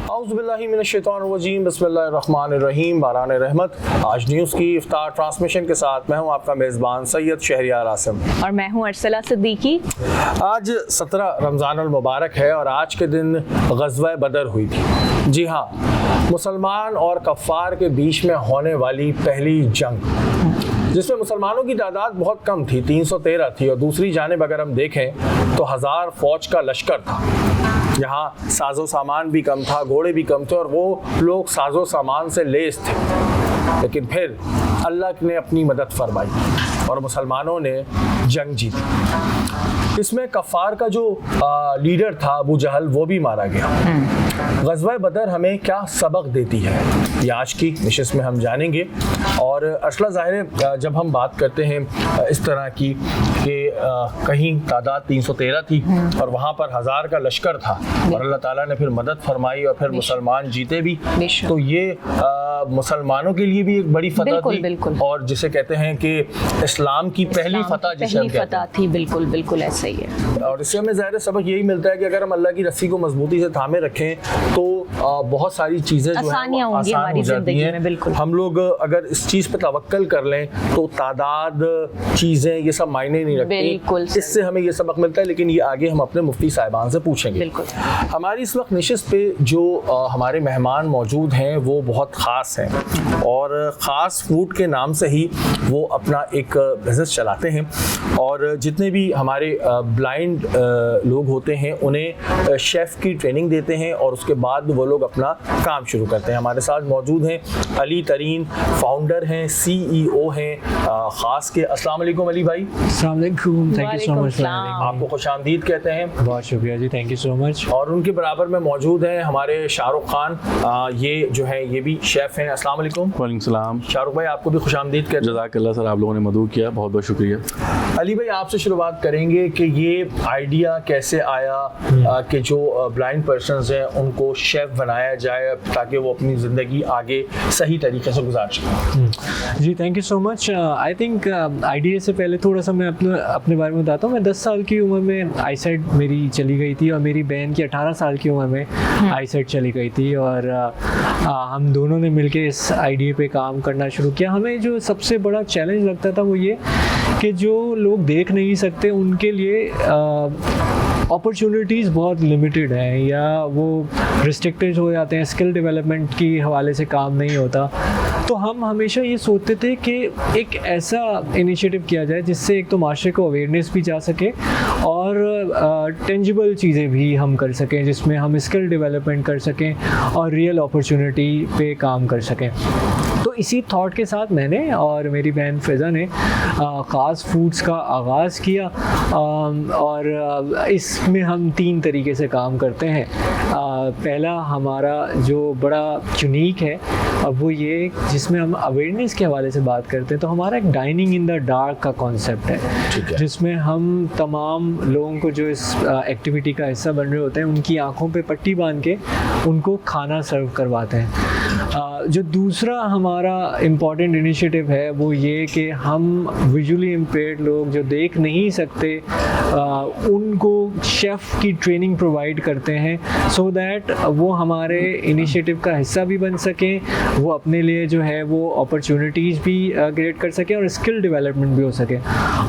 औज़ुबिल्लाहि मिनश्शैतानिर्रजीम बिस्मिल्लाहिर्रहमानिर्रहीम बारान रहमत। आज न्यूज़ की इफ्तार ट्रांसमिशन के साथ मैं हूं आपका मेज़बान सैयद शहरियार आसिम और मैं हूं अरसला सिद्दीकी। आज 17 रमज़ानुल मुबारक है और आज के दिन ग़ज़वा बदर हुई थी। जी हाँ, मुसलमान और कफ़ार के बीच में होने वाली पहली जंग, जिसमें मुसलमानों की तादाद बहुत कम थी, 313 थी, और दूसरी जानिब अगर हम देखें तो 1000 फौज का लश्कर था। यहाँ साजो सामान भी कम था, घोड़े भी कम थे और वो लोग साजो सामान से लेस थे। लेकिन फिर अल्लाह ने अपनी मदद फरमाई और मुसलमानों ने जंग जीती। इसमें कफ़ार का जो लीडर था अबू जहल, वो भी मारा गया। ग़ज़वा बदर हमें क्या सबक देती है, ये आज की नशिस्त में हम जानेंगे। और अरसला ज़ाहिर है, जब हम बात करते हैं इस तरह की कि कहीं तादाद 313 थी और वहाँ पर 1000 का लश्कर था और अल्लाह ताला ने फिर मदद फरमाई और फिर मुसलमान जीते भी, तो ये मुसलमानों के लिए भी एक बड़ी फतह थी और जिसे कहते हैं कि इस्लाम की पहली फतह थी। बिल्कुल बिल्कुल ऐसा ही है। और इससे हमें ज़ाहिर सबक यही मिलता है कि अगर हम अल्लाह की रस्सी को मजबूती से थामे रखें तो बहुत सारी चीज़ें जो है आसान हो जाती हैं। हम लोग अगर इस चीज़ पे तवक्कल कर लें तो तादाद, चीज़ें, ये सब मायने नहीं रखती। इससे हमें ये सबक मिलता है, लेकिन ये आगे हम अपने मुफ्ती साहिबान से पूछेंगे। हमारी इस वक्त नशिस्त पे जो हमारे मेहमान मौजूद हैं वो बहुत ख़ास हैं और ख़ास फूड के नाम से ही वो अपना एक बिज़नेस चलाते हैं। और जितने भी हमारे ब्लाइंड लोग होते हैं उन्हें शेफ़ की ट्रेनिंग देते हैं और उसके बाद वो लोग अपना काम शुरू करते हैं। हमारे साथ मौजूद हैं अली तरीन, फाउंडर हैं, CEO हैं ख़ास के। अस्सलाम वालेकुम अली भाई। अस्सलाम वालेकुम, थैंक यू सो मच। आपको खुशामदीद कहते हैं। बहुत शुक्रिया जी, थैंक यू सो मच। और उनके बराबर में मौजूद हैं हमारे शाहरुख खान, ये जो है ये भी शेफ़ हैं। अस्सलाम वालेकुम। वालेकुम सलाम। शाहरुख भाई आपको भी खुशामदीद कहते हैं। जज़ाकल्लाह सर, आप लोगों ने मदद किया, बहुत बहुत शुक्रिया। अली भाई आपसे शुरुआत करेंगे कि ये आइडिया कैसे आया कि जो ब्लाइंड पर्सन्स हैं उनको शेफ़ बनाया जाए ताकि वो अपनी ज़िंदगी आगे सही तरीके से गुजार सकें। जी thank you so much. I think idea से पहले थोड़ा सा मैं अपने बारे में बताता हूँ। मैं 10 साल की उम्र में आईसाइट मेरी चली गई थी और मेरी बहन की 18 साल की उम्र में आईसाइट चली गई थी और हम दोनों ने मिलकर इस आइडिया पे काम करना शुरू किया। हमें जो सबसे बड़ा चैलेंज लगता था वो ये कि जो लोग देख नहीं सकते उनके लिए अपॉर्चुनिटीज़ बहुत लिमिटेड हैं या वो रिस्ट्रिक्टेड हो जाते हैं, स्किल डेवलपमेंट की हवाले से काम नहीं होता। तो हम हमेशा ये सोचते थे कि एक ऐसा इनिशिएटिव किया जाए जिससे एक तो माशरे को अवेयरनेस भी जा सके और टेंजिबल चीज़ें भी हम कर सकें, जिसमें हम स्किल डेवलपमेंट कर सकें और रियल अपॉर्चुनिटी पे काम कर सकें। तो इसी थॉट के साथ मैंने और मेरी बहन फ़िज़ा ने ख़ास फूड्स का आगाज़ किया और इसमें हम 3 तरीके से काम करते हैं। पहला हमारा जो बड़ा यूनिक है वो ये जिसमें हम अवेयरनेस के हवाले से बात करते हैं, तो हमारा एक डाइनिंग इन द डार्क का कॉन्सेप्ट है, जिसमें हम तमाम लोगों को जो इस एक्टिविटी का हिस्सा बन रहे होते हैं उनकी आंखों पे पट्टी बांध के उनको खाना सर्व करवाते हैं। जो दूसरा हमारा इम्पॉर्टेंट इनिशिएटिव है वो ये कि हम विजुअली इम्पेयर्ड लोग जो देख नहीं सकते उनको शेफ़ की ट्रेनिंग प्रोवाइड करते हैं सो दैट वो हमारे इनिशिएटिव का हिस्सा भी बन सकें, वो अपने लिए जो है वो अपॉर्चुनिटीज़ भी क्रिएट कर सकें और स्किल डेवलपमेंट भी हो सके।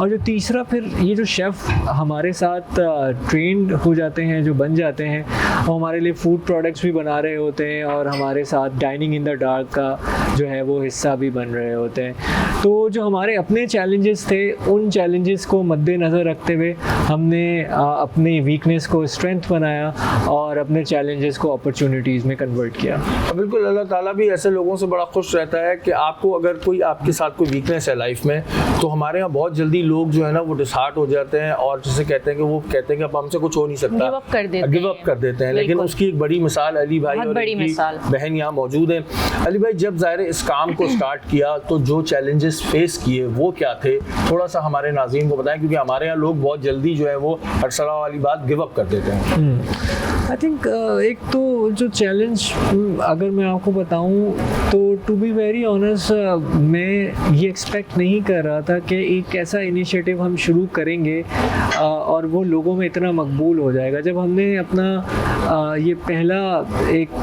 और जो तीसरा फिर ये जो शेफ़ हमारे साथ ट्रेंड हो जाते हैं, जो बन जाते हैं, वो हमारे लिए फूड प्रोडक्ट्स भी बना रहे होते हैं और हमारे साथ डाइनिंग इन द डार्क का जो है वो हिस्सा भी बन रहे होते हैं। तो जो हमारे अपने चैलेंजेस थे उन चैलेंजेस को मद्देनज़र रखते हुए हमने अपनी वीकनेस को स्ट्रेंथ बनाया और अपने चैलेंजेस को अपॉर्चुनिटीज़ में कन्वर्ट किया। बिल्कुल, अल्लाह ताला भी ऐसे लोगों से बड़ा खुश रहता है कि आपको अगर कोई आपके साथ कोई वीकनेस है लाइफ में, तो हमारे यहाँ बहुत जल्दी लोग जो है ना वो डिसहार्ट हो जाते हैं और जिसे कहते हैं कि वो कहते हैं कि अब हमसे कुछ हो नहीं सकता, गिव अप कर देते हैं। लेकिन उसकी एक बड़ी मिसाल अली भाई और बहन यहाँ मौजूद मौजूद हैं। अली भाई, जब ज़ाहिर इस काम को स्टार्ट किया तो जो चैलेंजेस फेस किए वो क्या थे, थोड़ा सा हमारे नाज़रीन को बताएं, क्योंकि हमारे यहाँ लोग बहुत जल्दी जो है वो अरसला वाली बात गिव अप कर देते हैं। आई थिंक एक तो जो चैलेंज अगर मैं आपको बताऊं तो टू बी वेरी ऑनेस्ट मैं ये एक्सपेक्ट नहीं कर रहा था कि एक ऐसा इनिशिएटिव हम शुरू करेंगे और वो लोगों में इतना मकबूल हो जाएगा। जब हमने अपना ये पहला एक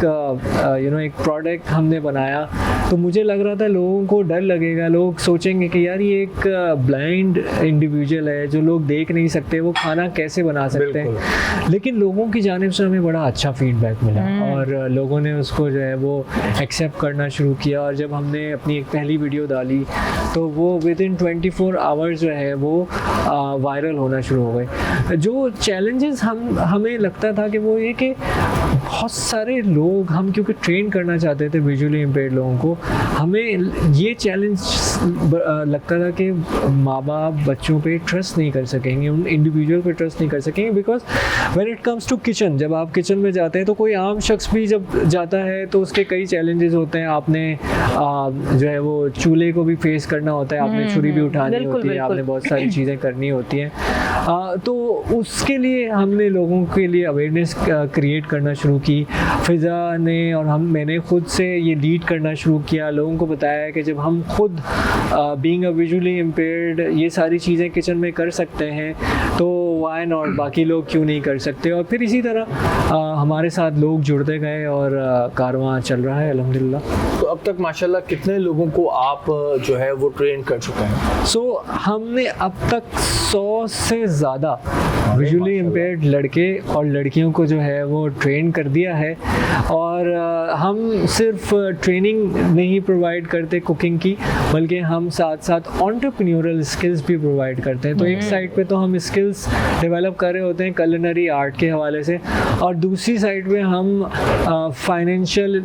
एक प्रोडक्ट हमने बनाया तो मुझे लग रहा था लोगों को डर लगेगा, लोग सोचेंगे कि यार ये एक ब्लाइंड इंडिविजुअल है जो लोग देख नहीं सकते, वो खाना कैसे बना सकते हैं। लेकिन लोगों की जानिब से हमें बड़ा अच्छा फीडबैक मिला और लोगों ने उसको जो है वो एक्सेप्ट करना शुरू किया। और जब हमने अपनी एक पहली वीडियो डाली तो वो विद इन 24 आवर्स जो है वो वायरल होना शुरू हो गए। जो चैलेंजेस हमें लगता था कि वो ये कि बहुत सारे लोग, हम क्योंकि ट्रेन करना चाहते थे विजुअली इम्पेयर्ड लोगों को, हमें ये चैलेंज लगता था कि माँ बाप बच्चों पे ट्रस्ट नहीं कर सकेंगे, उन इंडिविजुअल पे ट्रस्ट नहीं कर सकेंगे। Because when it comes to kitchen, जब आप किचन में जाते हैं तो कोई आम शख्स भी जब जाता है तो उसके कई चैलेंजेस होते हैं। आपने जो है वो चूल्हे को भी फेस करना होता है, आपने छुरी भी उठानी होती है, आपने बहुत सारी चीज़ें करनी होती हैं। तो उसके लिए हमने लोगों के लिए अवेयरनेस क्रिएट करना शुरू की। फिज़ा ने और मैंने खुद से ये लीड करना शुरू किया, लोगों को बताया कि जब हम खुद बीइंग अ विजुअली इम्पेयर्ड ये सारी चीज़ें किचन में कर सकते हैं तो व्हाई नॉट, बाकी लोग क्यों नहीं कर सकते। और फिर इसी तरह हमारे साथ लोग जुड़ते गए और कारवां चल रहा है अल्हम्दुलिल्लाह। तो अब तक माशाल्लाह कितने लोगों को आप जो है वो ट्रेन कर चुके हैं? हमने अब तक 100 से ज़्यादा विजुअली इम्पेयर्ड लड़के और लड़कियों को जो है वो ट्रेन कर दिया है। और हम सिर्फ ट्रेनिंग नहीं प्रोवाइड करते कुकिंग की, बल्कि हम साथ साथ एंटरप्रेन्योरल स्किल्स भी प्रोवाइड करते हैं। तो एक साइड पे तो हम स्किल्स डेवलप कर रहे होते हैं कुलिनरी आर्ट के हवाले से, और दूसरी साइड पे हम फाइनेंशियल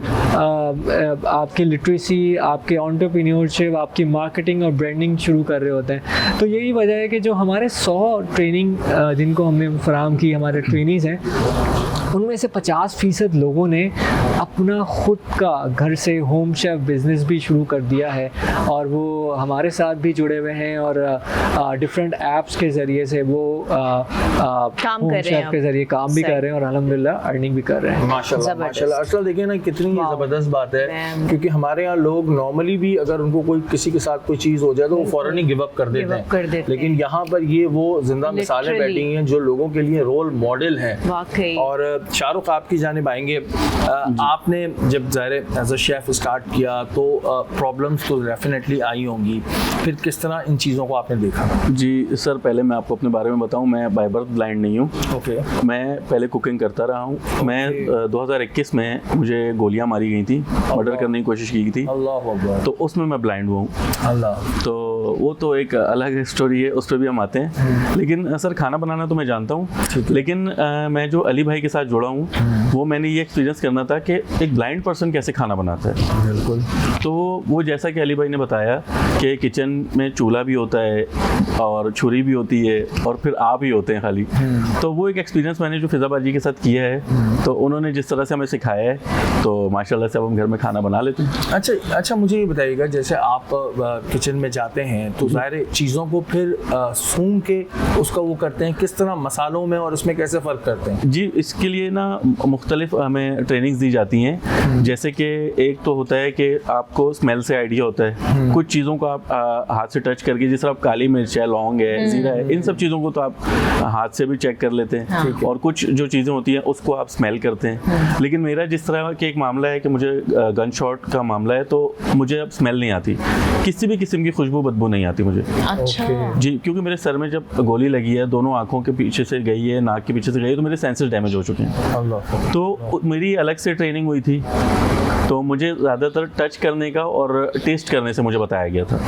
आपकी लिटरेसी, आपके एंटरप्रेन्योरशिप, आपकी मार्केटिंग और ब्रांडिंग शुरू कर रहे होते हैं। तो यही वजह है कि जो हमारे 100 ट्रेनिंग जिनको हमने फराहम की, हमारे ट्रेनीज़ हैं, उनमें से 50% लोगों ने अपना खुद का घर से होम शेफ बिज़नेस भी शुरू कर दिया है और वो हमारे साथ भी जुड़े हुए हैं और डिफरेंट ऐप्स के ज़रिए से वो काम कर रहे हैं, के ज़रिए काम भी कर रहे हैं और अल्हम्दुलिल्लाह अर्निंग भी कर रहे हैं। माशाल्लाह माशाल्लाह। असल देखिए ना कितनी ज़बरदस्त बात है, क्योंकि हमारे यहाँ लोग नॉर्मली भी अगर उनको कोई किसी के साथ कोई चीज़ हो जाए तो वो फ़ौरन ही गिव अप कर देते हैं, लेकिन यहाँ पर ये वो जिंदा मिसालें बैठी हैं जो लोगों के लिए रोल मॉडल हैं। और शाहरुख आपकी जानिब आएंगे। आपने जब ज़ाहिर एज अ शेफ़ स्टार्ट किया तो प्रॉब्लम्स तो डेफिनेटली आई होंगी, फिर किस तरह इन चीज़ों को आपने देखा? जी सर, पहले मैं आपको अपने बारे में बताऊं, मैं बाय बर्थ ब्लाइंड नहीं हूं। ओके। मैं पहले कुकिंग करता रहा हूं। मैं 2021 में मुझे गोलियां मारी गई थी, मर्डर करने की कोशिश की थी, अल्लाह अकबर। तो उसमें मैं ब्लाइंड हुआ हूँ। अल्लाह। तो वो तो एक अलग स्टोरी है, उस पर भी हम आते हैं। लेकिन सर खाना बनाना तो मैं जानता हूँ, लेकिन मैं जो अली भाई के साथ जुड़ा हूँ वो मैंने ये एक्सपीरियंस करना था कि एक ब्लाइंड पर्सन कैसे खाना बनाता है। बिल्कुल। तो वो जैसा कि अली भाई ने बताया कि किचन में चूल्हा भी होता है और छुरी भी होती है और फिर आप ही होते हैं खाली। तो वो एक एक्सपीरियंस मैंने जो फिज़ा बाजी के साथ किया है, तो उन्होंने जिस तरह से हमें सिखाया है तो माशाल्लाह से अब हम घर में खाना बना लेते हैं। अच्छा, मुझे ये बताइएगा, जैसे आप किचन में जाते हैं तो ज़ाहिर चीज़ों को फिर सूंघ के उसका वो करते हैं, किस तरह मसालों में और उसमें कैसे फ़र्क करते हैं? जी, इसके लिए ना मुख्तलिफ हमें ट्रेनिंग्स दी जाती हैं। जैसे कि एक तो होता है कि आपको स्मेल से आइडिया होता है, कुछ चीज़ों को आप हाथ से टच करके, जिस तरह आप काली मिर्च है, लौंग है, जीरा है, इन सब चीज़ों को तो आप हाथ से भी चेक कर लेते हैं। और कुछ जो चीज़ें होती हैं उसको आप स्मेल करते हैं। लेकिन मेरा जिस तरह के एक मामला है कि मुझे गन शॉट का मामला है, तो मुझे अब स्मेल नहीं आती, किसी भी किस्म की खुशबू बदबू नहीं आती मुझे। अच्छा। जी, क्योंकि मेरे सर में जब गोली लगी है, दोनों आँखों के पीछे से गई है, नाक के पीछे से गई है, तो मेरे सेंसेस डैमेज हो चुके हैं। अल्लाह। तो मेरी अलग से ट्रेनिंग हुई थी, तो मुझे ज़्यादातर टच करने का और टेस्ट करने से मुझे बताया गया था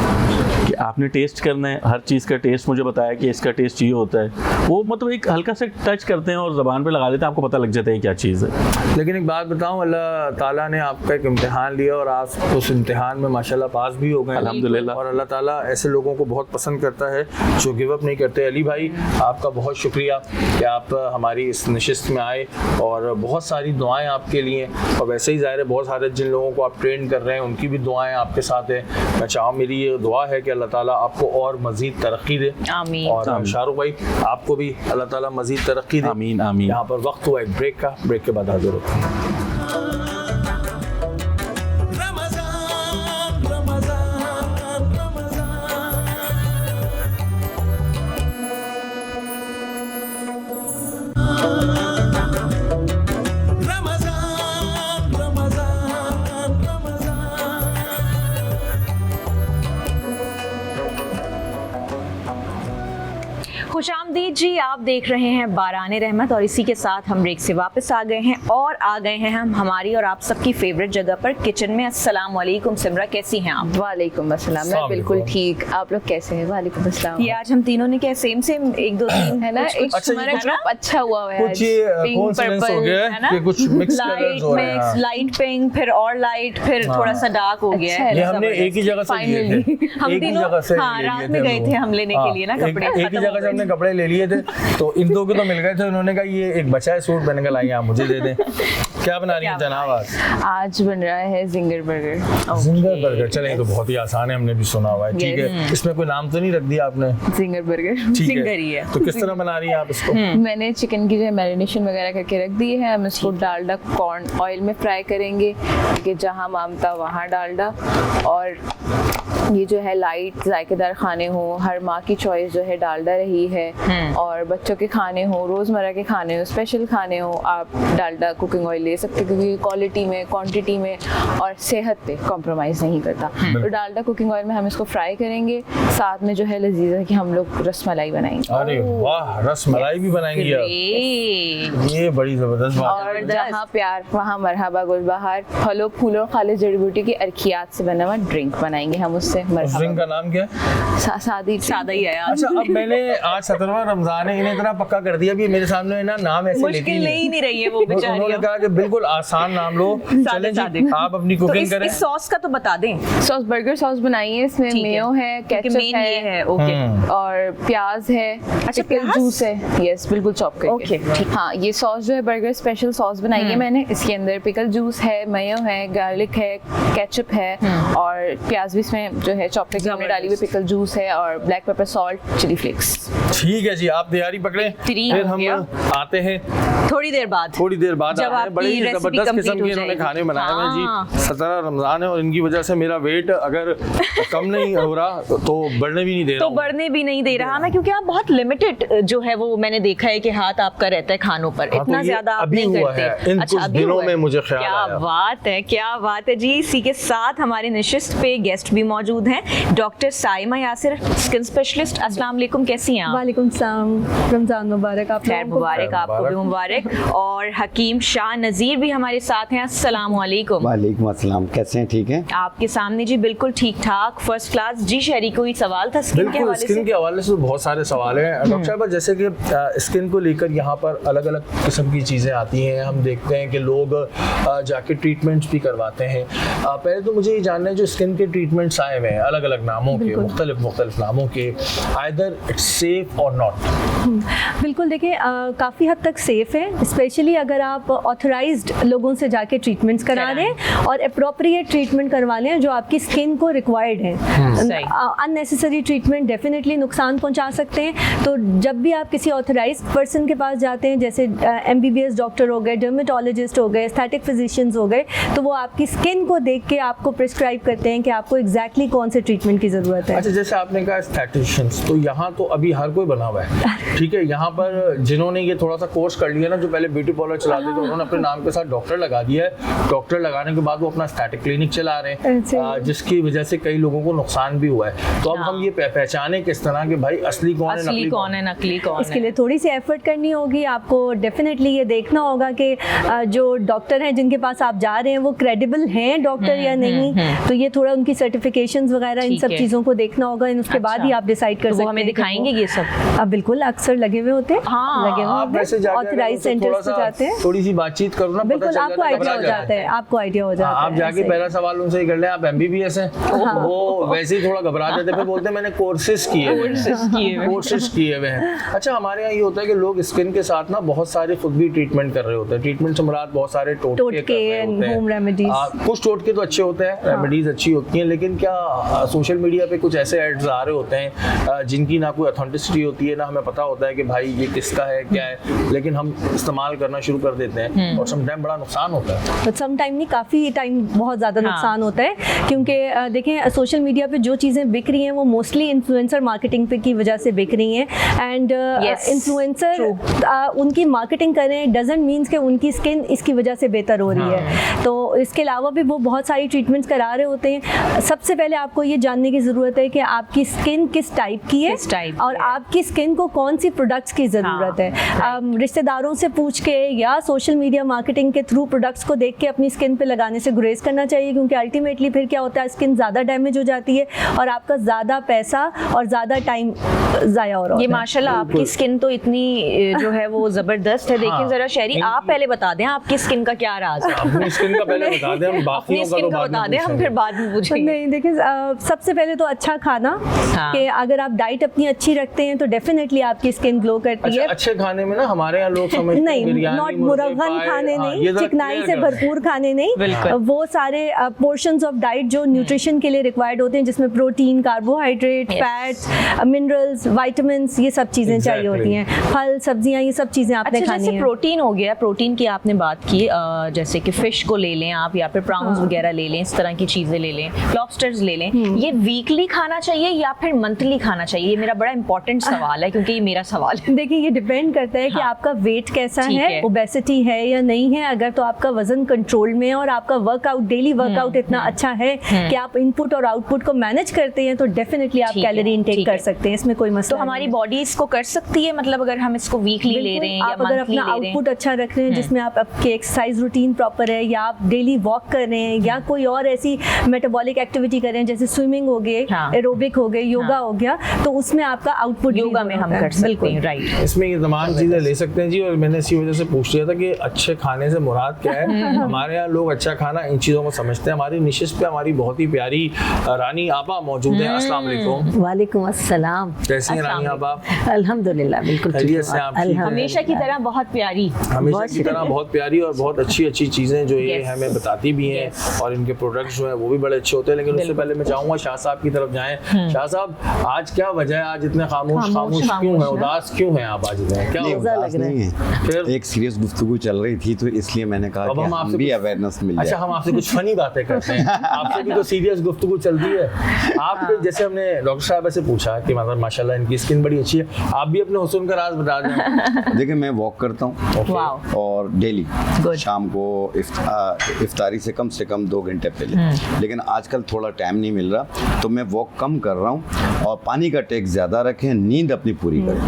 कि आपने टेस्ट करना है, हर चीज़ का टेस्ट मुझे बताया कि इसका टेस्ट ये होता है, वो मतलब एक हल्का से टच करते हैं और ज़बान पे लगा देते हैं, आपको पता लग जाता है क्या चीज़ है। लेकिन एक बात बताऊं, अल्लाह ताला ने आपका एक इम्तिहान लिया और आप उस इम्तिहान में माशाल्लाह पास भी हो गए अल्हम्दुलिल्लाह। और अल्लाह ताला ऐसे लोगों को बहुत पसंद करता है जो गिव अप नहीं करते। अली भाई, आपका बहुत शुक्रिया कि आप हमारी इस नशिस्त में आए और बहुत सारी दुआएं आपके लिए, और वैसे ही ज़ाहिर है बहुत सारे जिन लोगों को आप ट्रेन कर रहे हैं उनकी भी दुआएं आपके साथ हैं। मैं चाहूँ, मेरी ये दुआ है कि अल्लाह ताला आपको और मज़ीद तरक्की दे। आमीन। और शाहरुख भाई, आपको भी अल्लाह ताला मज़ीद तरक्की दे। आमीन आमीन। यहाँ पर वक्त हुआ एक ब्रेक का, ब्रेक के बाद हाजिर होते हैं। खुशामदीद जी, आप देख रहे हैं बाराने रहमत और इसी के साथ हम ब्रेक से वापस आ गए हैं और आ गए हैं हम हमारी और आप सबकी फेवरेट जगह पर, किचन में। अस्सलाम वालेकुम सिमरा, कैसी हैं आप? वालेकुम अस्सलाम, मैं बिल्कुल ठीक, आप लोग कैसे हैं? वालेकुम अस्सलाम। ये आज हम तीनों ने क्या सेम 1 2 3 है ना, एक अच्छा, हमारा ये ग्रुप अच्छा हुआ है कुछ ये कोइंसिडेंस हो गया है ना? है कि कुछ मिक्स कलर्स हो रहे हैं। हाँ। लाइट पिंक, फिर और लाइट, फिर थोड़ा सा डार्क हो गया है। ये हमने एक ही जगह से लिए थे, हम एक ही तीनों जगह से हाँ ले रात लिए में गए हम थे लोग। हम लेने के लिए ना हाँ, कपड़े। एक ही जगह से हमने कपड़े ले लिए थे, तो इन दो के तो मिल गए थे। उन्होंने कहा ये एक बचा है सूट, मैंने कहा लाइए आप मुझे दे दें। क्या बना रही है जनाब आज? आज बन रहा है जिंगर बर्गर। जिंगर बर्गर, चलें तो बहुत ही आसान है, हमने भी सुना हुआ है। ठीक है, इसमें कोई नाम तो नहीं रख दिया आपने? जिंगर बर्गर ठीक जिंगर ही है। तो किस तरह बना रही हैं आप इसको? मैंने चिकन की जो मैरिनेशन वगैरह करके रख दी है। हम इसको डालडा कॉर्न ऑयल में फ्राई करेंगे, कि जहाँ मामता वहाँ डालडा। और ये जो है लाइट जायकेदार खाने हो, हर माँ की चॉइस जो है डालडा रही है। और बच्चों के खाने हो, रोज़मर्रा के खाने हो, स्पेशल खाने हो, आप डालडा कुकिंग ऑयल ले सकते, क्योंकि क्वालिटी में, क्वांटिटी में और सेहत पे कॉम्प्रोमाइज़ नहीं करता। तो डालडा कुकिंग ऑयल में हम इसको फ्राई करेंगे। साथ में जो है लजीज़ है कि हम लोग रसमलाई बनाएंगे। अरे वाह, रसमलाई भी बनाएंगी आप? ये बड़ी जबरदस्त बात है। और जहाँ प्यार वहाँ मरहबा गुलबहार, फलों फूलों खालिस जड़ी बूटी की अर्कियात से बना हुआ ड्रिंक बनाएंगे हम उससे। उस ड्रिंक का नाम क्या है? सादा ही है यार। अच्छा, अब मैंने आज 17वां रमजान है, इन्हें इतना पक्का कर दिया कि मेरे सामने ना नाम ऐसे लेती मुश्किल ले ही नहीं रही है वो बेचारी। उन्होंने कहा कि बिल्कुल आसान नाम लो। चलें जी, आप अपनी तो कुकिंग करें। इस सॉस का तो बता दें। सॉस बर्गर सॉस बनाई है, इसमें ठीक है। मेयो है, केचप मेन ये है, ओके। और प्याज है, अच्छा, पिकल प्याज? जूस है, यस बिल्कुल चॉप करके। ओके, ठीक। हाँ, ये सॉस जो है बर्गर स्पेशल सॉस बनाई है मैंने। इसके अंदर पिकल जूस है, मेयो है, गार्लिक है, केचप है और प्याज भी इसमें जो है चॉप करके हमने डाली हुई, पिकल जूस है और black pepper, salt, chilli flakes. ठीक है जी, आप तैयारी पकड़े, फिर हम आते हैं थोड़ी देर बाद थोड़ी देर बाद। जब आते हैं। आपकी बड़ी रेसिपी जबरदस्त कंप्लीट किस्म हो के इन्होंने जाएगी। खाने बनाए हुए हैं हाँ। जी। 17 रमजान है और इनकी वजह से मेरा वेट अगर कम नहीं हो रहा तो बढ़ने भी नहीं दे रहा तो हूँ। बढ़ने भी नहीं दे रहा ना, क्योंकि आप बहुत लिमिटेड जो है वो मैंने देखा है कि हाथ आपका रहता है खानों पर, हाँ, तो इतना ये ज्यादा आप अभी नहीं हुआ करते। है, इन कुछ अभी दिनों हुआ है। में मुझे ख्याल क्या आया। बात है, क्या बात है जी। इसी के साथ हमारे नशिस्त पे गेस्ट भी मौजूद हैं, doctor Saima Yasir, skin specialist. अस्सलाम वालेकुम, कैसी हैं आप? वालेकुम सलाम, रमजान मुबारक। आप खैर लोगों को। मुबारक, आपको भी मुबारक। और हकीम शाह नज़ीर भी हमारे साथ हैं। अस्सलाम वालेकुम। वालेकुम अस्सलाम, कैसे हैं? ठीक हैं? आपके सामने जी बिल्कुल ठीक ठाक, फर्स्ट क्लास जी। शहरी कोई सवाल था स्किन के बिल्कुल, हवाले स्किन से? के हवाले से तो बहुत सारे सवाल हैं डॉक्टर साहब। जैसे कि स्किन को लेकर यहाँ पर अलग अलग किस्म की चीज़ें आती हैं। हम देखते हैं कि लोग जाके ट्रीटमेंट्स भी करवाते हैं। पहले तो मुझे ये जानना है, जो स्किन के ट्रीटमेंट्स आए हुए हैं अलग अलग नामों के, मुख्तलिफ नामों के, आइदर इट्स सेफ और नॉट। बिल्कुल, देखिए काफ़ी हद तक सेफ़ है, स्पेशली अगर आप ऑथराइज्ड लोगों से जाके ट्रीटमेंट्स करा रहे हैं और अप्रोप्रिएट ट्रीटमेंट करवा लें जो आपकी स्किन को रिक्वायर्ड है। सही। अननेसेसरी ट्रीटमेंट डेफिनेटली नुकसान पहुंचा सकते हैं। तो जब भी आप किसी ऑथराइज्ड पर्सन के पास जाते हैं, जैसे MBBS डॉक्टर हो गए, डर्मेटोलॉजिस्ट हो गए, एस्थेटिक फिजिशियंस हो गए, तो वो आपकी स्किन को देख के आपको प्रिस्क्राइब करते हैं कि आपको एग्जैक्टली कौन से ट्रीटमेंट की ज़रूरत है। अच्छा, जैसे आपने कहा एस्थेटिशियंस, तो यहाँ तो अभी हर कोई बना हुआ है, ठीक है। यहाँ पर जिन्होंने ये थोड़ा सा कोर्स कर लिया ना, जो पहले ब्यूटी पार्लर चलाते थे, उन्होंने अपने नाम के साथ डॉक्टर लगा दिया है। डॉक्टर लगाने के बाद वो अपना एस्थेटिक क्लिनिक चला रहे हैं, जिसकी वजह से कई लोगों को नुकसान भी हुआ है। तो अब हम ये पहचाने किस तरह कि भाई असली कौन है, असली कौन है, नकली कौन इसके है? लिए थोड़ी सी एफर्ट करनी होगी आपको। डेफिनेटली ये देखना होगा कि जो डॉक्टर हैं जिनके पास आप जा रहे हैं वो क्रेडिबल हैं डॉक्टर या नहीं। तो ये थोड़ा उनकी सर्टिफिकेशन इंजेक्शंस वगैरह इन ठीक सब है। चीज़ों को देखना होगा, इन उसके बाद अच्छा। ही आप डिसाइड कर तो सकते वो हैं हमें कि दिखाएंगे ये सब? अब बिल्कुल अक्सर लगे हुए होते हैं, हाँ, लगे हुए आप होते वैसे हैं, जाके ऑथराइज अगर थोड़ा सेंटर्स पे सा जाते हैं, थोड़ी सी बातचीत करो ना, पता बिल्कुल चल आपको जाता है, आइडिया हो घबरा जाता है, आपको आइडिया हो जाता है। आप जाके ऐसे ही। पहला सवाल उनसे ही कर लें, आप MBBS हैं? वो वैसे ही थोड़ा घबरा जाते, फिर बोलते हैं मैंने कोर्सेज किए हुए हैं, कोर्सेज किए हुए हैं। अच्छा, हमारे यहाँ ये होता है कि लोग स्किन के साथ ना बहुत सारे खुद भी ट्रीटमेंट कर रहे होते हैं। ट्रीटमेंट से मुराद बहुत सारे टोटके कर रहे होते हैं, होम रेमेडीज। कुछ टोटके तो अच्छे होते हैं, रेमेडीज अच्छी होती हैं, लेकिन क्या सोशल मीडिया पे कुछ ऐसे एड्स आ रहे होते हैं जिनकी ना कोई ऑथेंटिसिटी होती है, ना हमें पता होता है कि भाई ये किसका है क्या है, लेकिन हम इस्तेमाल करना शुरू कर देते हैं और सम टाइम बड़ा नुकसान होता है। बट सम टाइम नहीं, काफ़ी टाइम बहुत ज़्यादा नुकसान होता है, क्योंकि देखें सोशल मीडिया पे जो चीज़ें बिक रही हैं वो मोस्टली इन्फ्लुएंसर मार्केटिंग पे की वजह से बिक रही हैं। एंड Yes, इन्फ्लुएंसर उनकी मार्केटिंग करें डजंट मीन्स कि उनकी स्किन इसकी वजह से बेहतर हो रही है। तो इसके अलावा भी वो बहुत सारी ट्रीटमेंट्स करा रहे होते हैं। सबसे पहले आपको ये जानने की ज़रूरत है कि आपकी स्किन किस टाइप की है किस type और की है। आपकी स्किन को कौन सी प्रोडक्ट्स की ज़रूरत है। रिश्तेदारों से पूछ के या सोशल मीडिया मार्केटिंग के थ्रू प्रोडक्ट्स को देख के अपनी स्किन पे लगाने से गुरेज करना चाहिए, क्योंकि अल्टीमेटली फिर क्या होता है, स्किन ज़्यादा डैमेज हो जाती है और आपका ज़्यादा पैसा और ज़्यादा टाइम ज़ाया हो रहा ये होता है। माशाल्लाह आपकी स्किन तो इतनी जो है वो जबरदस्त है। देखिए हाँ। जरा शहरी, आप पहले बता दें आपकी स्किन का क्या राज है? अपनी स्किन का पहले बता दें, हम अपनी बाकियों का स्किन तो का बाद बता में दें, हम पूछेंगे। फिर बाद में पूछेंगे। नहीं देखिए, सबसे पहले तो अच्छा खाना, हाँ। कि अगर आप डाइट अपनी अच्छी रखते हैं तो डेफिनेटली आपकी स्किन ग्लो करती अच्छा, है। अच्छे खाने में ना हमारे यहाँ लोग समझते हैं नहीं, बिरयानी, नॉट मुर्गे मुरगन पाए, खाने हाँ, नहीं, ये जरा चिकनाई clear से कर दें। भरपूर खाने नहीं, बिल्कुल। वो सारे पोर्शंस ऑफ डाइट जो न्यूट्रिशन के लिए रिक्वायर्ड होते हैं, जिसमें protein, carbohydrate, Yes. Fats, minerals, vitamins, ये सब चीज़ें चाहिए Exactly. होती हैं। फल, सब्जियाँ, ये सब चीज़ें आपने अच्छा, खानी जैसे है। प्रोटीन हो गया, प्रोटीन की आपने बात की, जैसे कि फिश को ले लें आप, या फिर प्राउंस वगैरह ले लें, इस तरह की चीजें ले लें, लॉबस्टर्स ले लें, ये वीकली खाना चाहिए या फिर मंथली खाना चाहिए? ये मेरा बड़ा इंपॉर्टेंट सवाल है, क्योंकि ये मेरा सवाल है। देखिए, ये डिपेंड करता है कि हाँ। आपका वेट कैसा ठीक है, है। ओबेसिटी है या नहीं है। अगर तो आपका वजन कंट्रोल में है और आपका वर्कआउट, डेली वर्कआउट इतना अच्छा है कि आप इनपुट और आउटपुट को मैनेज करते हैं, तो डेफिनेटली आप ठीक है, कैलोरी इनटेक ठीक कर है। सकते हैं, इसमें कोई मसला तो हमारी नहीं है। बॉडी इसको कर सकती है, मतलब अगर हम इसको वीकली ले बिल्कुल, रहे हैं या आप अगर मंथली अपना ले रहे हैं? आउटपुट अच्छा रख रहे हैं, जिसमें आप आपके एक्सरसाइज रूटीन प्रॉपर है, या आप डेली वॉक कर रहे हैं, या कोई और ऐसी मेटाबॉलिक एक्टिविटी कर रहे हैं, जैसे स्विमिंग हो गई, हाँ। एरोबिक हो गई, योगा हो गया, तो उसमें आपका आउटपुट योगा में हम कर सकते हैं, राइट? इसमें ये तमाम चीज़ें ले सकते हैं जी। और मैंने इसी वजह से पूछ लिया था कि अच्छे खाने से मुराद क्या है। हमारे यहाँ लोग अच्छा खाना इन चीज़ों को समझते हैं। हमारी निशिश पे हमारी बहुत ही प्यारी रानी आपा मौजूद हैं। अस्सलाम वालेकुम। वालेकुम अस्सलाम। कैसी हैं रानी आपा? अल्हम्दुलिल्लाह बिल्कुल ठीक खैरियत से हूँ। आप ठीक हैं? हमेशा की तरह बहुत प्यारी। हमेशा की तरह बहुत प्यारी और बहुत अच्छी अच्छी चीज़ें जो ये Yes. हमें बताती भी हैं, और इनके प्रोडक्ट्स जो हैं वो भी बड़े अच्छे होते हैं। लेकिन उससे पहले मैं चाहूँगा शाह साहब की तरफ जाएं। शाह साहब, आज क्या वजह है, आज इतने खामोश क्यों हैं, उदास क्यों हैं आप आज इतने? क्या नहीं, हो? उदास नहीं है। फिर एक सीरियस गुफ्तगू चल रही थी, तो इसलिए मैंने कहा अब कि हम हम आपसे भी कुछ- अवेयरनेस मिल अच्छा, जाए। हम आपसे कुछ फनी बातें करते हैं। आपसे भी तो सीरियस गुफ्तगू चलती है। आप जैसे हमने डॉक्टर साहब से पूछा कि मतलब माशाल्लाह इनकी स्किन बड़ी अच्छी है, आप भी अपने हुस्न का राज बता दें। देखिए, मैं वॉक करता हूँ वाओ, और डेली Good. शाम को इफ्तारी से कम 2 घंटे पहले। लेकिन आजकल थोड़ा टाइम नहीं मिल रहा, तो मैं वॉक कम कर रहा हूँ और पानी का टेक ज़्यादा रखें, नींद अपनी पूरी करें।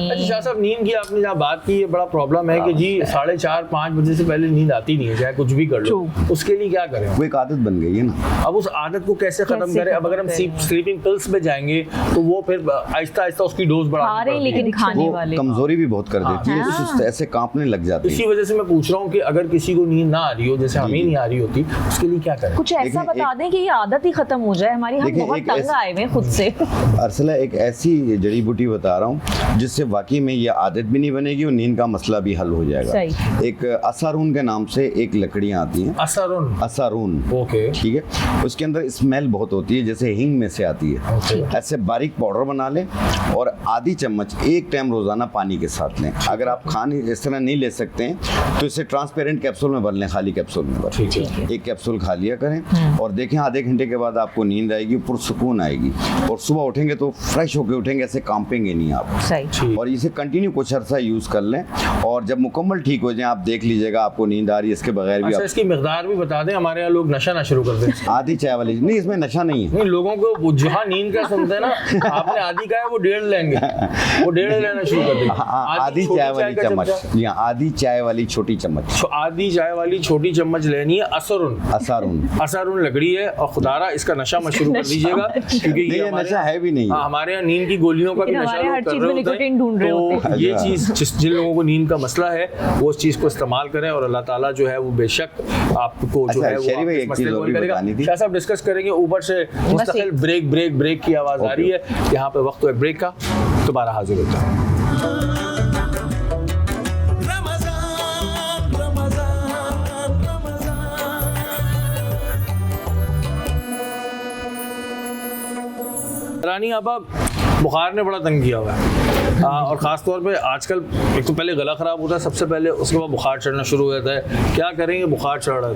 अच्छा शाह साहब, नींद की आपने जहाँ बात की, ये बड़ा प्रॉब्लम है कि जी 4:30-5 बजे से पहले नींद आती नहीं है, चाहे कुछ भी कर लो। उसके लिए क्या करें? वो एक आदत बन गई है ना। अब उस आदत को कैसे खत्म करें? अब अगर हम स्लीपिंग पिल्स पे जाएंगे तो वो फिर आहिस्ता आहिस्ता उसकी डोज खा बढ़ानी रहे हैं पड़ती है। लेकिन खाने वो वाले कमजोरी भी बहुत कर देती है, सुस्त ऐसे कांपने लग जाती इसी है। वजह से मैं पूछ रहा हूँ कि अगर किसी को नींद ना आ रही हो, जैसे हमें नहीं आ रही होती, उसके लिए क्या करें? कुछ ऐसा देखिए, बता दें कि ये आदत ही खत्म हो जाए हमारी। हम देखिए, बहुत एक तंग ऐसी- आए हुए हैं खुद से। अरसला, एक ऐसी जड़ी बूटी बता रहा हूँ जिससे वाकई में ये आदत भी नहीं बनेगी और नींद का मसला भी हल हो जाएगा। सही। एक असारून के नाम से एक लकड़ियाँ आती हैं, असरुन। असारून। ओके। ठीक है, उसके अंदर स्मेल बहुत होती है, जैसे हींग में से आती है। ओके। ऐसे बारीक पाउडर बना लें और आधी चम्मच एक टाइम रोजाना पानी के साथ लें। अगर आप खाने इस तरह नहीं ले सकते हैं तो इसे ट्रांसपेरेंट कैप्सूल में भर लें, खाली कैप्सूल में भर। ठीक है। एक कैप्सूल खा लिया करें और देखें आधे घंटे के बाद आपको नींद आएगी, पुरसुकून आएगी और सुबह उठेंगे तो फ्रेश होके उठेंगे, ऐसे कांपेंगे नहीं आप। सही। ठीक। और इसे इसे कंटिन्यू कुछ अर्सा यूज़ कर लें, और जब मुकम्मल ठीक हो जाए आप देख लीजिएगा आपको नींद आ रही है इसके बगैर भी। अच्छा, इसकी मिकदार भी बता दें, हमारे यहाँ लोग नशा ना शुरू कर दें। आधी चाय वाली नहीं, इसमें नशा नहीं है। नहीं, लोगों को जहाँ नींद का सुनते हैं ना, आपने आधी का है वो 1.5 लेंगे, वो 1.5 लेना शुरू कर देंगे। आधी चाय वाली चम्मच, जी हाँ, आधी चाय वाली छोटी चम्मच, आधी चाय वाली छोटी चम्मच लेनी है। असारुन लकड़ी है, और खुदारा इसका नशा मत शुरू कर दीजिएगा, क्योंकि ये नशा है भी नहीं। हमारे यहाँ नींद की गोलियों का भी नशा लोग कर रहे होते हैं, तो ये चीज़ जिन लोगों को नींद का मसला है वो उस चीज़ को इस्तेमाल करें, और अल्लाह ताला जो है वो बेशक आपको जो है वो एक चीज़ और भी बतानी थी। क्या सब डिस्कस करेंगे। ऊपर से मुस्तकिल ब्रेक की आवाज़ आ रही है, यहाँ पे वक्त है ब्रेक का, दोबारा हाजिर होता है। रानी आपा, बुखार ने बड़ा तंग किया हुआ है, और ख़ास तौर पे आजकल एक तो पहले गला ख़राब होता है सबसे पहले, उसके बाद बुखार चढ़ना शुरू हो जाता है। क्या करेंगे, बुखार चढ़ रहा है?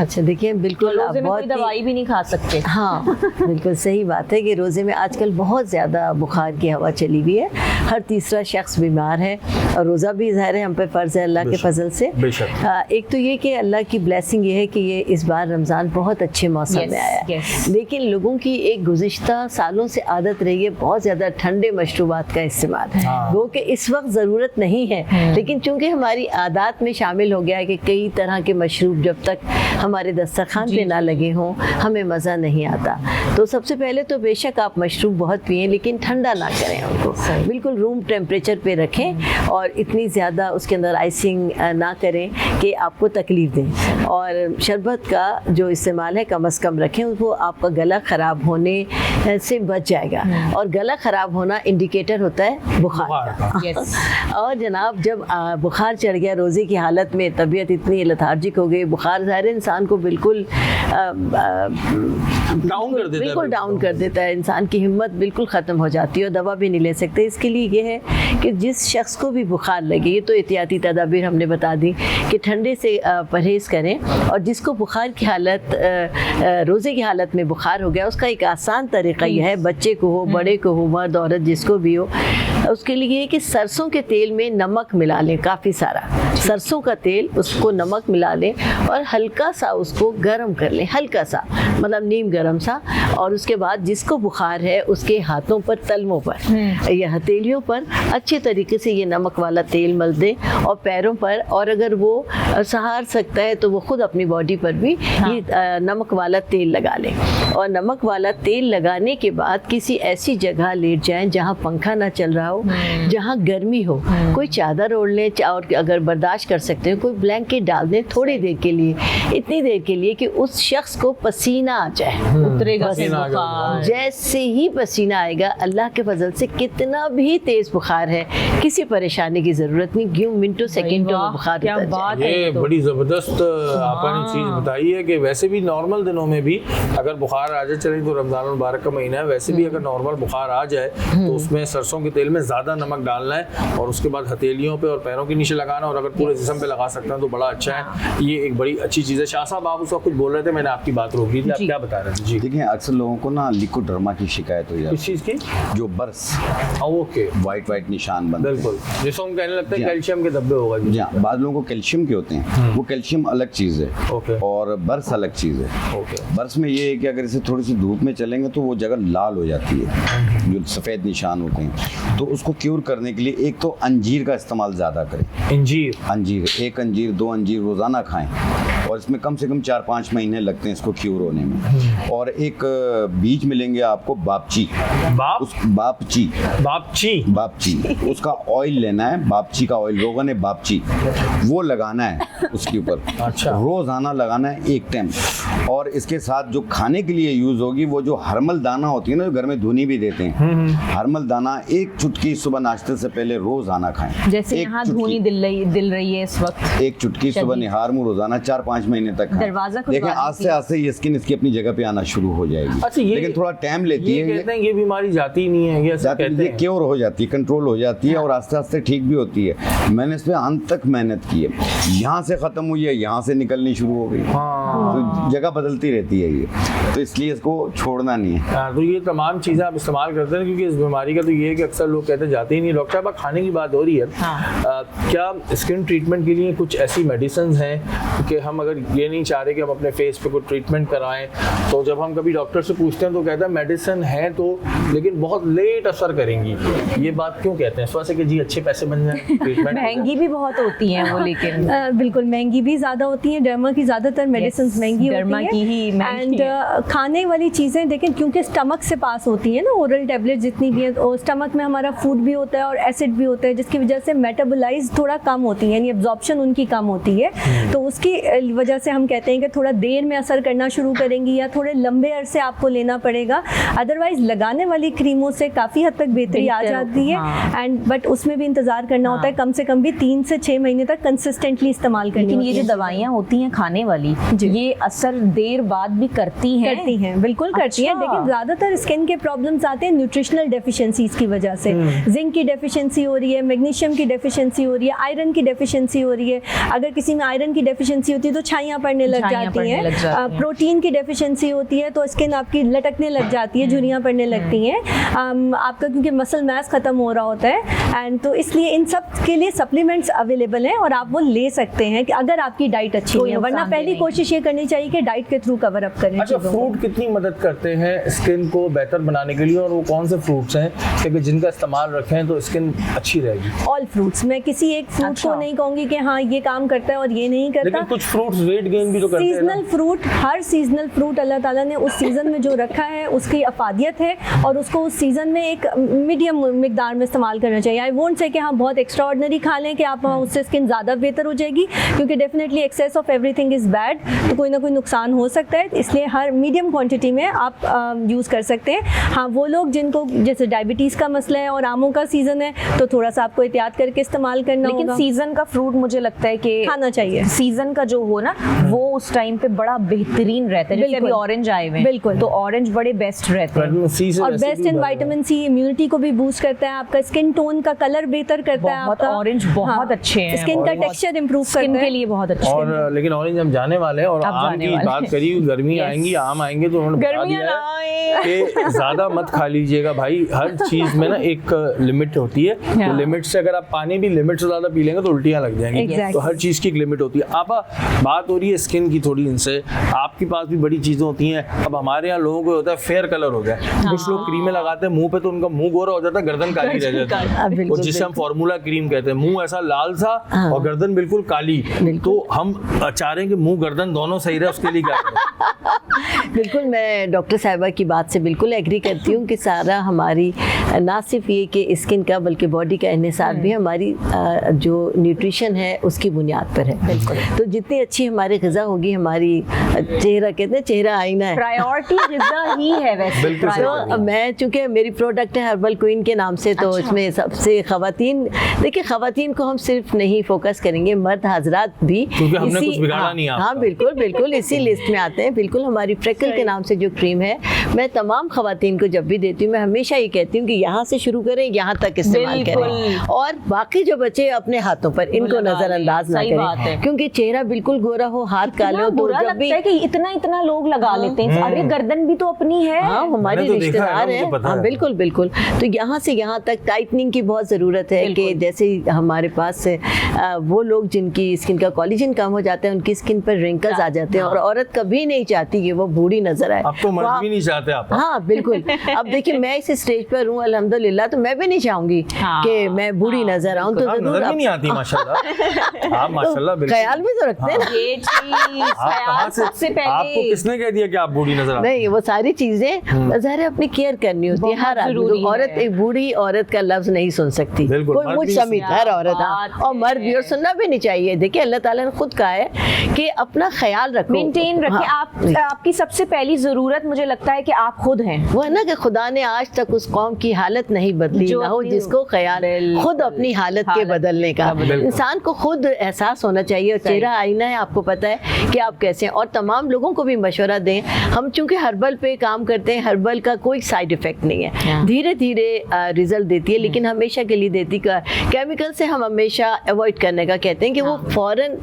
अच्छा देखिए, बिल्कुल रोजे में कोई दवाई भी नहीं खा सकते। हाँ बिल्कुल सही बात है कि रोज़े में आजकल बहुत ज़्यादा बुखार की हवा चली हुई है, हर तीसरा शख्स बीमार है, और रोज़ा भी ज़ाहिर है हम पे फ़र्ज़ है अल्लाह के फजल से। एक तो ये कि अल्लाह की ब्लेसिंग ये है कि ये इस बार रमज़ान बहुत अच्छे मौसम में आया, लेकिन लोगों की एक गुज़िश्ता सालों से आदत रही है बहुत ज़्यादा ठंडे मशरूबात का इस्तेमाल, वो कि इस वक्त ज़रूरत नहीं है, लेकिन चूँकि हमारी आदत में शामिल हो गया है कि कई तरह के मशरूब जब तक हमारे दस्तरखान पे ना लगे हों हमें मज़ा नहीं आता। तो सबसे पहले तो बेशक आप मशरूब बहुत पिएं, लेकिन ठंडा ना करें उनको, बिल्कुल रूम टेम्परेचर पे रखें, और इतनी ज़्यादा उसके अंदर आइसिंग ना करें कि आपको तकलीफ़ दें, और शरबत का जो इस्तेमाल है कम अज़ कम रखें, वो आपका गला ख़राब होने से बच जाएगा, और गला ख़राब होना इंडिकेटर होता है बुखार का। और जनाब जब बुखार चढ़ गया रोज़े की हालत में, तबीयत इतनी लथार्जिक हो गई, बुखार ज़ाहिर इंसान को बिल्कुल डाउन कर देता है, इंसान की हिम्मत बिल्कुल ख़त्म हो जाती है, और दवा भी नहीं ले सकते। इसके लिए ये है कि जिस शख्स को भी बुखार लगे, ये तो एहतियाती तदाबीर हमने बता दी कि ठंडे से परहेज़ करें, और जिसको बुखार की हालत रोज़े की हालत में बुखार हो गया, उसका एक आसान तरीक़ा यह है, बच्चे को हो बड़े को हो मर्द औरत जिसको भी हो, उसके लिए ये कि सरसों के तेल में नमक मिला लें, काफ़ी सारा सरसों का तेल, उसको नमक मिला लें और हल्का सा उसको गर्म कर लें, हल्का सा मतलब नीम गर्म सा, और उसके बाद जिसको बुखार है उसके हाथों पर, तलवों पर या हथेलियों पर अच्छे तरीके से ये नमक वाला तेल मल दें, और पैरों पर, और अगर वो सहार सकता है तो वो खुद अपनी बॉडी पर भी ये नमक वाला तेल लगा लें। और नमक वाला तेल लगाने के बाद किसी ऐसी जगह लेट जाएं जहाँ पंखा ना चल रहा हो, जहाँ गर्मी हो, कोई चादर ओढ़ लें, और अगर बर्दाश्त कर सकते हो कोई ब्लैंकेट डाल दें थोड़ी देर के लिए, इतनी देर के लिए कि उस शख्स को पसीना आ जाए, उतरेगा बुखार। जैसे ही पसीना आएगा, अल्लाह के फजल से कितना भी तेज बुखार है किसी परेशानी की जरूरत नहीं, क्यों मिनटों सेकंडों में बुखार क्या बात है। ये बड़ी ज़बरदस्त आपने चीज़ बताई है कि वैसे भी नॉर्मल दिनों में भी अगर बुखार आ जाए, चले तो रमज़ान मुबारक का महीना है, वैसे भी अगर नॉर्मल बुखार आ जाए तो उसमें सरसों के तेल में ज़्यादा नमक डालना है, और उसके बाद हथेलियों पे और पैरों के नीचे लगाना, और अगर पूरे जिस्म पे लगा सकते हैं तो बड़ा अच्छा है। ये एक बड़ी अच्छी चीज़ है। शाह साहब आप उस वक्त कुछ बोल रहे थे, मैंने आपकी बात रोक दी थी, आप क्या बता रहे थे? जी देखिए, अक्सर लोगों को ना लिकोड्रमा की शिकायत हो जाती है। किस चीज़ की? जो बर्स, ओके, वाइट निशान बनते हैं, बिल्कुल, जिसको हम कहने लगते हैं कैल्शियम के धब्बे होगा। जी हाँ, बाद लोगों को कैल्शियम के होते हैं, वो कैल्शियम अलग चीज़ है, ओके, और बर्स अलग चीज़ है। ओके, बर्स में ये है कि अगर इसे थोड़ी सी धूप में चलेंगे तो वो जगह लाल हो जाती है, जो सफ़ेद निशान होते हैं, तो उसको क्यूर करने के लिए एक तो अंजीर का इस्तेमाल ज़्यादा करें। अंजीर, एक अंजीर 2 अंजीर रोज़ाना खाएं, और इसमें कम से कम 4-5 महीने लगते हैं इसको क्यूर होने में। और एक बीज मिलेंगे आपको बापची, बापची, उसका ऑयल लेना है, बापची का ऑयल, रोगन है बापची, वो लगाना है उसके ऊपर, अच्छा, रोज़ाना लगाना है 1 टाइम। और इसके साथ जो खाने के लिए यूज़ होगी वो जो हरमल दाना होती है ना, जो घर में धुनी भी देते हैं, हरमल दाना 1 चुटकी सुबह नाश्ते से पहले रोज़ाना खाएं। जैसे यहाँ धुनी दिल रही है इस वक्त, 1 चुटकी सुबह निहार मुँह रोज़ाना 4-5 महीने तक खाएं। देखें आस्ते आस्ते ये स्किन इसकी अपनी जगह पे आना शुरू हो जाएगी। अच्छा, लेकिन थोड़ा टाइम लेती है। कहते हैं ये बीमारी जाती ही नहीं है, ये क्योर हो जाती है, कंट्रोल हो जाती है, और आस्ते आस्ते ठीक भी होती है। मैंने इस पर अंत तक मेहनत की है, यहाँ से ख़त्म हुई है, यहाँ से निकलनी शुरू हो गई। तो जगह बदलती रहती है ये, तो इसलिए इसको छोड़ना नहीं है। तो ये तमाम चीज़ें आप इस्तेमाल करते हैं, क्योंकि इस बीमारी का तो ये है कि अक्सर लोग कहते जाते ही नहीं। डॉक्टर साहब, खाने की बात हो रही है, क्या स्किन ट्रीटमेंट के लिए कुछ ऐसी मेडिसिन हैं कि हम अगर ये नहीं चाह रहे कि हम अपने फेस पे कोई ट्रीटमेंट कराएं, तो जब हम कभी डॉक्टर से पूछते हैं तो कहता है मेडिसिन है तो, लेकिन बहुत लेट असर करेंगी। ये बात क्यों कहते हैं? इस वजह से कि जी अच्छे पैसे बन जाए, ट्रीटमेंट महंगी भी बहुत होती हैं वो, लेकिन बिल्कुल महंगी भी ज़्यादा होती हैं। डर्मा की ज़्यादातर मेडिसिन महंगी डर्मा होती की हैं। ही महंगी एंड खाने वाली चीज़ें देखें, क्योंकि स्टमक से पास होती है ना ओरल टैबलेट जितनी भी है, और स्टमक में हमारा फूड भी होता है और एसिड भी होता है, जिसकी वजह से मेटाबोलाइज थोड़ा कम होती है, यानी एब्जॉर्प्शन उनकी कम होती है। तो उसकी वजह से हम कहते हैं कि थोड़ा देर में असर करना शुरू करेंगी या थोड़े लंबे अरसे आपको लेना पड़ेगा। अदरवाइज लगाने वाली क्रीमों से काफ़ी हद तक बेहतरी आ जाती है। एंड बट उसमें भी इंतज़ार करना होता है, कम से कम भी 3 से 6 महीने तक कंसिस्टेंटली इस्तेमाल करनी लेकिन होती ये है। जो दवाइयाँ होती हैं खाने वाली, ये असर देर बाद भी करती हैं? बिल्कुल करती हैं। लेकिन ज़्यादातर स्किन के प्रॉब्लम्स आते हैं न्यूट्रिशनल डेफिशिएंसीज की वजह से। जिंक की डेफिशिएंसी हो रही है, मैग्नीशियम की डेफिशिएंसी हो रही है, आयरन की डेफिशिएंसी हो रही है। अगर किसी में आयरन की डेफिशिएंसी होती है तो छाइयाँ पड़ने लग जाती हैं। प्रोटीन की डेफिशिएंसी होती है तो स्किन आपकी लटकने लग जाती है, झुर्रियाँ पड़ने लगती हैं। आपका क्योंकि मसल मास ख़त्म हो रहा होता है, एंड तो इसलिए इन सब के लिए सप्लीमेंट्स अवेलेबल हैं और आप वो ले सकते हैं कि अगर आपकी डाइट अच्छी है। वरना पहली कोशिश ये करनी चाहिए कि डाइट के थ्रू कवर अप करें। अच्छा, फ्रूट कितनी मदद करते हैं स्किन को बेहतर बनाने के लिए, और वो कौन से फ्रूट्स हैं कि जिनका इस्तेमाल रखें तो स्किन अच्छी रहेगी? ऑल फ्रूट्स, मैं किसी एक फ्रूट को नहीं कहूँगी कि हाँ ये काम करता है और ये नहीं करता। लेकिन कुछ फ्रूट्स वेट गेन भी तो करते हैं। सीजनल फ्रूट, हर सीजनल फ्रूट अल्लाह ताला ने उस सीज़न में जो रखा है उसकी अफादियत है और उसको उस सीज़न में एक मीडियम मिकदार में इस्तेमाल करना चाहिए। आई वोंट से कि हाँ बहुत एक्स्ट्रा ऑर्डिनरी खा लें कि आप उससे स्किन ज़्यादा बेहतर हो जाएगी, क्योंकि definitely excess of everything is bad, तो कोई ना कोई नुकसान हो सकता है। इसलिए हर मीडियम क्वांटिटी में आप यूज़ कर सकते हैं। हाँ, वो लोग जिनको जैसे डायबिटीज़ का मसला है और आमों का सीज़न है तो थोड़ा सा आपको एहतियात करके इस्तेमाल करना होगा। लेकिन सीजन का फ्रूट मुझे लगता है कि खाना चाहिए। सीजन का जो हो ना वो उस टाइम पे बड़ा बेहतरीन रहता है। जैसे अभी ऑरेंज आए हुए हैं, बिल्कुल, तो ऑरेंज बड़े बेस्ट रहते हैं और best in vitamin C, immunity को भी बूस्ट करता है, आपका स्किन टोन का कलर बेहतर करता है आपका। ऑरेंज बहुत अच्छे हैं, स्किन का टेक्सचर इंप्रूव करता है, स्किन के लिए बहुत अच्छे और हैं। लेकिन ऑरेंज हम जाने वाले हैं और आम की बात करी, गर्मी आएंगी, आम आएंगे तो उन्होंने बता दिया है कि ज्यादा मत खा लीजिएगा भाई। हर चीज में ना एक लिमिट होती है, तो लिमिट से अगर आप पानी भी लिमिट से ज्यादा पी लेंगे तो उल्टियां लग जाएंगी। तो हर चीज की एक लिमिट होती है। आप बात हो रही है स्किन की थोड़ी, इनसे आपके पास भी बड़ी चीजें होती हैं। अब हमारे यहाँ लोगों को होता है फेयर कलर हो गया, कुछ लोग क्रीमें लगाते हैं मुंह पे तो उनका मुंह गोरा हो जाता है, गर्दन काली रह जाती है, और जिसे हम फॉर्मूला क्रीम कहते हैं। मुंह ऐसा लाल सा और गर्दन बिल्कुल काली, तो हम चाह रहे हैं कि मुंह गर्दन दोनों सही रहे, उसके लिए क्या करें? बिल्कुल, मैं डॉक्टर साहिबा की बात से बिल्कुल एग्री करती हूँ कि सारा हमारी ना सिर्फ ये कि स्किन का बल्कि बॉडी का इन्हिसार भी हमारी जो न्यूट्रिशन है उसकी बुनियाद पर है। बिल्कुल, तो जितनी अच्छी हमारी ग़िज़ा होगी, हमारी चेहरा कहते हैं चेहरा आईना है, प्रायोरिटी ग़िज़ा ही है वैसे। तो मैं चूँकि मेरी प्रोडक्ट है हर्बल क्वीन के नाम से, तो इसमें सबसे ख़वातीन, देखिए ख़वातीन को हम सिर्फ नहीं फोकस करेंगे, मर्द हजरात भी, क्योंकि हमने कुछ बिगाड़ा नहीं आपका। हाँ बिल्कुल बिल्कुल इसी लिस्ट में आते हैं। बिल्कुल, हमारी फ्रेकल के नाम से जो क्रीम है, मैं तमाम ख़वातीन को जब भी देती हूँ मैं हमेशा ये कहती हूँ कि यहाँ से शुरू करें, यहाँ तक इस्तेमाल करें, और बाकी जो बचे अपने हाथों पर इनको नज़रअंदाज ना करें, क्योंकि चेहरा बिल्कुल गोरा हो, हाथ काले हो, तो जब भी कि इतना लोग लगा लेते हैं। अरे गर्दन भी तो अपनी है, हाँ हमारे रिश्तेदार हैं, हाँ बिल्कुल बिल्कुल। तो यहाँ से यहाँ तक टाइटनिंग की बहुत ज़रूरत है कि जैसे हमारे पास वो लोग जिनकी स्किन का कोलेजन कम हो जाता है, उनकी स्किन पर रिंकल्स आ जाते हैं, और औरत कभी नहीं चाहती कि वो बूढ़ी नजर आए। अब तो मर्द भी नहीं चाहते आप। हाँ बिल्कुल। अब देखिए मैं इस स्टेज पर हूँ अल्हम्दुलिल्लाह, तो मैं भी नहीं चाहूंगी कि मैं बूढ़ी नजर आऊँ, तो नजर भी नहीं आती माशाल्लाह। आप माशाल्लाह बिल्कुल ख्याल भी तो रखते हैं ना। ये चीज ख्याल सबसे पहले। आपको किसने कह दिया कि आप बूढ़ी नजर आती? नहीं, वो सारी चीजें ज़ाहिर है अपनी केयर करनी होती है। हर आदमी, औरत एक बूढ़ी औरत का लफ्ज नहीं सुन सकती, कोई मुझ समेत, हर औरत, और मर्द भी, और सुनना भी नहीं चाहिए। देखिए अल्लाह ताला ने खुद कहा है कि अपना ख्याल रखो, मेंटेन रखिए। आपकी सबसे पहली जरूरत मुझे लगता है कि आप खुद हैं। वो है ना कि खुदा ने आज तक उस कौम की हालत नहीं बदली ना हो जिसको ख्याल खुद अपनी हालत के बदलने का। इंसान को खुद एहसास होना चाहिए, और चेहरा आईना है, आपको पता है कि आप कैसे हैं। और तमाम लोगों को भी मशवरा दें, हम चूंकि हर्बल पे काम करते हैं, हर्बल का कोई साइड इफेक्ट नहीं है, धीरे धीरे रिजल्ट देती है, लेकिन हमेशा के लिए देती का केमिकल से हम हमेशा अवॉइड करने का कहते हैं कि वो फौरन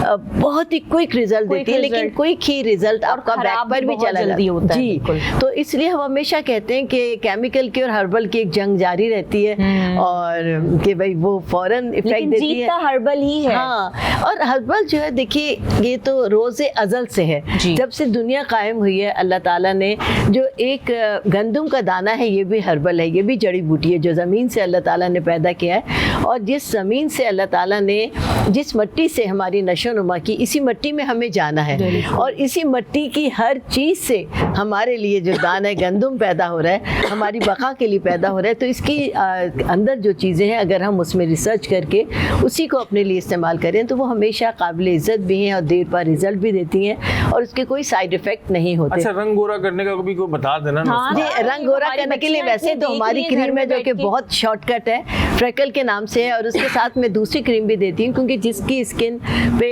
बहुत ही क्विक रिजल्ट होती है, लेकिन क्विक ही रिजल्ट आपका बैक खराब पर भी भी बहुत चला जल्दी होता है, जी। बिल्कुल। तो इसलिए हम हमेशा कहते हैं कि केमिकल की और हर्बल की एक जंग जारी रहती है, और कि भाई वो फौरन इफेक्ट लेकिन देती जीतता है। हर्बल ही है। हाँ, और हर्बल जो है देखिए ये तो रोज़े अज़ल से है, जी। जब से दुनिया कायम हुई है अल्लाह ताला ने जो एक गंदम का दाना है ये भी हर्बल है, ये भी जड़ी बूटी है जो ज़मीन से अल्लाह ताला ने पैदा किया है। और जिस ज़मीन से अल्लाह ताला ने जिस मिट्टी से हमारी नशोनुमा की, इसी मिट्टी में हमें जाना है, और इसी मिट्टी की हर चीज़ से हमारे लिए जो दाना गंदम पैदा हो रहा है हमारी बका के लिए पैदा हो रहा है। तो इसकी अंदर जो चीज़ें हैं अगर हम उसमें रिसर्च करके उसी को अपने लिए इस्तेमाल करें तो वो हमेशा काबिल इज़्ज़त भी हैं और देर पर रिजल्ट भी देती हैं और उसके कोई साइड इफ़ेक्ट नहीं होते। अच्छा, रंग गोरा करने का भी कोई बता देना ना। हाँ, जी, हाँ, रंग गोरा हमारी करने के लिए बच्चियां वैसे तो देख हमारी रही हैं घर क्रीम में है जो बैठ कि के। बहुत शॉर्टकट है, फ्रेकल के नाम से है, और उसके साथ में दूसरी क्रीम भी देती हूँ क्योंकि जिसकी स्किन पे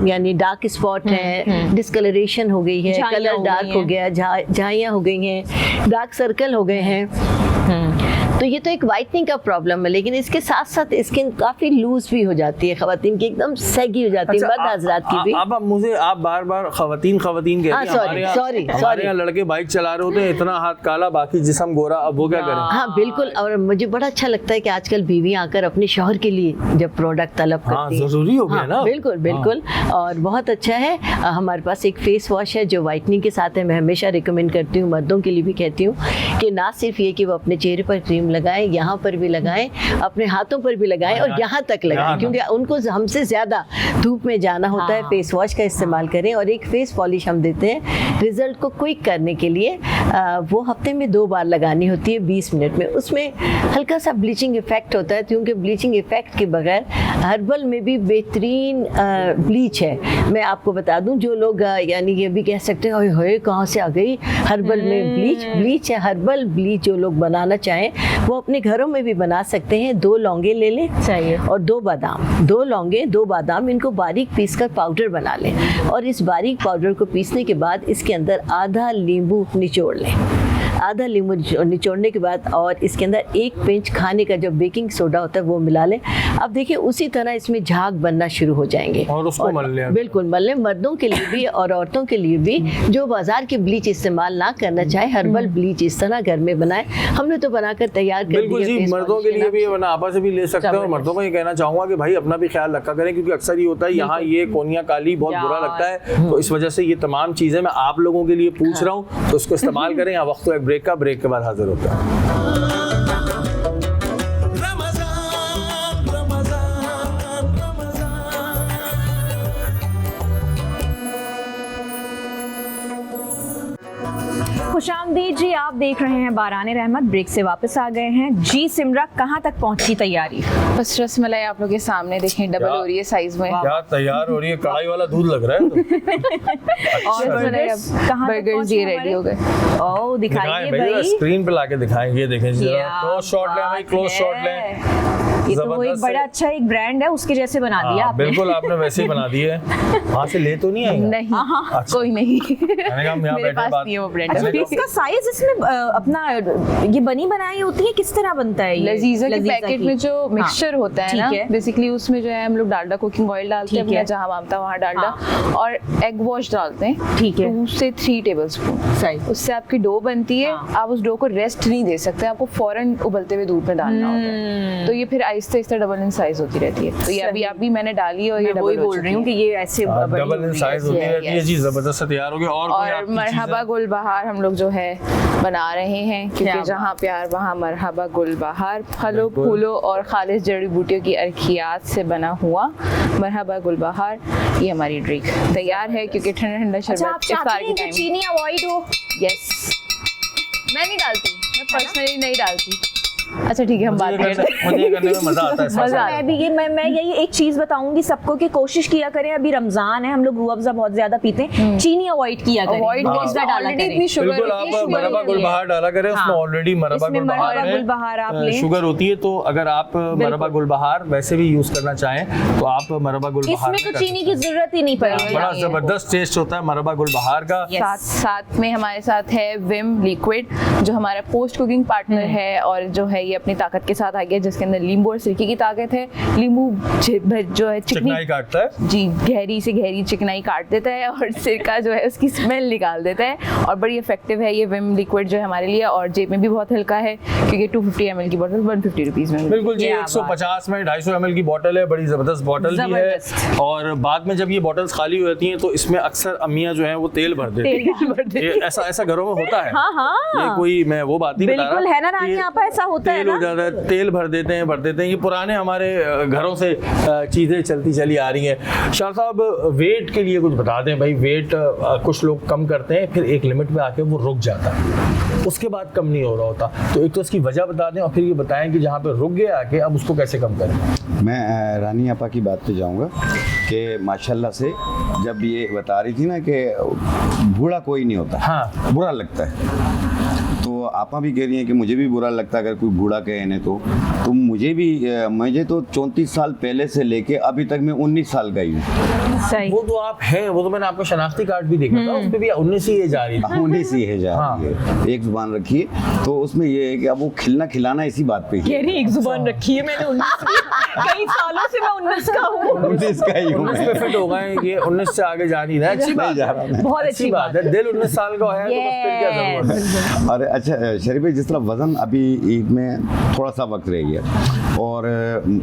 यानी डार्क स्पॉट है, डिस्कलरेशन हो गई है, झाइयाँ कलर हो डार्क गई हो हैं। गया, झाइयाँ हो गई हैं, डार्क सर्कल हो गए हैं, तो ये तो एक वाइटनिंग का प्रॉब्लम है। लेकिन इसके साथ साथ स्किन काफ़ी लूज भी हो जाती है, खवातीन की एकदम सैगी हो जाती है, अच्छा, मर्द हजरात की भी। अब मुझे आप बार बार खवातीन कहती हाँ, हैं। हमारे यहाँ- sorry, हमारे यहाँ लड़के बाइक चला रहे होते हैं, इतना हाथ काला बाकी जिस्म गोरा, अब वो क्या करें? हाँ बिल्कुल, और मुझे बड़ा अच्छा लगता है कि आजकल बीवी आकर अपने शौहर के लिए जब प्रोडक्ट तलब हाँ, करती है, जरूरी हो गया हाँ, ना। बिल्कुल बिल्कुल, और बहुत अच्छा है। हमारे पास एक फेस वॉश है जो वाइटनिंग के साथ है, मैं हमेशा रिकमेंड करती हूँ, मर्दों के लिए भी कहती हूँ कि ना सिर्फ ये कि वो अपने चेहरे पर क्रीम लगाएं, यहाँ पर भी लगाएं, अपने हाथों पर भी लगाएं और यहाँ तक लगाएं, क्योंकि उनको हमसे ज़्यादा धूप में जाना होता है। फेस वॉश का इस्तेमाल करें, और एक फेस पॉलिश हम देते हैं रिजल्ट को क्विक करने के लिए, वो हफ्ते में 2 बार लगानी होती है 20 मिनट में। उसमें हल्का सा ब्लीचिंग इफेक्ट होता है, क्योंकि ब्लीचिंग इफेक्ट के बगैर हर्बल में भी बेहतरीन ब्लीच है। मैं आपको बता दूं, जो लोग यानी ये भी कह सकते हैं ओए होए कहाँ से आ गई हर्बल में ब्लीच है, हर्बल ब्लीच जो लोग बनाना चाहें वो अपने घरों में भी बना सकते हैं। 2 लौंगे ले लें चाहिए और 2 बादाम, 2 लौंगे 2 बादाम, इनको बारीक पीसकर पाउडर बना लें, और इस बारीक पाउडर को पीसने के बाद इसके अंदर आधा नींबू निचोड़ लें, आधा नींबू निचोड़ने के बाद, और इसके अंदर 1 पिंच खाने का जो बेकिंग सोडा होता है वो मिला लें। अब देखिए उसी तरह इसमें झाग बनना शुरू हो जाएंगे, और उसको मल लें। बिल्कुल मल लें, मर्दों के लिए भी और औरतों के लिए भी जो बाजार की ब्लीच इस्तेमाल ना करना चाहे, हर्बल ब्लीच इस तरह घर में बनाएं। हमने तो बनाकर तैयार कर बिल्कुल दिया जी, फेस मर्दों वॉश के लिए नाम भी से। आपा से भी ले सकते हैं, और मर्दों को ये कहना चाहूंगा कि भाई अपना भी ख्याल रखा करें, क्योंकि अक्सर ये होता है यहाँ ये कोनिया काली बहुत बुरा लगता है, तो इस वजह से ये तमाम चीजें मैं आप लोगों के लिए पूछ रहा हूँ, तो उसको इस्तेमाल करें। यहाँ वक्त एक ब्रेक का, ब्रेक के बाद हाजिर होता है। खुशामदीद जी, आप देख रहे हैं बाराने रहमत। ब्रेक से वापस आ गए हैं जी। सिमरा, कहाँ तक पहुंची तैयारी? बस रसमलाई आप लोग के सामने देखें, डबल हो रही है साइज में। क्या तैयार हो रही है, कढ़ाई वाला दूध लग रहा है तो। और बर्गर्स कहाँ तक बर्गर्स पहुंचे ये हमारे? रेडी हो गए। ओह, दिखाइए भाई। स्क्रीन पे लाके दिखाएं, ये देखें जी, क्या क्लोज शॉट लें भाई, क्लोज बात शॉट है। लें। ये तो वो एक जबरदस्त बड़ा है। अच्छा एक ब्रांड है, उसके जैसे बना दिया हाँ, आपने। बिल्कुल आपने वैसे ही बना दिए। वहाँ से ले तो नहीं आएगा? नहीं, अच्छा। कोई नहीं। मैंने कहा हम यहाँ मेरे बैठे पास बात- नहीं है वो ब्रांड। अच्छा, मैंने तो कहा- इसका साइज इसमें अपना ये बनी बनाई होती है, किस तरह बनता है ये? लजीजा के लजीजा पैकेट की। में जो हाँ, मिक्सचर होता है ना, ठीक है। बेसिकली उसमें जो है हम लोग डालडा कुकिंग ऑयल डालते हैं, ठीक है। अपना जहाँ मामता वहाँ डालडा, और एग वॉश डालते हैं, ठीक है। 2 से 3 टेबलस्पून। सही। उससे आपकी डो बनती है। हाँ। आप उस डो को रेस्ट नहीं दे सकते, आपको फौरन उबलते हुए दूध में डालना होता है, तो ये फिर आहिस्ते आहिस्ते डबल इन साइज होती रहती है। तो ये अभी मैंने डाली और ये मैं वही डबल बोल रही हूँ कि ये ऐसे बड़ी डबल इन हो रही साइज है। होती Yes, रहती है yes. जी, जबरदस्त से तैयार हो गया। और कोई और आपकी मरहबा चीज़ें? गुल बहार हम लोग जो है बना रहे हैं, क्या क्योंकि बात। जहाँ प्यार वहाँ मरहबा गुल बहार, फलों फूलों और खालिश जड़ी बूटियों की अर्खियात से बना हुआ मरहबा गुल बहार, ये हमारी ड्रिंक तैयार है। क्योंकि ठंडा ठंडा अच्छा, आप शरबत इफ्तार चाहती के हैं कि टाइम। चीनी अवॉइड हो? यस, मैं नहीं डालती, मैं पर्सनली नहीं डालती। अच्छा ठीक है, हम बात मुझे करते हैं। मुझे करने में मजा आता है। मजा अच्छा, आता है। मैं भी ये मैं यही एक चीज बताऊंगी सबको कि कोशिश किया करें, अभी रमजान है, हम लोग रूह अफ़ज़ा बहुत ज्यादा पीते हैं, चीनी अवॉइड किया करें, अवॉइड रोज़ा डाला ऑलरेडी करें। इतनी शुगर बिल्कुल, होती है, आप शुगर मरहबा होती है। गुलबहार डाला करें, उसमें हाँ। ऑलरेडी मरहबा इसमें गुलबहार मरहबा गुलबहार आप लें। शुगर होती है, तो अगर आप मरहबा गुलबहार वैसे भी यूज करना चाहें तो आप मरहबा गुलबहार इसमें तो चीनी की जरूरत ही नहीं पड़ेगी। बड़ा जबरदस्त टेस्ट होता है मरहबा गुलबहार का। साथ में हमारे साथ है विम लिक्विड, जो हमारा पोस्ट कुकिंग पार्टनर है, और जो है ये अपनी ताकत के साथ आ गया, जिसके अंदर नींबू और सिरके की ताकत है। नींबू जो है चिकनाई काटता है जी, गहरी से गहरी चिकनाई काट देता है, और सिरका जो है उसकी स्मेल निकाल देता है, और बड़ी इफेक्टिव है ये विम लिक्विड जो है हमारे लिए, और जेब में भी बहुत हल्का है क्योंकि 250 ml की बोतल 150 रुपीज़ में। बिल्कुल जी, 150 में 250 ml की बोतल है, बड़ी ज़बरदस्त बोतल भी है। और बाद में जब ये बोतल्स खाली हो जाती हैं तो इसमें अक्सर अम्मियाँ जो हैं वो तेल भर देती हैं। ऐसा घरों में होता है। ये कोई मैं वो बात नहीं बता रहा, बिल्कुल है ना रानी आपा, ऐसा होता है तेल हो जाता है, तेल भर देते हैं। ये पुराने हमारे घरों से चीज़ें चली आ रही हैं। शाह साहब, वेट के लिए कुछ बता दें भाई। वेट कुछ लोग कम करते हैं, फिर एक लिमिट पे आके वो रुक जाता है, उसके बाद कम नहीं हो रहा होता, तो एक तो इसकी वजह बता दें और फिर ये बताएं कि जहाँ पे रुक गया आके अब उसको कैसे कम करें। मैं रानी आपा की बात पे जाऊंगा कि माशाल्लाह से जब ये बता रही थी ना कि बूढ़ा कोई नहीं होता, हाँ, बुरा लगता है, तो आपा भी कह रही हैं कि मुझे भी बुरा लगता है अगर कोई बूढ़ा कहे ने तो मुझे तो 34 साल पहले से लेके अभी तक मैं 19 साल का ही हूँ। सही। वो तो आप हैं, वो तो मैंने आपका शनाख्ती कार्ड भी देखा था, उस पे भी 19 ही जा रही है। 19 ही है जा रही है, एक जुबान रखिए। तो उसमें ये है कि अब वो खिलना खिलाना इसी बात पे ही है। एक जुबान रखी है मैंने 19 कई सालों से मैं 19 का हूँ। 19 का ही हूँ 19 पे फिट हो गए, ये 19 से आगे जा नहीं रहा। अच्छी बात है, बहुत अच्छी बात है। दिल 19 साल का है तो बस फिर क्या जरूरत है। और अच्छा शरीफ भाई, जिस तरह वज़न अभी ईद में थोड़ा सा वक्त रह गया और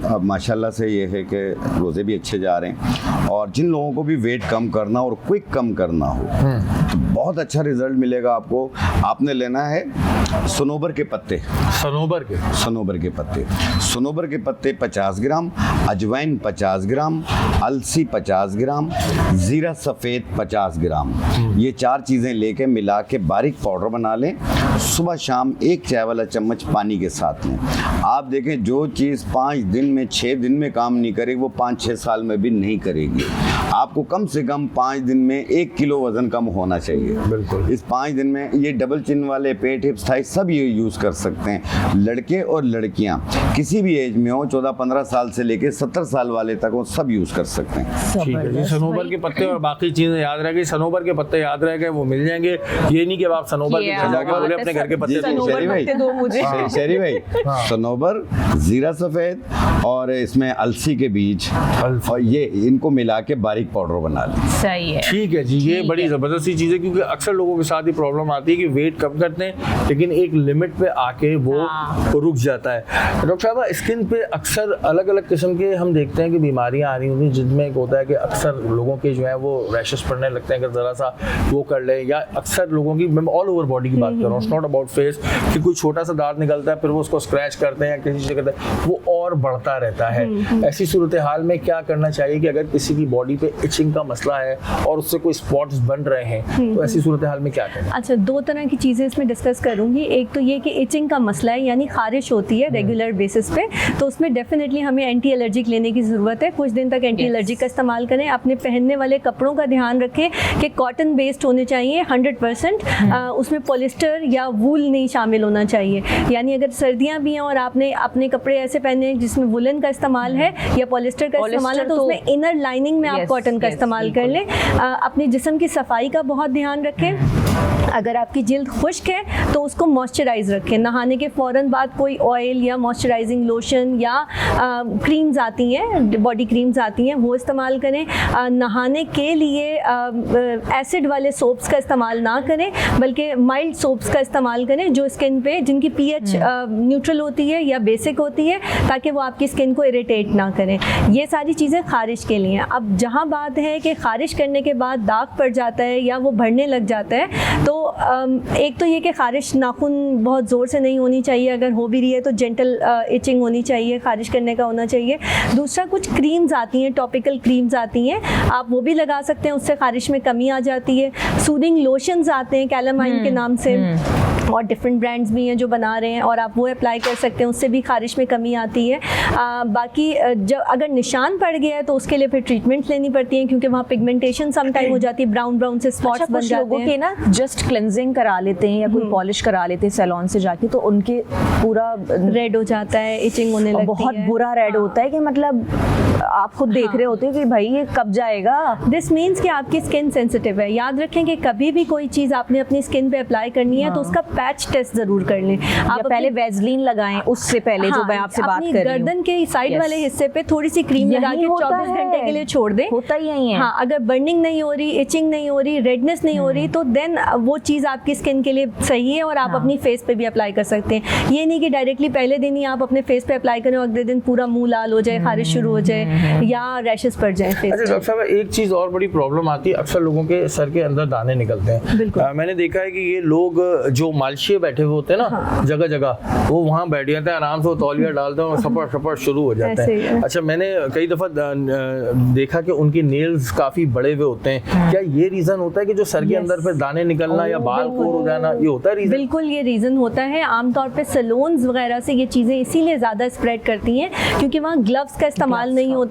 अब माशाल्लाह से ये है कि रोज़े भी अच्छे जा रहे हैं, और जिन लोगों को भी वेट कम करना और क्विक कम करना हो तो बहुत अच्छा रिजल्ट मिलेगा आपको। आपने लेना है सनोबर के पत्ते, सनोबर के पत्ते 50 ग्राम, अजवाइन 50 ग्राम, अलसी 50 ग्राम, ज़ीरा सफ़ेद 50 ग्राम, ये 4 चीज़ें लेके मिला के बारीक पाउडर बना लें। सुबह शाम 1 चाय वाला चम्मच पानी के साथ में। आप देखें जो चीज़ 5 दिन में 6 दिन में काम नहीं करेगी वो 5-6 साल में भी नहीं करेगी। आपको कम से कम 5 दिन में 1 किलो वज़न कम होना चाहिए। बिल्कुल। इस 5 दिन में ये डबल चिन वाले पेट, हिप्स, थाई सब ये यूज़ कर सकते हैं। लड़के और लड़कियां किसी भी एज में हो, 14-15 साल से लेके 70 साल वाले तक हो, सब यूज़ कर सकते हैं। ठीक है जी। सनोबर के पत्ते और बाकी चीज़ें याद रह गई। सनोबर के पत्ते याद रह गए, वो मिल जाएंगे। ये नहीं कि आप सनोबर के जाके बोले अपने घर के पत्ते शहरी भाई, सनोबर, ज़ीरा सफ़ेद और इसमें अलसी के बीज, और ये इनको मिला के बारीक पाउडर बना लें। सही है। ठीक है जी। ये बड़ी ज़बरदस्त सी चीज़ है, क्योंकि अक्सर लोगों के साथ ये प्रॉब्लम आती है कि वेट कम करते हैं लेकिन एक लिमिट पे आके वो रुक जाता है। डॉक्टर साहब, स्किन पे अक्सर अलग अलग किस्म के हम देखते हैं कि बीमारियां आ रही होती हैं, जिनमें एक होता है कि अक्सर लोगों के जो है वो रैशेस पड़ने लगते हैं अगर ज़रा सा वो कर ले, या अक्सर लोगों की, मैं ऑल ओवर बॉडी की बात कर रहा हूँ, इट्स नॉट अबाउट फेस, कि कोई छोटा सा दांत निकलता है फिर वो उसको स्क्रैच करते हैं किसी चीज़ करते हैं, वो और बढ़ता रहता है। ऐसी सूरत हाल में क्या करना चाहिए कि अगर किसी की बॉडी पे इचिंग का मसला है और उससे कोई स्पॉट्स बन रहे हैं, तो ऐसी सूरत हाल में क्या करना? अच्छा, 2 तरह की चीज़ें इसमें डिस्कस करूँगी। एक तो ये कि इचिंग का मसला है, यानी खारिश होती है रेगुलर बेसिस पे, तो उसमें डेफिनेटली हमें एंटी एलर्जिक लेने की ज़रूरत है। कुछ दिन तक एंटी एलर्जिक का इस्तेमाल करें। अपने पहनने वाले कपड़ों का ध्यान रखें कि कॉटन बेस्ड होने चाहिए 100%, उसमें पॉलिस्टर या वूल नहीं शामिल होना चाहिए। यानी अगर सर्दियाँ भी हैं और आपने अपने कपड़े ऐसे पहने हैं जिसमें वुलन का इस्तेमाल है या पॉलिस्टर का इस्तेमाल है, तो उसमें इनर लाइनिंग में आप कॉटन का इस्तेमाल कर लें। अपने जिस्म की सफाई का बहुत ध्यान रखें। अगर आपकी जिल्द खुश्क है तो उसको मॉइस्चराइज रखें। नहाने के फ़ौरन बाद कोई ऑयल या मॉइस्चराइजिंग लोशन या क्रीम्स आती हैं, बॉडी क्रीम्स आती हैं, वो इस्तेमाल करें। नहाने के लिए एसिड वाले सोप्स का इस्तेमाल ना करें, बल्कि माइल्ड सोप्स का इस्तेमाल करें जो स्किन पे, जिनकी पीएच न्यूट्रल होती है या बेसिक होती है, ताकि वो आपकी स्किन को इरिटेट ना करें। ये सारी चीज़ें खारिश के लिए हैं। अब जहाँ बात है कि खारिश करने के बाद दाग पड़ जाता है या वो बढ़ने लग जाता है, तो एक तो ये कि खारिश नाखून बहुत ज़ोर से नहीं होनी चाहिए, अगर हो भी रही है तो जेंटल इचिंग होनी चाहिए, खारिश करने का होना चाहिए। दूसरा, कुछ क्रीम्स आती हैं, टॉपिकल क्रीम्स आती हैं, आप वो भी लगा सकते हैं, उससे खारिश में कमी आ जाती है। सूदिंग लोशंस आते हैं कैलामाइन के नाम से, और डिफरेंट ब्रांड्स भी हैं जो बना रहे हैं, और आप वो अप्लाई कर सकते हैं, उससे भी खारिश में कमी आती है। बाकी जब अगर निशान पड़ गया है तो उसके लिए फिर ट्रीटमेंट्स लेनी पड़ती हैं, क्योंकि वहाँ पिगमेंटेशन सम टाइम हो जाती है, ब्राउन ब्राउन से स्पॉट्स बन जाते हैं। लोगों के ना जस्ट क्लेंजिंग करा लेते हैं या कोई पॉलिश करा लेते हैं सैलून से जाके, तो उनके पूरा रेड हो जाता है, इचिंग होने लगती है, बहुत बुरा रेड होता है कि मतलब आप खुद देख रहे होते हो कि भाई ये कब जाएगा। दिस मीन्स कि आपकी स्किन सेंसिटिव है। याद रखें कि कभी भी कोई चीज़ आपने अपनी स्किन पे अप्लाई करनी है तो उसका पैच टेस्ट ज़रूर कर लें। आप पहले वैसलीन लगाएं उससे पहले, जो मैं आपसे बात कर रही हूँ, गर्दन के साइड वाले हिस्से पे थोड़ी सी क्रीम लगा के 24 घंटे के लिए छोड़ दें। होता ही यही है। हाँ, अगर बर्निंग नहीं हो रही, इचिंग नहीं हो रही, रेडनेस नहीं हो रही, तो देन वो चीज़ आपकी स्किन के लिए सही है और आप अपनी फेस पे भी अप्लाई कर सकते हैं। ये नहीं कि डायरेक्टली पहले दिन ही आप अपने फेस पे अप्लाई करें और अगले दिन पूरा मुंह लाल हो जाए, खारिश शुरू हो जाए या रैशेस पड़ जाए फेस। अच्छा डॉक्टर साहब, एक चीज़ और बड़ी प्रॉब्लम आती है, अक्सर लोगों के सर के अंदर दाने निकलते हैं। मैंने देखा है कि ये लोग जो मालशिए बैठे हुए होते हैं ना जगह जगह, वो वहाँ बैठ जाते हैं आराम से, वो तौलिया डालते हैं और सपड़ सपड़ शुरू हो जाता है। अच्छा, मैंने कई दफ़ा देखा कि उनके नेल्स काफ़ी बड़े हुए होते हैं। क्या ये रीज़न होता है कि जो सर के अंदर फिर दाने निकलना या बाल कोर हो जाना, ये होता है रीज़न? बिल्कुल ये रीज़न होता है। आमतौर पे सैलून्स वगैरह से ये चीज़ें इसीलिए ज़्यादा स्प्रेड करती हैं क्योंकि वहाँ ग्लव्स का इस्तेमाल नहीं होता।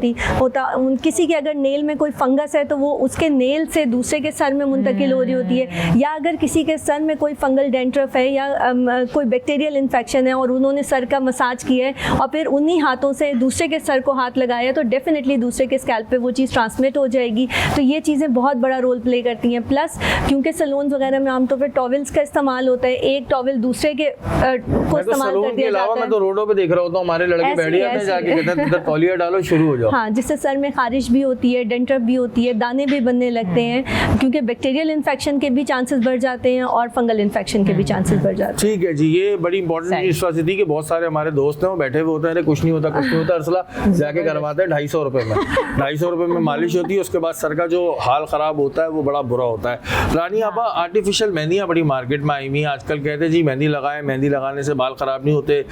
किसी के अगर नेल में कोई फंगस है तो वो उसके नेल से दूसरे के सर में मुंतकिल हो रही होती है, या अगर किसी के सर में कोई फंगल डेंड्रफ है या कोई बैक्टीरियल इन्फेक्शन है और उन्होंने सर का मसाज किया है और फिर उन्हीं हाथों से दूसरे के सर को हाथ लगाया तो डेफिनेटली दूसरे के स्कैल्प पे वो चीज़ ट्रांसमिट हो जाएगी। तो ये चीज़ें बहुत बड़ा रोल प्ले करती हैं। प्लस क्योंकि सैलून्स वगैरह में आमतौर पर टॉवल्स का इस्तेमाल होता है, एक टॉवल दूसरे के को इस्तेमाल कर दिया जाता है। मैं तो रोडों पे देख रहा होता हूँ, हमारे लड़के बैठ जाते हैं जाके, कहते हैं इधर तौलिया डालो, शुरू हो जाओ। हाँ, जिससे सर में खारिश भी होती है, डेंड्रफ भी होती है, दाने भी बनने लगते हैं क्योंकि बैक्टीरियल इन्फेक्शन के भी चांसेस बढ़ जाते हैं और फंगल इन्फेक्शन के भी चांसेस बढ़ जाते हैं। ठीक है जी, ये बड़ी इंपॉर्टेंट चीज वैसे थी कि बहुत सारे हमारे दोस्त हैं वो बैठे हुए होते हैं, कुछ नहीं होता कुछ नहीं होता, अरसला जाके करवाते हैं 250 रुपए में। 250 रुपए में मालिश होती है, उसके बाद सर का जो हाल खराब होता है वो बड़ा बुरा होता है। रानी आपा, आर्टिफिशियल मेहंदियाँ बड़ी मार्केट में आई हुई हैं आजकल। कहते हैं जी मेहंदी लगाएं, मेहंदी लगाने से बाल खराब नहीं होते,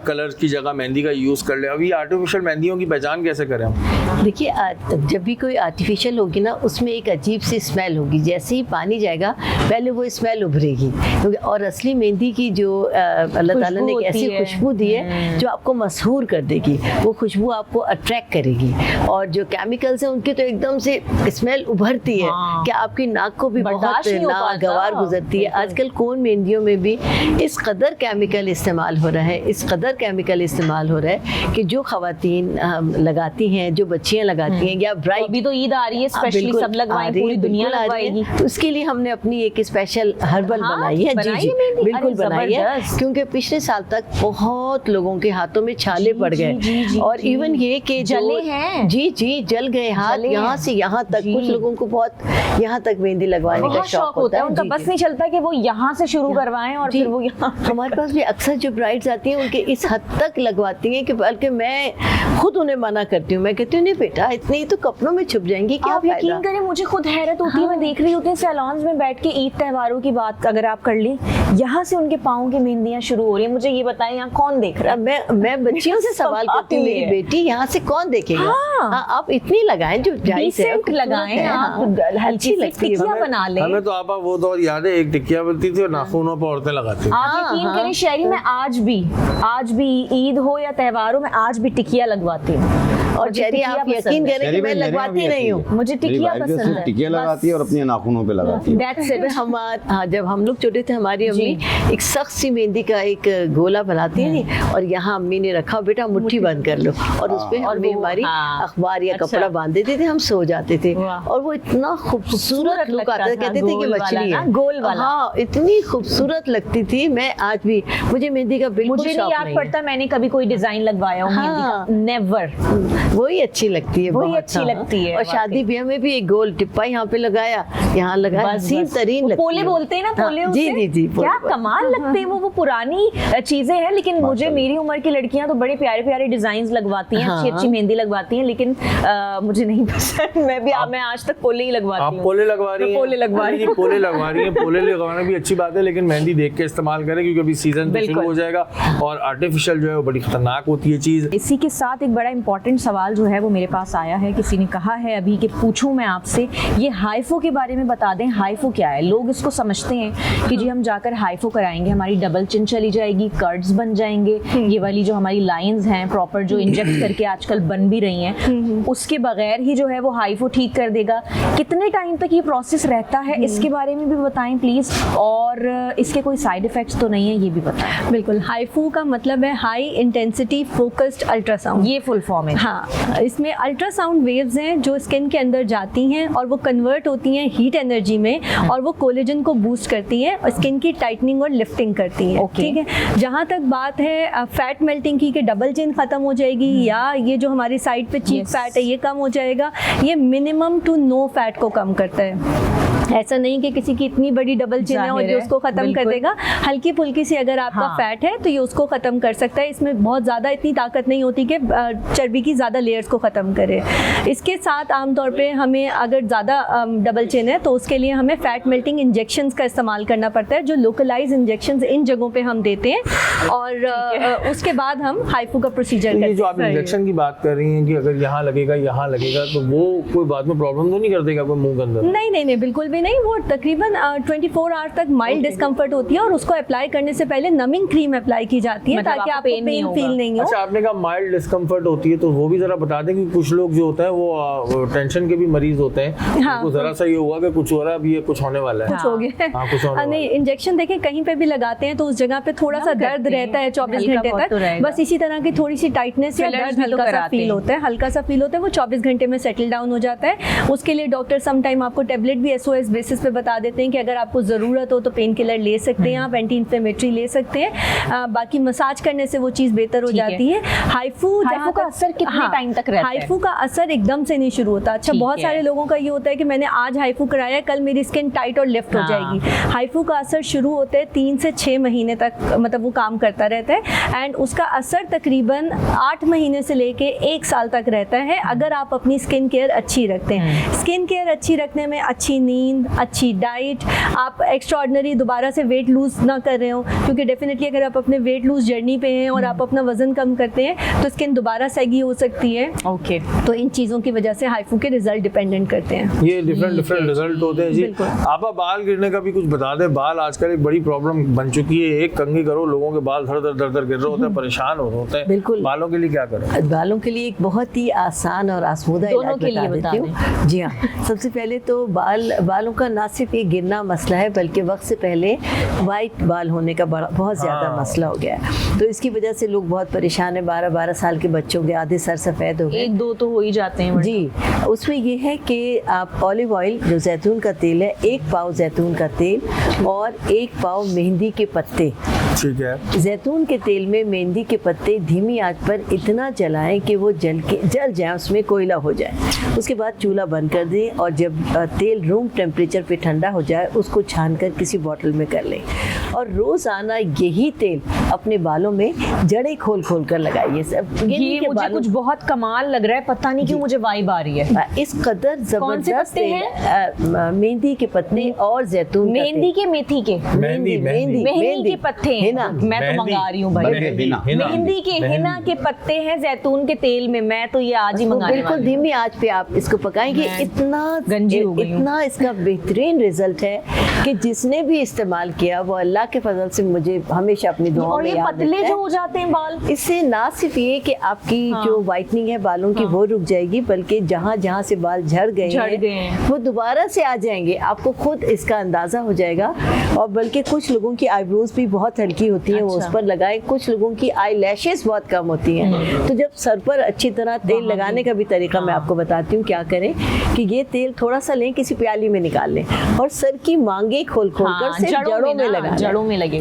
कलर की जगह मेहंदी का यूज़ कर ले। अभी आर्टिफिशियल मेहंदियों की पहचान कैसे करें हम? देखिए, जब भी कोई आर्टिफिशियल होगी ना उसमें एक अजीब सी स्मेल होगी। जैसे ही पानी जाएगा पहले वो स्मेल उभरेगी, क्योंकि और असली मेहंदी की जो अल्लाह ताला ने एक ऐसी खुशबू दी है जो आपको मशहूर कर देगी। वो खुशबू आपको अट्रैक्ट करेगी और जो केमिकल्स हैं उनकी तो एकदम से स्मेल उभरती है कि आपकी नाक को भी बहुत नागवार गुजरती है। आजकल कोन मेहंदियों में भी इस कदर केमिकल इस्तेमाल हो रहा है, इस कदर केमिकल इस्तेमाल हो रहा है कि जो खवातीन लगाती हैं, जो बच्चियां लगाती हैं या ब्राइड, अभी तो ईद आ रही है, स्पेशली सब लगवाएंगे, पूरी दुनिया लगवाएगी। तो उसके लिए हमने अपनी एक स्पेशल हर्बल बनाई है। जी बिल्कुल बनाई है, क्योंकि पिछले साल तक बहुत लोगों के हाथों में छाले पड़ गए और इवन ये कि जले हैं, जी जल गए हाथ, यहाँ से यहाँ तक। कुछ लोगों को बहुत यहाँ तक मेहंदी लगवाने का शौक होता है, उनका बस नहीं चलता कि वो यहाँ से शुरू करवाएं और फिर वो यहाँ। हमारे पास भी अक्सर जो ब्राइड्स आती हैं उनके इस हद तक लगवाती हैं कि बल्कि मैं खुद उन्हें मना करती हूँ। मैं कहती हूँ नहीं बेटा, इतनी तो कपड़ों में छुप जाएंगी, क्या आप यकीन करें मुझे खुद हैरत होती है। मैं देख रही होती हूँ सैलून्स में बैठ के, ईद त्योहारों की बात अगर आप कर ली, यहाँ से उनके पाँव की मेहंदियाँ शुरू हो रही है। मुझे ये बताएं यहाँ कौन देख रहा है? मैं बच्चियों से सवाल करती हूँ, मेरी बेटी यहाँ से कौन देखेगा? आप इतनी लगाएं जो लगाएं, आप हल्की लगती है, बना लें। हमें तो आपा वो दौर याद है, एक टिकिया बनती थी और नाखूनों पर औरतें लगाती थी। आप यकीन करें शहरी में आज भी ईद हो या त्योहारों में आज भी टिकिया लगवाती हूँ। और शहरी आप यकीन करें कि मैं लगवाती नहीं हूँ, मुझे टिकिया पसंद है। टिकिया लगाती है और अपने नाखूनों पे लगाती है। That's it। हाँ, जब हम लोग छोटे थे हमारी अम्मी एक सख्त सी मेहंदी का एक गोला बनाती है नी, और यहाँ अम्मी ने रखा, बेटा मुट्ठी बंद कर लो, और उस पे अम्मी हमारी अखबार या कपड़ा बांध देते थे, हम सो जाते थे और वो इतना खूबसूरत लुक आता था। कहते थे कि मछली है, गोल वाला। हाँ, इतनी खूबसूरत लगती थी। मैं आज भी, मुझे मेहंदी का बिल्कुल मुझे नहीं याद पड़ता मैंने कभी कोई डिजाइन लगवाया हो, नेवर। वही अच्छी लगती है, वही अच्छी लगती है। और शादी ब्याह में भी एक गोल टिप्पा यहाँ पे लगाया, यहाँ लगाया, हसीन तरीन लगती है। पोले बोलते हैं ना, पोले। जी क्या कमाल लगते हैं वो पुरानी चीजें हैं। लेकिन मुझे, मेरी उम्र की लड़कियां तो बड़े प्यारे प्यारे डिजाइन लगवाती हैं, अच्छी मेहंदी लगवाती हैं, लेकिन मुझे नहीं पसंद। मैं आज तक पोले ही लगवाती हूँ। आप पोले लगवा रही हैं? पोले लगवा रही हैं। पोले लगवा रही हैं। पोले लगवाना भी अच्छी बात है, लेकिन मेहंदी देख के इस्तेमाल करें क्योंकि अभी सीजन शुरू हो जाएगा और आर्टिफिशियल जो है वो बड़ी खतरनाक होती है चीज। इसी के साथ एक बड़ा इंपॉर्टेंट सवाल जो है वो मेरे पास आया है। किसी ने कहा है अभी कि पूछूं मैं आपसे, ये हाइफो के बारे में बता दें। हाइफो क्या है? लोग इसको समझते हैं कि जी हम जाकर हाइफो कराएंगे, हमारी डबल चिन चली जाएगी, कर्ड्स बन जाएंगे, ये वाली जो हमारी लाइंस हैं प्रॉपर जो इंजेक्ट करके आजकल बन भी रही हैं, उसके बगैर ही जो है वो हाइफो ठीक कर देगा। कितने टाइम तक ये प्रोसेस रहता है, इसके बारे में भी बताएं प्लीज, और इसके कोई साइड इफेक्ट्स तो नहीं है, ये भी बताएं। बिल्कुल। हाइफो का मतलब है हाई इंटेंसिटी फोकस्ड अल्ट्रासाउंड, ये फुल फॉर्म है। हाँ, हाँ, इसमें अल्ट्रासाउंड वेव्स हैं जो स्किन के अंदर जाती हैं और वो कन्वर्ट होती हैं हीट एनर्जी में और वो कोलेजन को बूस्ट करती हैं और स्किन की टाइटनिंग और लिफ्टिंग करती हैं। ठीक है, जहाँ तक बात है फैट मेल्टिंग की कि डबल चिन खत्म हो जाएगी या ये जो हमारी साइड पे चीक फैट है ये कम हो जाएगा, ये मिनिमम टू नो फैट को कम करता है। ऐसा नहीं कि किसी की इतनी बड़ी डबल चिन है और ये उसको खत्म कर देगा। हल्की फुल्की सी अगर आपका फैट है तो ये उसको खत्म कर सकता है। इसमें बहुत ज़्यादा इतनी ताकत नहीं होती कि चर्बी की ज़्यादा लेयर्स को ख़त्म करे। इसके साथ आमतौर पे हमें अगर ज़्यादा डबल चिन है तो उसके लिए हमें फैट मेल्टिंग इंजेक्शंस का इस्तेमाल करना पड़ता है, जो लोकलाइज इंजेक्शंस इन जगहों पे हम देते हैं और उसके बाद हम हाइफू का प्रोसीजर करते हैं। ये जो आप इंजेक्शन की बात कर रही हैं कि अगर यहाँ लगेगा तो वो कोई बाद में प्रॉब्लम तो नहीं कर देगा कोई मुंह के अंदर? नहीं, बिल्कुल भी नहीं। वो तकरीबन 24 आवर तक माइल्ड डिस्कम्फर्ट होती है और उसको अप्लाई करने से पहले नमिंग क्रीम अप्लाई की जाती है ताकि आपको पेन फील नहीं हो। अच्छा, आपने कहा माइल्ड डिस्कम्फर्ट होती है तो वो भी जरा बता दें कि कुछ लोग जो होता है वो टेंशन के भी मरीज होते हैं। हाँ, तो जरा सा ये हुआ कि कुछ हो रहा है, अभी ये कुछ होने वाला है, कुछ हो गया। नहीं, इंजेक्शन देखें कहीं पे भी लगाते हैं तो उस जगह पे थोड़ा सा दर्द रहता है 24 घंटे तक, बस इसी तरह की थोड़ी सी टाइटनेस या दर्द हल्का सा फील होता है, वो 24 घंटे में सेटल डाउन हो जाता है। उसके लिए डॉक्टर सम टाइम आपको टेबलेट भी SOS बेसिस पे बता देते हैं कि अगर आपको ज़रूरत हो तो पेन किलर ले सकते हैं, आप एंटी इन्फ्लेमेटरी ले सकते हैं। बाकी मसाज करने से वो चीज़ बेहतर हो जाती है। हाइफू का असर कितने टाइम तक रहता है? हाइफू का असर एकदम से नहीं शुरू होता। अच्छा, बहुत सारे लोगों का ये होता है कि मैंने आज हाइफू कराया, कल मेरी स्किन टाइट और लिफ्ट हो जाएगी। हाइफू का असर शुरू होता है 3 से 6 महीने तक, मतलब वो काम करता रहता है एंड उसका असर तकरीबन 8 महीने से लेके 1 साल तक रहता है अगर आप अपनी स्किन केयर अच्छी रखते हैं। स्किन केयर अच्छी रखने में अच्छी नींद, अच्छी डाइट, आप एक्स्ट्रा ऑर्डिनरी दोबारा से वेट लूज ना कर रहे हो, क्योंकि डेफिनेटली अगर आप अपने वेट लूज जर्नी पे हैं और आप अपना वजन कम करते हैं तो स्किन दोबारा सैगी हो सकती है। ओके, तो इन चीज़ों की वजह से हाइफू के रिजल्ट डिपेंडेंट करते हैं। ये डिफरेंट रिजल्ट होते हैं जी। आप बाल गिरने का भी कुछ बता दें। बाल आजकल एक बड़ी प्रॉब्लम बन चुकी है, एक कंघी करो लोगों के बाल धड़ धड़ गिर रहे होते हैं, परेशान हो रहे होते हैं। बिल्कुल। बालों के लिए क्या करें? बालों के लिए एक बहुत ही आसान और आसमूदा इलाज बता देती हूँ। जी हाँ, सबसे पहले तो बालों का ना सिर्फ ये गिरना मसला है बल्कि वक्त से पहले वाइट बाल होने का बहुत ज़्यादा मसला हो गया है। तो इसकी वजह से लोग बहुत परेशान है। 12-12 साल के बच्चों के आधे सर सफ़ेद हो गए, 1-2 तो हो ही जाते हैं जी। उसमें ये है कि आप ऑलिव ऑयल जो जैतून का तेल है, 1 पाव जैतून का तेल और 1 पाव मेहंदी के पत्ते, ठीक है। जैतून के तेल में मेहंदी के पत्ते धीमी आंच पर इतना जलाएं कि वो जल जाए, उसमें कोयला हो जाए। उसके बाद चूल्हा बंद कर दें और जब तेल रूम टेम्परेचर पे ठंडा हो जाए उसको छानकर किसी बोतल में कर लें और रोज़ाना यही तेल अपने बालों में जड़ें खोल कर लगाइए। ये मुझे कुछ बहुत कमाल लग रहा है, पता नहीं क्यों मुझे वाइब आ रही है। इस कदर जबरदस्त मेहंदी के पत्ते और जैतून, मेहंदी के मेथी के मेहंदी के पत्ते हैं ना, मैं तो मंगा रही हूँ भाई। मेहंदी के हिना के पत्ते हैं जैतून के तेल में, मैं तो ये आज ही मंगा रही हूँ। बिल्कुल धीमी आंच पे आप इसको पकाएंगे, इतना इसका बेहतरीन रिजल्ट है कि जिसने भी इस्तेमाल किया वो अल्लाह के फजल से मुझे हमेशा अपनी दुआओं में याद पतले जो हो जाते हैं बाल, इससे ना सिर्फ ये कि आपकी जो वाइटनिंग है बालों की वो रुक जाएगी, बल्कि जहाँ से बाल झड़ गए हैं वो दोबारा से आ जाएंगे। आपको खुद इसका अंदाजा हो जाएगा। और बल्कि कुछ लोगों की आईब्रोज भी बहुत हल्की होती हैं, वो उस पर लगाएं। कुछ लोगों की आई लैशेस बहुत कम होती हैं। तो जब सर पर अच्छी तरह तेल लगाने का भी तरीका मैं आपको बताती हूँ। क्या करें कि ये तेल थोड़ा सा लें, किसी प्याली में निकाल लें और सर की मांगे खोल कर सिर्फ जड़ों में लगा,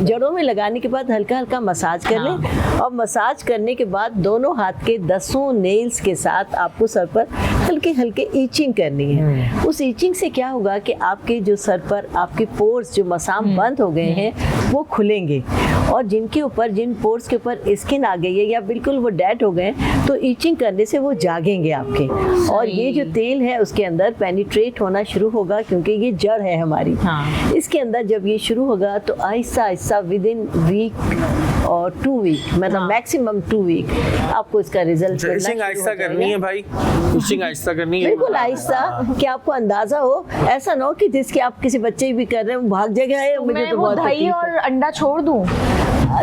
जड़ों में लगाने के बाद हल्का हल्का मसाज कर लें और मसाज करने के बाद दोनों हाथ के 10 नेल्स के साथ आपको सर पर हल्के हल्के ईचिंग करनी है। उस ईचिंग से क्या होगा कि आपके जो सर पर आपके पोर्स जो मसाम बंद हो गए हैं वो खुलेंगे और जिन पोर्स के ऊपर स्किन आ गई है या बिल्कुल वो डेड हो गए तो ईचिंग करने से वो जागेंगे आपके। और ये जो तेल है उसके अंदर पेनिट्रेट होना शुरू होगा क्योंकि ये जड़ है हमारी। इसके अंदर जब ये शुरू होगा तो Aahista Aahista with in week और 2 वीक, मतलब मैक्सिमम 2 वीक आपको इसका रिजल्ट आहिस्ता करनी है भाई, आहिस्ता करनी है, बिल्कुल आहिस्ता, कि आपको अंदाजा हो। ऐसा ना हो कि जिसके आप किसी बच्चे भी कर रहे हो भाग जाएगा, मुझे तो बहुत दही और अंडा छोड़ दूं।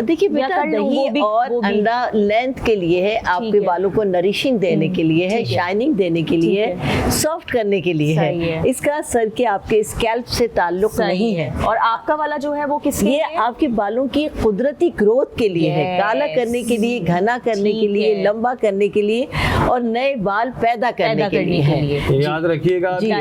देखिए या बेटा, कर लूं, दही वो भी- और वो भी। अंडा लेंथ के लिए है, आपके है। बालों को नरिशिंग देने के लिए है, ठीक है। शाइनिंग देने के लिए ठीक है, सॉफ्ट करने के लिए सही है। है। इसका सर के आपके स्कैल्प से ताल्लुक सही नहीं है। और आपका वाला जो है वो किसके ये लिए है? आपके बालों की कुदरती ग्रोथ के लिए है, Yes. काला करने के लिए, घना करने के ठीक लिए, है। लंबा करने के लिए और नए बाल पैदा करने के लिए है। ये याद रखिएगा कि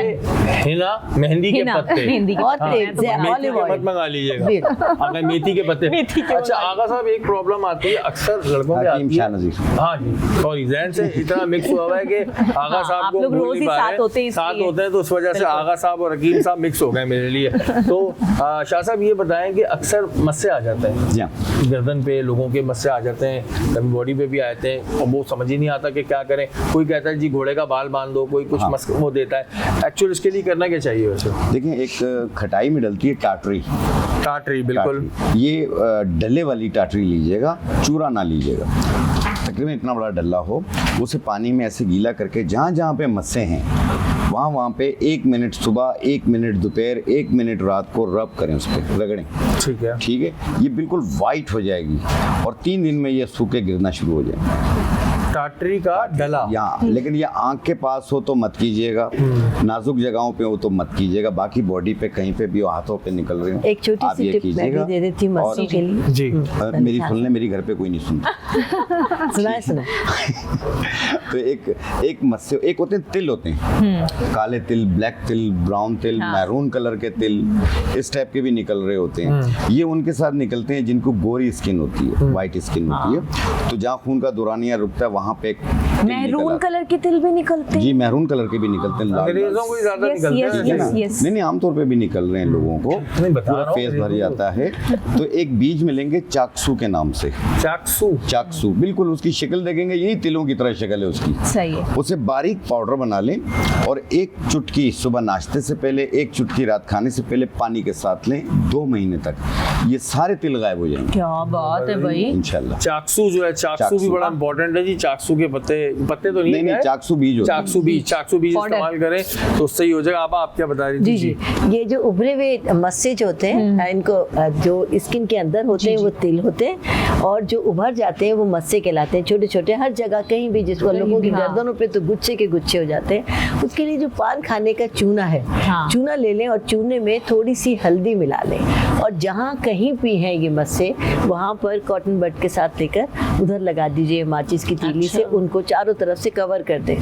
हिना मेहंदी के हिना, पत्ते मेहंदी के और हाँ, तेल से मेथी ऑलिव के मत ऑयल। मंगा लीजिएगा, जी। अगर मेथी के पत्ते। अच्छा आगा साहब, एक प्रॉब्लम आती है अक्सर लड़कों के हकीम आती शाह है। नजीर। हाँ जी, सॉरी, जहन से इतना मिक्स हुआ हुआ है कि आगा साहब आप को लोग भूल रोज नहीं ही पा रहे साथ होते हैं साथ इसलिए। होते हैं, तो उस वजह से आगा साहब और हकीम साहब मिक्स हो गए मेरे लिए। तो शाह साहब ये बताएं कि अक्सर मस्से आ जाते हैं जी हाँ। गर्दन पे, लोगों के मस्से आ जाते हैं, कभी बॉडी पे भी आते हैं और वो समझ ही नहीं आता कि क्या करें। कोई कहता है जी घोड़े का बाल बांध दो, कोई कुछ हाँ। मस्क वो देता है। एक्चुअली इसके लिए करना क्या चाहिए वैसे? देखिए, एक खटाई में डलती है टाटरी। टाटरी, बिल्कुल। टाटरी। ये डल्ले वाली टाटरी लीजिएगा, चूरा ना लीजिएगा। तकरीबन इतना बड़ा डल्ला हो, उसे पानी में ऐसे गीला करके जहाँ जहाँ पे मस्से हैं वहाँ पे 1 मिनट सुबह, 1 मिनट दोपहर, 1 मिनट रात को रब करें, उस पर रगड़ें। ठीक है। ठीक है, ये बिल्कुल वाइट हो जाएगी और 3 दिन में ये सूखे गिरना शुरू हो जाएंगे। टाटरी का डला। यहाँ लेकिन ये आँख के पास हो तो मत कीजिएगा, नाजुक जगहों पे हो तो मत कीजिएगा, बाकी बॉडी पे कहीं पे भी हो, हाथों पे निकल रहे हो, एक छोटी आप सी ये टिप मैं कीजिएगा। भी दे देती हूँ मस्सों और- के लिए। जी। मेरी सुन ले, मेरी घर पे कोई नहीं सुनता। सुनाए सुनाए। तो एक मस्से, एक होते हैं तिल, होते हैं काले तिल, ब्लैक तिल, ब्राउन तिल, मैरून कलर के तिल, इस टाइप के भी निकल रहे होते हैं। ये उनके साथ निकलते हैं जिनको गोरी स्किन होती है, वाइट स्किन होती है, तो जहाँ खून का दौरानिया रुकता है वहाँ पे एक तिल निकल मैरून आता है। कलर के तिल भी निकलते हैं? जी, मैरून कलर के भी निकलते हैं, लाल अंग्रेजों को ही ज्यादा Yes, निकलते yes, हैं। ठीक है ना? yes. नहीं, आमतौर पे भी निकल रहे हैं लोगों को, नहीं, बता पूरा रहा हूँ, फेस भर बिल्कुल। जाता है। तो एक बीज मिलेंगे चाकसू के नाम से, चाकसू। चाकसू, बिल्कुल उसकी शक्ल देखेंगे, यही तिलों की तरह शक्ल है उसकी। सही है। उसे बारीक पाउडर बना लें और 1 चुटकी सुबह नाश्ते से पहले, 1 चुटकी रात खाने से पहले पानी के साथ लें। 2 महीने तक ये सारे तिल गायब हो जाएंगे क्या बात है भाई। इंशाल्लाह। चाकसू जो है, चाकसू भी चाकसू। बड़ा इंपॉर्टेंट है जी। चाकसू के पत्ते, पत्ते तो नहीं नहीं, है, चाकसू बीज होते हैं। चाकसू बीज Powder। इस्तेमाल करें तो उससे ही हो जाएगा। आप क्या बता रही थी? जी जी, ये जो उभरे हुए मस्से जो होते हैं, इनको जो स्किन के अंदर होते हैं वो तिल होते हैं, और जो उभर जाते हैं वो मस्से कहलाते हैं। छोटे छोटे हर जगह कहीं भी, जिसको लोगों की गर्दनों पे तो गुच्छे के गुच्छे हो जाते हैं। उसके लिए जो पान खाने का चूना है, हाँ। चूना ले लें और चूने में थोड़ी सी हल्दी मिला लें, और जहाँ कहीं भी हैं ये मस्से, वहाँ पर कॉटन बड के साथ लेकर उधर लगा दीजिए माचिस की तीली से, उनको चारों तरफ से कवर कर दें।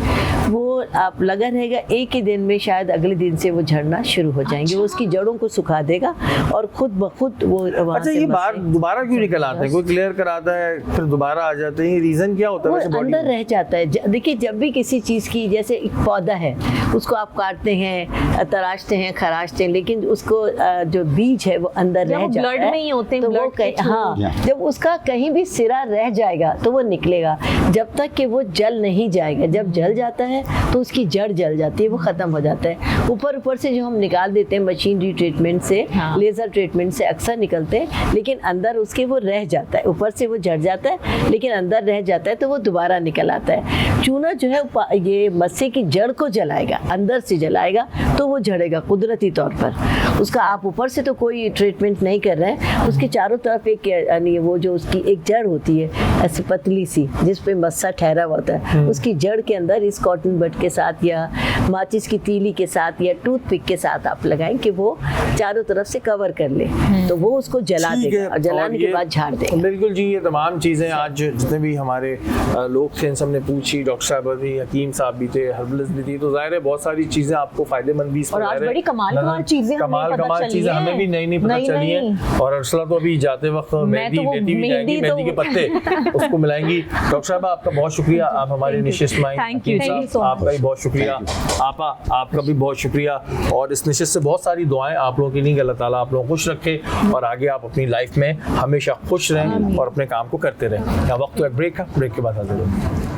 वो आप लगा रहेगा, एक ही दिन में शायद अगले दिन से वो झड़ना शुरू हो जाएंगे। वो उसकी जड़ों को सुखा देगा और खुद ब खुद वो वहाँ अच्छा, से ये मस्से- बार दोबारा क्यों निकल आते हैं? कोई क्लियर कराता है फिर दोबारा आ जाते हैं, रीजन क्या होता है वो वैसे बॉडी अंदर में? रह जाता है। देखिए, जब भी किसी चीज़ की, जैसे एक पौधा है, उसको आप काटते हैं, तराशते हैं, खराशते हैं, लेकिन उसको जो बीज है वो अंदर जब रह वो जाता blood है। में ही होते हैं, तो वो blood के through। हाँ, जब उसका कहीं भी सिरा रह जाएगा तो वो निकलेगा, जब तक कि वो जल नहीं जाएगा। जब जल जाता है तो उसकी जड़ जल जाती है, वो ख़त्म हो जाता है। ऊपर से जो हम निकाल देते हैं मशीनरी ट्रीटमेंट से, हाँ। लेज़र ट्रीटमेंट से अक्सर निकलते हैं, लेकिन अंदर उसके वो रह जाता है। ऊपर से वो झड़ जाता है लेकिन अंदर रह जाता है, तो वो दोबारा निकल आता है। चूना जो है ये मस्से की जड़ को जलाएगा, अंदर से जलाएगा, तो वो झड़ेगा कुदरती तौर पर। उसका आप ऊपर से तो कोई ट्रीटमेंट नहीं कर रहे हैं, उसके चारों तरफ एक यानी वो जो उसकी एक जड़ होती है ऐसी पतली सी, जिस पे मस्सा ठहरा हुआ होता है, उसकी जड़ के अंदर इस कॉटन बड के साथ या माचिस की तीली के साथ या टूथपिक के साथ आप लगाएं कि वो चारों तरफ से कवर कर ले, तो वो उसको जला ठीक देगा है, और जलाने और के ये- बाद झाड़ देगा। बिल्कुल जी, ये तमाम चीज़ें आज जितने भी हमारे लोग थे इन सब ने पूछी, डॉक्टर साहब भी, हकीम साहब भी थे, हर्बलिस्ट भी थी, तो जाहिर है बहुत सारी चीज़ें आपको फायदेमंद भी और आज बड़ी कमाल चीजें हमें कमाल पता चली चीज़ें हैं। हमें भी नई पता नई- चली नई। हैं। और अर्सला तो अभी जाते वक्त मेहंदी वो लेती भी जाएंगी, मेहंदी मेहंदी के पत्ते उसको मिलाएंगी। डॉक्टर साहब आपका बहुत शुक्रिया, आप हमारे निशित में आई। Thank you, Hakim thank you साहब, so आपका भी बहुत शुक्रिया। आपा, आपका भी बहुत शुक्रिया। और इस निशित से बहुत सारी दुआएं आप लोगों की नहीं, अल्लाह ताला आप लोगों को खुश रखे और आगे आप अपनी लाइफ में हमेशा खुश रहें और अपने काम को करते रहें। यहाँ वक्त है ब्रेक का, ब्रेक के बाद हाजिर होंगे।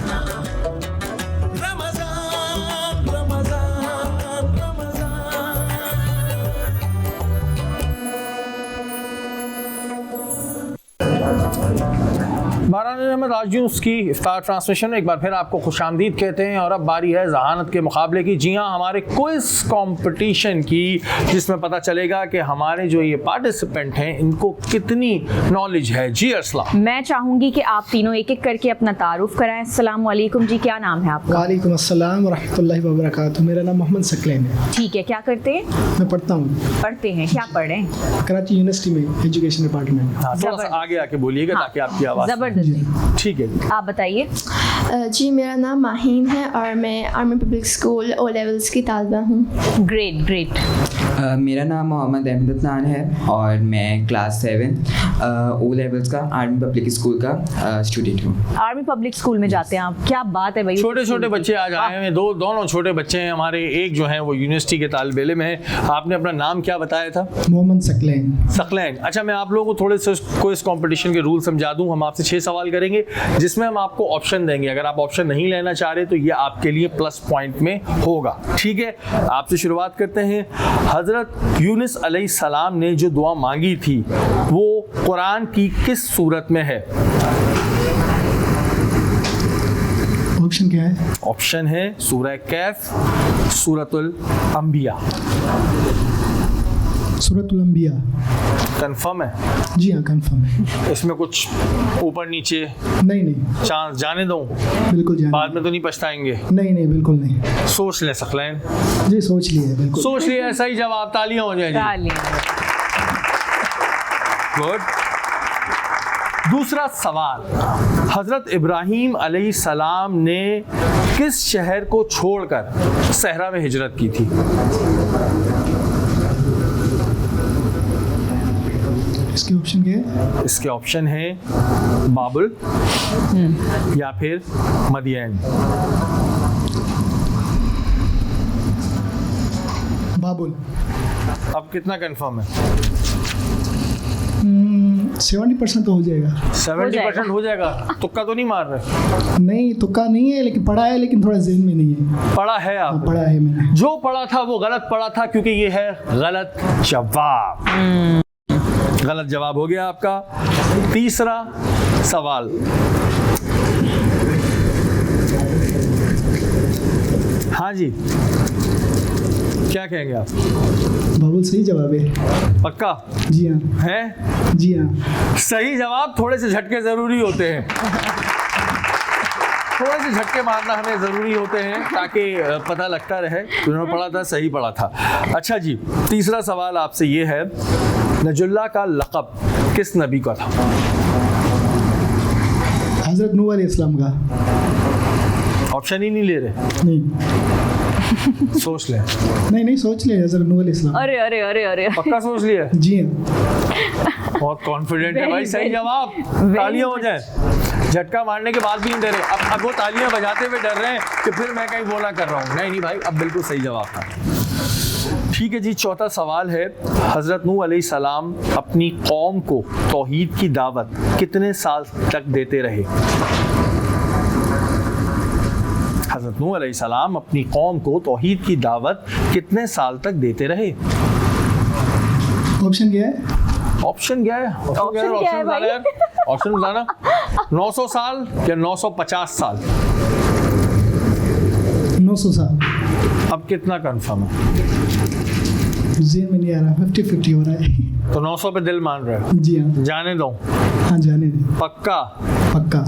बारान अहमद आजूस की इफ्तार ट्रांसमिशन में एक बार फिर आपको खुशामदीद कहते हैं और अब बारी है जहानत के मुकाबले की। जी हाँ, हमारे क्विज कंपटीशन की, जिसमें पता चलेगा कि हमारे जो ये पार्टिसिपेंट हैं इनको कितनी नॉलेज है। जी अर्सला, मैं चाहूंगी कि आप तीनों एक एक करके अपना तारुफ कराएं। अस्सलाम वालेकुम जी, क्या नाम है आपका? वालेकुम अस्सलाम व रहमतुल्लाहि व बरकातुहू। मेरा नाम मोहम्मद सकलैन है। ठीक है, क्या करते हैं? मैं पढ़ता हूँ। पढ़ते हैं, क्या पढ़ रहे हैं? कराची यूनिवर्सिटी में एजुकेशन डिपार्टमेंट। हाँ, थोड़ा सा आगे आके बोलिएगा ताकि आपकी आवाज़। जबरदस्त। ठीक है जी, आप बताइए। जी मेरा नाम माहीन है और मैं Army Public School O levels की तालिबा हूँ। Great great. मेरा नाम मोहम्मद अहमद अदनान है और मैं क्लास 7 ओ लेवल्स का आर्मी पब्लिक स्कूल का स्टूडेंट हूँ। आर्मी पब्लिक स्कूल में जाते हैं आप, क्या बात है भाई। छोटे छोटे बच्चे आज आए हैं, दोनों छोटे बच्चे हैं हमारे। एक जो है वो यूनिवर्सिटी के तालिबे इल्म है। आपने अपना नाम क्या बताया था? मोहम्मद सकलैन। सकलैन। अच्छा, मैं आप लोगों को थोड़े से क्विज कंपटीशन के रूल समझा दूं। हम आपसे 6 सवाल करेंगे जिसमें हम आपको ऑप्शन देंगे। अगर आप ऑप्शन नहीं लेना चाह रहे तो ये आपके लिए प्लस पॉइंट में होगा। ठीक है, आपसे शुरुआत करते हैं। हजरत यूनुस अलैहिस्सलाम ने जो दुआ मांगी थी वो कुरान की किस सूरत में है? ऑप्शन क्या है? ऑप्शन है सूरह कैफ, सूरतुल अंबिया। सूरतुल अंबिया। कंफर्म है? जी हाँ, कंफर्म है। इसमें कुछ ऊपर नीचे नहीं, चांस जाने दो, बिल्कुल जाने। बाद में तो नहीं पछताएंगे? नहीं, बिल्कुल नहीं। सोच लें सकलैन। जी सोच लिया, बिल्कुल सोच लिया। ऐसा ही जवाब, तालियां हो जाए जी। गुड। दूसरा सवाल, हजरत इब्राहीम अलैहिस्सलाम ने किस शहर को छोड़कर सहरा में हिजरत की थी? इसके ऑप्शन क्या है? इसके ऑप्शन है बाबुल या फिर मदियन। बाबुल। अब कितना कंफर्म है? 70% तो हो जाएगा। 70% हो जाएगा। तुक्का तो नहीं मार रहे? नहीं, तुक्का नहीं है, लेकिन पढ़ा है, लेकिन थोड़ा ज़हन में नहीं है। पढ़ा है आप? हाँ, पढ़ा है मैंने। जो पढ़ा था वो गलत पढ़ा था, क्योंकि ये है गलत जवाब। गलत जवाब हो गया आपका। तीसरा सवाल, हाँ जी, क्या कहेंगे आप? बाबुल सही जवाब है। पक्का? जी हाँ। है? जी हाँ। सही जवाब। थोड़े से झटके जरूरी होते हैं। थोड़े से झटके मारना हमें ज़रूरी होते हैं ताकि पता लगता रहे उन्होंने पढ़ा था, सही पढ़ा था। अच्छा जी, तीसरा सवाल आपसे ये है, नजुल्ला का लक़ब किस नबी का था? हज़रत नूह अलैहिस्सलाम का। ऑप्शन ही नहीं ले रहे? नहीं। सोच लें। नहीं, सोच ले। हज़रत नूह अलैहिस्सलाम। अरे अरे अरे अरे, पक्का सोच लिया? जी हाँ। बहुत कॉन्फिडेंट है भाई। सही जवाब। तालियां हो जाए। झटका मारने के बाद भी नहीं डरे। अब वो तालियां बजाते हुए डर रहे हैं कि फिर मैं कहीं बोला कर रहा हूँ। नहीं भाई, अब बिल्कुल सही जवाब था। ठीक है जी, चौथा सवाल है, हज़रत नूह अलैहिस्सलाम अपनी कौम को तौहीद की दावत कितने साल तक देते रहे? हज़रत नूह अलैहिस्सलाम अपनी कौम को तौहीद की दावत कितने साल तक देते रहे? ऑप्शन क्या है? ऑप्शन क्या है? ऑप्शन बताना। 900 साल या 950 साल? 900 साल। अब कितना कंफर्म है? ज़हन में नहीं आ रहा, 50-50 हो रहा है। तो 900 पे दिल मान रहे हो? जी हाँ। जाने दो? हाँ, जाने दो। पक्का? पक्का।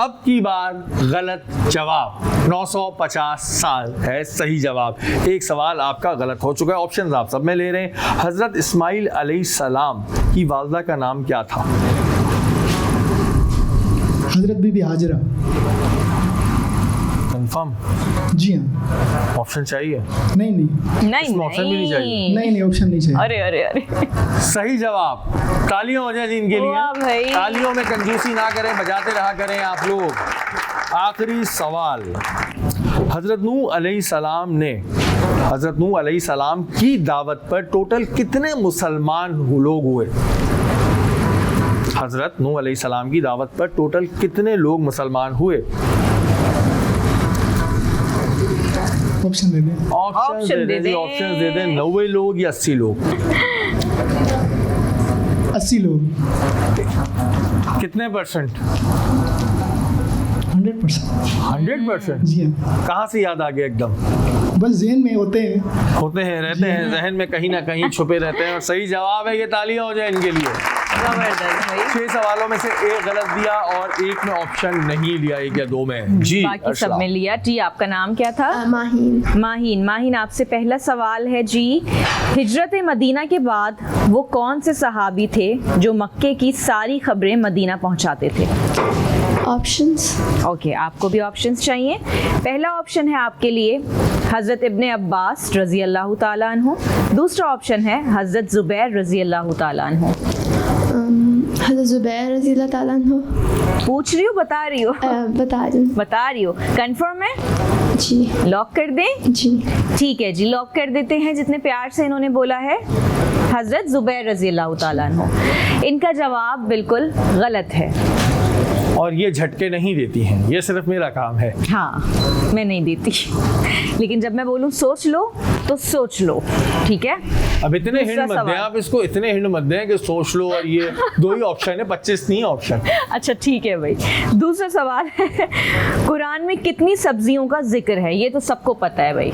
अब की बार गलत जवाब। 950 साल है सही जवाब। एक सवाल आपका गलत हो चुका है। ऑप्शन आप सब में ले रहे हैं। हज़रत इस्माइल अलैहिस्सलाम की वालदा का नाम क्या था? हज़रत बीबी हाजरा। कंफर्म? जी हाँ। ऑप्शन चाहिए? नहीं। ऑप्शन भी नहीं चाहिए? नहीं, ऑप्शन नहीं चाहिए। अरे अरे अरे, सही जवाब। तालियां हो जाए जी इनके वाह भाई। लिए। तालियों में कंजूसी ना करें, बजाते रहा करें आप लोग। आखिरी सवाल, हज़रत नूह अलैहिस्सलाम की दावत पर टोटल कितने मुसलमान लोग हुए? हज़रत नूह अलैहिस्सलाम की दावत पर टोटल कितने लोग मुसलमान हुए? ऑप्शन दे दें। ऑप्शन दे दें। ऑप्शन दे दें। 90 लोग या 80 लोग? 80 लोग। कितने परसेंट? 100%। 100%? जी हाँ, कहाँ से याद आ गया एकदम? बस जहन में होते हैं। रहते हैं जहन में, कहीं ना कहीं छुपे रहते हैं। और सही जवाब है, ये तालियां हो जाए इनके लिए। जबरदस्त भाई। 6 सवालों में से 1 गलत दिया और 1 में ऑप्शन नहीं लिया, 1 या 2 में। जी बाकी सब में लिया। जी आपका नाम क्या था? माहीन। माहीन आपसे पहला सवाल है जी, हिजरत मदीना के बाद वो कौन से सहाबी थे जो मक्के की सारी खबरें मदीना पहुंचाते थे? ऑप्शंस। ओके, आपको भी ऑप्शंस चाहिए। पहला ऑप्शन है आपके लिए हज़रत इब्ने अब्बास रज़ी अल्लाह ताला अन्हु। दूसरा ऑप्शन है हज़रत ज़ुबैर रज़ी अल्लाह ताला अन्हु। हज़रत ज़ुबैर रज़ी अल्लाह ताला अन्हु। पूछ रही हो बता रही हो? बता रही हो। कंफर्म है? जी। लॉक कर दें? जी। ठीक है जी, लॉक कर देते हैं। जितने प्यार से इन्होंने बोला है हज़रत ज़ुबैर रज़ी अल्लाह ताला अन्हु। इनका जवाब बिल्कुल गलत है। और ये झटके नहीं देती हैं, ये सिर्फ मेरा काम है। हाँ, मैं नहीं देती, लेकिन जब मैं बोलूँ सोच लो तो सोच लो, ठीक है? अब इतने हिंट मत दें आप इसको, इतने हिंट मत दें कि सोच लो। और ये 2 ही ऑप्शन है, 25 नहीं ऑप्शन। अच्छा ठीक है भाई। दूसरा सवाल है, कुरान में कितनी सब्जियों का जिक्र है? ये तो सबको पता है भाई।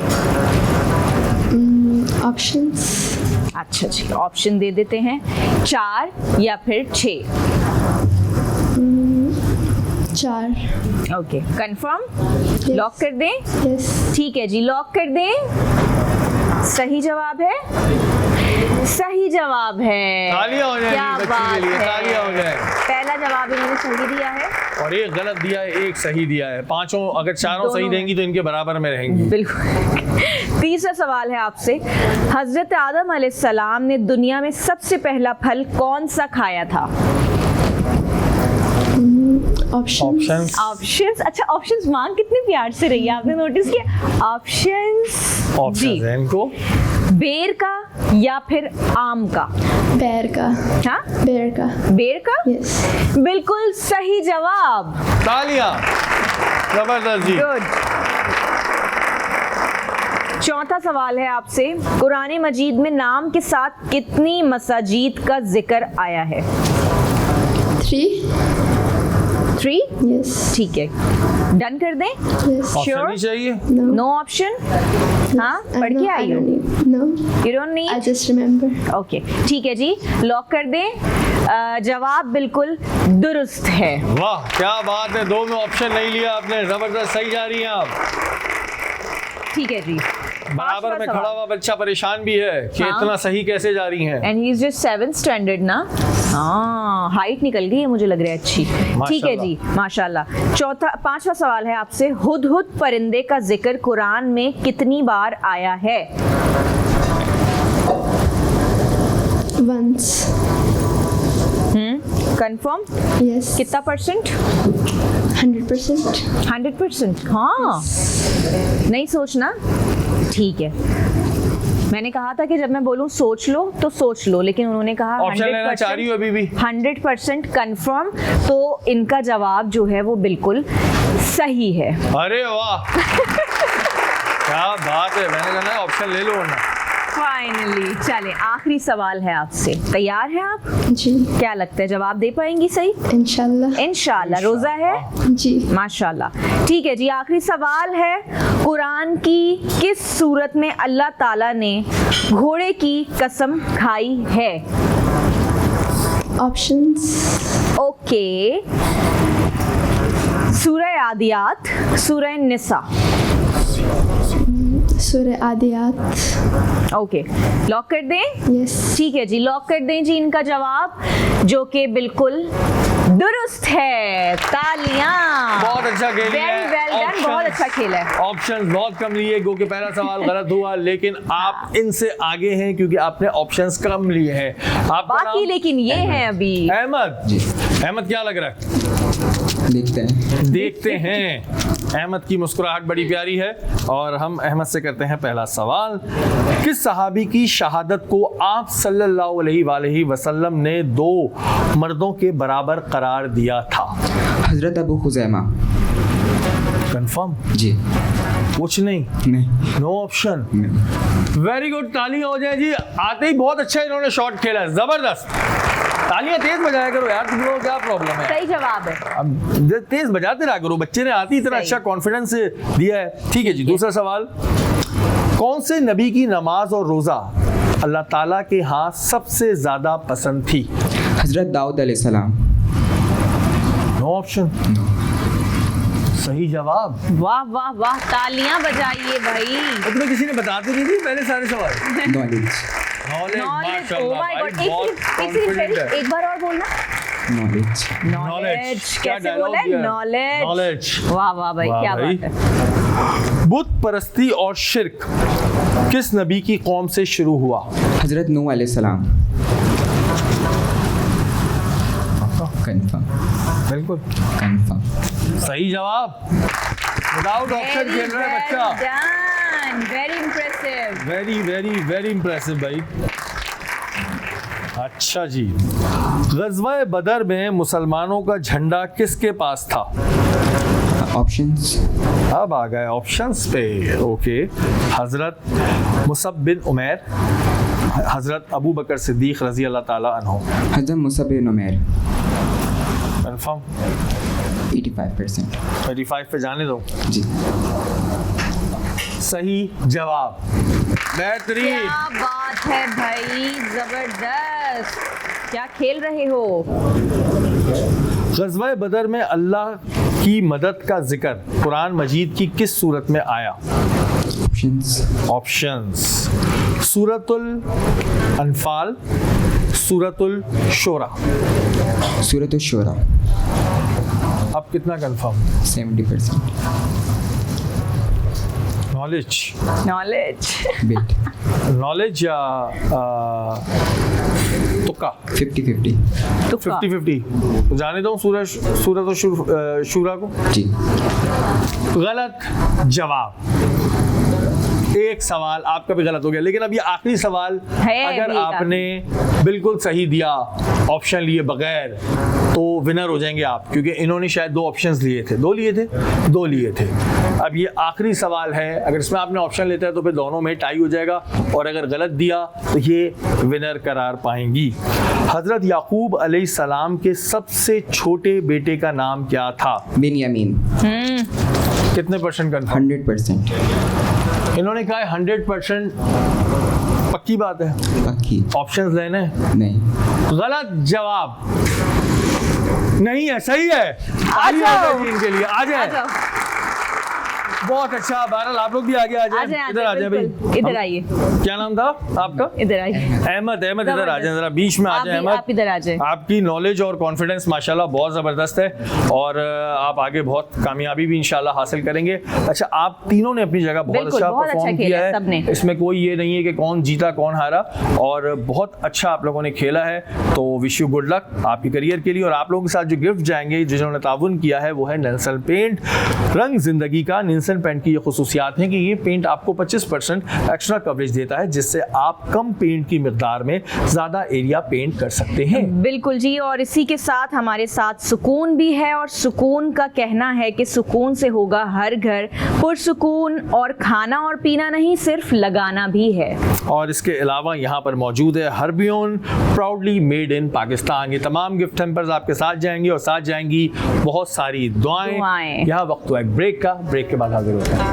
ऑप्शंस। अच्छा जी, ऑप्शन दे देते हैं, 4 या फिर 6। 4। Okay, confirm? लॉक कर दें? यस। ठीक है जी, लॉक कर दें। सही जवाब है? सही जवाब है। तालियां हो जाएंगी क्या बच्ची बात के लिए, है। तालियां हो जाए। पहला जवाब इन्होंने सही दिया है और 1 गलत दिया है, 1 सही दिया है। 5 अगर 4 सही देंगी तो इनके बराबर में रहेंगी। बिल्कुल। तीसरा सवाल है आपसे, हजरत आदम अलैहिस्सलाम ने दुनिया में सबसे पहला फल कौन सा खाया था? ऑप्शंस। अच्छा, ऑप्शंस मांग कितने प्यार से रही है, आपने नोटिस किया? ऑप्शंस जी, इनको बेर का या फिर आम का? बेर का। हाँ, बेर का। बेर का? यस। बिल्कुल सही जवाब। तालियां, जबरदस्त जी। गुड। चौथा सवाल है आपसे, कुरान मजीद में नाम के साथ कितनी मसाजिद का जिक्र आया है? 3? यस। ठीक है, डन कर दें? यस। श्योर? नहीं चाहिए? No option? हाँ, पढ़ के आई हो? No, you don't need? I just remember. Okay, ठीक है जी, लॉक कर दें। जवाब बिल्कुल दुरुस्त है। वाह, क्या बात है। 2 में ऑप्शन नहीं लिया आपने, जबरदस्त। सही जा रही हैं आप। ठीक है जी, बराबर में खड़ा हुआ बच्चा परेशान भी है कि हाँ? इतना सही कैसे जा रही हैं। And he is just 7th standard ना। हाँ, हाइट निकल गई है, मुझे लग रहा है अच्छी। ठीक है जी, माशाल्लाह। पांचवा सवाल है आपसे, हुदहुद परिंदे का जिक्र कुरान में कितनी बार आया है? Once। कंफर्म? यस। कितना परसेंट? 100%। 100%? हाँ, नहीं सोचना? ठीक है, मैंने कहा था कि जब मैं बोलूं सोच लो तो सोच लो, लेकिन उन्होंने कहा ऑप्शन लेना चाह रही हो अभी भी? 100% कंफर्म। तो इनका जवाब जो है वो बिल्कुल सही है। अरे वाह, क्या बात है। मैंने कहा ऑप्शन ले लो वरना। फाइनली, चले आखिरी सवाल है आपसे, तैयार हैं आप? जी। क्या लगता है जवाब दे पाएंगी सही? इंशाल्लाह। इंशाल्लाह। रोजा है? जी। माशाल्लाह। ठीक है जी, आखिरी सवाल है, कुरान की किस सूरत में अल्लाह ताला ने घोड़े की कसम खाई है? ऑप्शंस। ओके, सूरह आदियात, सूरह निसा। सूरह आदियात। ओके, लॉक कर दें? यस। ठीक है जी, लॉक कर दें जी इनका जवाब, जो कि बिल्कुल दुरुस्त है। तालियां। बहुत अच्छा खेल है। वेरी वेल डन, बहुत अच्छा खेला है। ऑप्शंस बहुत कम लिए क्योंकि पहला सवाल गलत हुआ, लेकिन आप इनसे आगे हैं क्योंकि आपने ऑप्शंस कम लिए हैं। आपका बाकी नाम? लेकिन ये हैं अभी। अहमद जी। अहमद, क्या लग रहा है? देखते हैं। अहमद की मुस्कुराहट बड़ी प्यारी है और हम अहमद से करते हैं पहला सवाल। किस सहाबी की शहादत को आप सल्लल्लाहु अलैहि वसल्लम ने 2 मर्दों के बराबर करार दिया था? हज़रत अबू खुज़ैमा। कंफर्म? जी। कुछ नहीं? No option. वेरी गुड, तालियां हो जाए जी। आते ही बहुत अच्छा इन्होंने शॉट खेला है, जबरदस्त। तालियां तेज बजाया करो यार, तुम लोगों को क्या प्रॉब्लम है? सही जवाब है। अब तेज बजाते रहा करो, बच्चे ने आती इतना अच्छा कॉन्फिडेंस दिया है। ठीक है जी, दूसरा सवाल, कौन से नबी की नमाज और रोजा अल्लाह ताला के यहाँ सबसे ज्यादा पसंद थी? हज़रत दाऊद अलैहिस्सलाम। नो ऑप्शन, सही जवाब। वाह वाह वाह, तालियां बजाइए भाई। तुम्हें किसी ने बताते नहीं थी पहले सारे सवाल? Knowledge. Knowledge, oh my God, एक बार और बोलना। नॉलेज। कैसे बोले? नॉलेज। वाह वाह भाई, क्या बात है। बुत परस्ती और शिर्क किस नबी की कौम से शुरू हुआ? हज़रत नूह अलैहिस्सलाम। कंफर्म। बिल्कुल कंफर्म। सही जवाब, विदाउट ऑप्शन खेल रहा है बच्चा। Very impressive, very very very impressive भाई। अच्छा जी, ग़ज़वा बदर में मुसलमानों का झंडा किसके पास था? ऑप्शंस। अब आ गए ऑप्शंस पे। ओके, हज़रत मुसअब बिन उमैर, हज़रत अबू बकर सिद्दीक़ रज़ी अल्लाह ताला अन्हु। हज़रत मुसअब बिन उमैर। कंफर्म? 85%। 85 पे जाने दो जी। सही जवाब, बेहतरीन। क्या बात है भाई, जबरदस्त, क्या खेल रहे हो। ग़ज़वा बदर में अल्लाह की मदद का जिक्र कुरान मजीद की किस सूरत में आया? ऑप्शंस, सूरतुल अनफाल, सूरतुल शोरा। सूरतुल शोरा। अब कितना कंफर्म? 70%। नॉलेज। बिट। नॉलेज या तुक्का? 50-50। 50-50 जाने दो सूरत और शूरा को। जी। गलत जवाब। एक सवाल आपका भी गलत हो गया, लेकिन अब ये आखिरी सवाल अगर आपने बिल्कुल सही दिया ऑप्शन लिए बगैर तो विनर हो जाएंगे आप, क्योंकि इन्होंने शायद 2 ऑप्शंस लिए थे, 2 लिए थे। अब ये आखिरी सवाल है, अगर इसमें आपने ऑप्शन लेता है तो फिर दोनों में टाई हो जाएगा, और अगर गलत दिया तो ये विनर करार पाएंगी। हज़रत याकूब अलैहिस्सलाम के सबसे छोटे बेटे का नाम क्या था? बिन्यामीन। कितने परसेंट कंफर्म? 100%। इन्होंने कहा है 100%। पक्की बात है? पक्की। ऑप्शंस लेने? नहीं। गलत जवाब। नहीं है, सही है। आ जाओ इनके लिए, आ जाए। बहुत अच्छा, बहरहाल आप लोग भी आगे आ जाए। इधर आ जाए भाई, इधर आइए। क्या नाम था आपका? इधर आइए। अहमद इधर आ जाए, जरा बीच में आ जाए अहमद। आप इधर आ जाए। आपकी नॉलेज और कॉन्फिडेंस माशाल्लाह बहुत ज़बरदस्त है, और आप आगे बहुत कामयाबी भी इंशाल्लाह हासिल करेंगे। अच्छा, आप तीनों ने अपनी जगह बहुत अच्छा परफॉर्म किया है, इसमें कोई ये नहीं है कि कौन जीता कौन हारा, और बहुत अच्छा आप लोगों ने खेला है। तो विश यू गुड लक आपके करियर के लिए। और आप लोगों के साथ जो गिफ्ट जाएंगे जिन्होंने ताउन किया है वो है नेल्सन पेंट, रंग जिंदगी का। नेल्सन पेंट की ये खुसूसियात हैं कि ये पेंट आपको 25% एक्स्ट्रा कवरेज देता है, जिससे आप कम पेंट की मिकदार में ज़्यादा एरिया पेंट कर सकते हैं। बिल्कुल जी, और इसी के साथ हमारे साथ सुकून भी है, और सुकून का कहना है कि सुकून से होगा हर घर पुरसुकून, और खाना और पीना नहीं, सिर्फ लगाना भी है। और इसके अलावा यहाँ पर मौजूद है Harbin, proudly made in Pakistan. ये तमाम गिफ्ट हैम्पर्स आपके साथ जाएंगे, और साथ जाएंगी बहुत सारी दुआएं। यहाँ वक्त हुआ एक ब्रेक का, ब्रेक के बाद हाजिर होते हैं।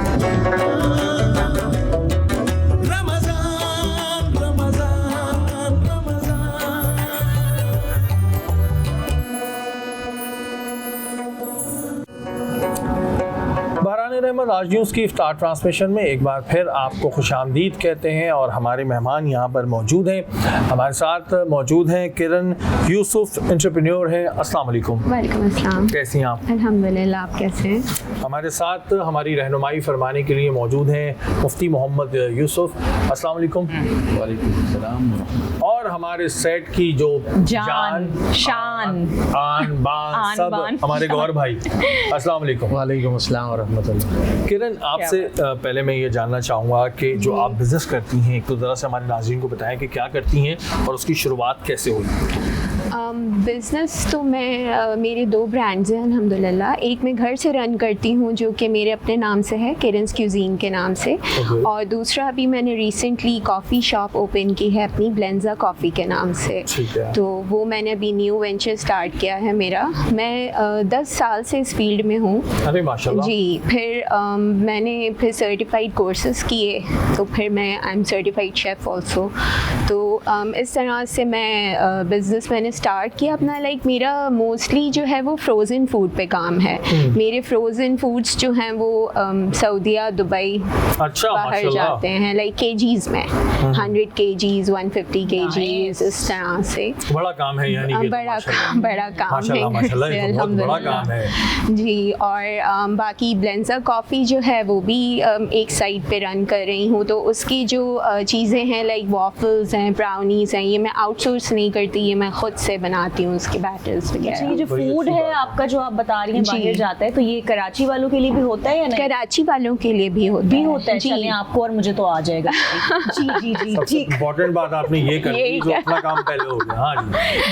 रहमत आज न्यूज़ की इफ्तार ट्रांसमिशन में एक बार फिर आपको खुशामदीद कहते हैं, और हमारे मेहमान यहाँ पर मौजूद हैं। हमारे साथ मौजूद हैं किरण यूसुफ, एंटरप्रेन्योर हैं। अस्सलाम वालेकुम। वालेकुम अस्सलाम। कैसी हैं आप? अल्हम्दुलिल्लाह, आप कैसे हैं? हमारे साथ हमारी रहनुमाई फरमाने के लिए मौजूद हैं मुफ्ती मोहम्मद यूसुफ। अस्सलाम वालेकुम। वालेकुम सलाम। और हमारे सेट की जो जान शान आन बान सब हमारे गौर भाई। अस्सलाम वालेकुम। वालेकुम अस्सलाम व रहमतुल्लाह। किरण, आपसे पहले मैं ये जानना चाहूँगा कि जो आप बिज़नेस करती हैं, एक तो ज़रा से हमारे नाज़रीन को बताएं कि क्या करती हैं और उसकी शुरुआत कैसे हुई? बिज़नेस तो मैं मेरे 2 ब्रांड्स हैं अल्हम्दुलिल्लाह। एक मैं घर से रन करती हूँ जो कि मेरे अपने नाम से है, किरन्स क्यूजीन के नाम से, और दूसरा अभी मैंने रिसेंटली कॉफ़ी शॉप ओपन की है अपनी ब्लेंजा कॉफ़ी के नाम से। तो वो मैंने अभी न्यू वेंचर स्टार्ट किया है मेरा। मैं 10 साल से इस फील्ड में हूँ। अरे माशाल्लाह। जी, फिर मैंने फिर सर्टिफाइड कोर्सेज़ किए, तो फिर मैं I am certified chef also. तो इस तरह से मैं बिज़नेस मैंने स्टार्ट किया अपना। लाइक मेरा मोस्टली जो है वो फ्रोज़न फूड पे काम है। मेरे फ्रोज़न फूड्स जो हैं वो सऊदीया, दुबई बाहर जाते हैं, लाइक केजीज़ में 100 केजीज़, 150 केजीज़, इस तरह से। बड़ा काम है यानी कि बड़ा काम है माशाल्लाह, बहुत बड़ा काम है जी। और बाकी ब्लेंजा कॉफ़ी जो है वो भी एक साइड पे रन कर रही हूँ। तो उसकी जो चीज़ें हैं लाइक वॉफल्स हैं, ब्राउनीज़ हैं, ये मैं आउटसोर्स नहीं करती, ये मैं खुद से बनाती हूँ उसके बैटर्स वगैरह। ये जो फूड है आपका जो आप बता रही हैं बाहर जाता है, तो ये कराची वालों के लिए भी होता है या नहीं? कराची वालों के लिए भी होता है। चलिए आपको और मुझे तो आ जाएगा। जी जी जी ठीक। इम्पोर्टेंट बात आपने ये कर दी, जो अपना काम पहले हो गया। हाँ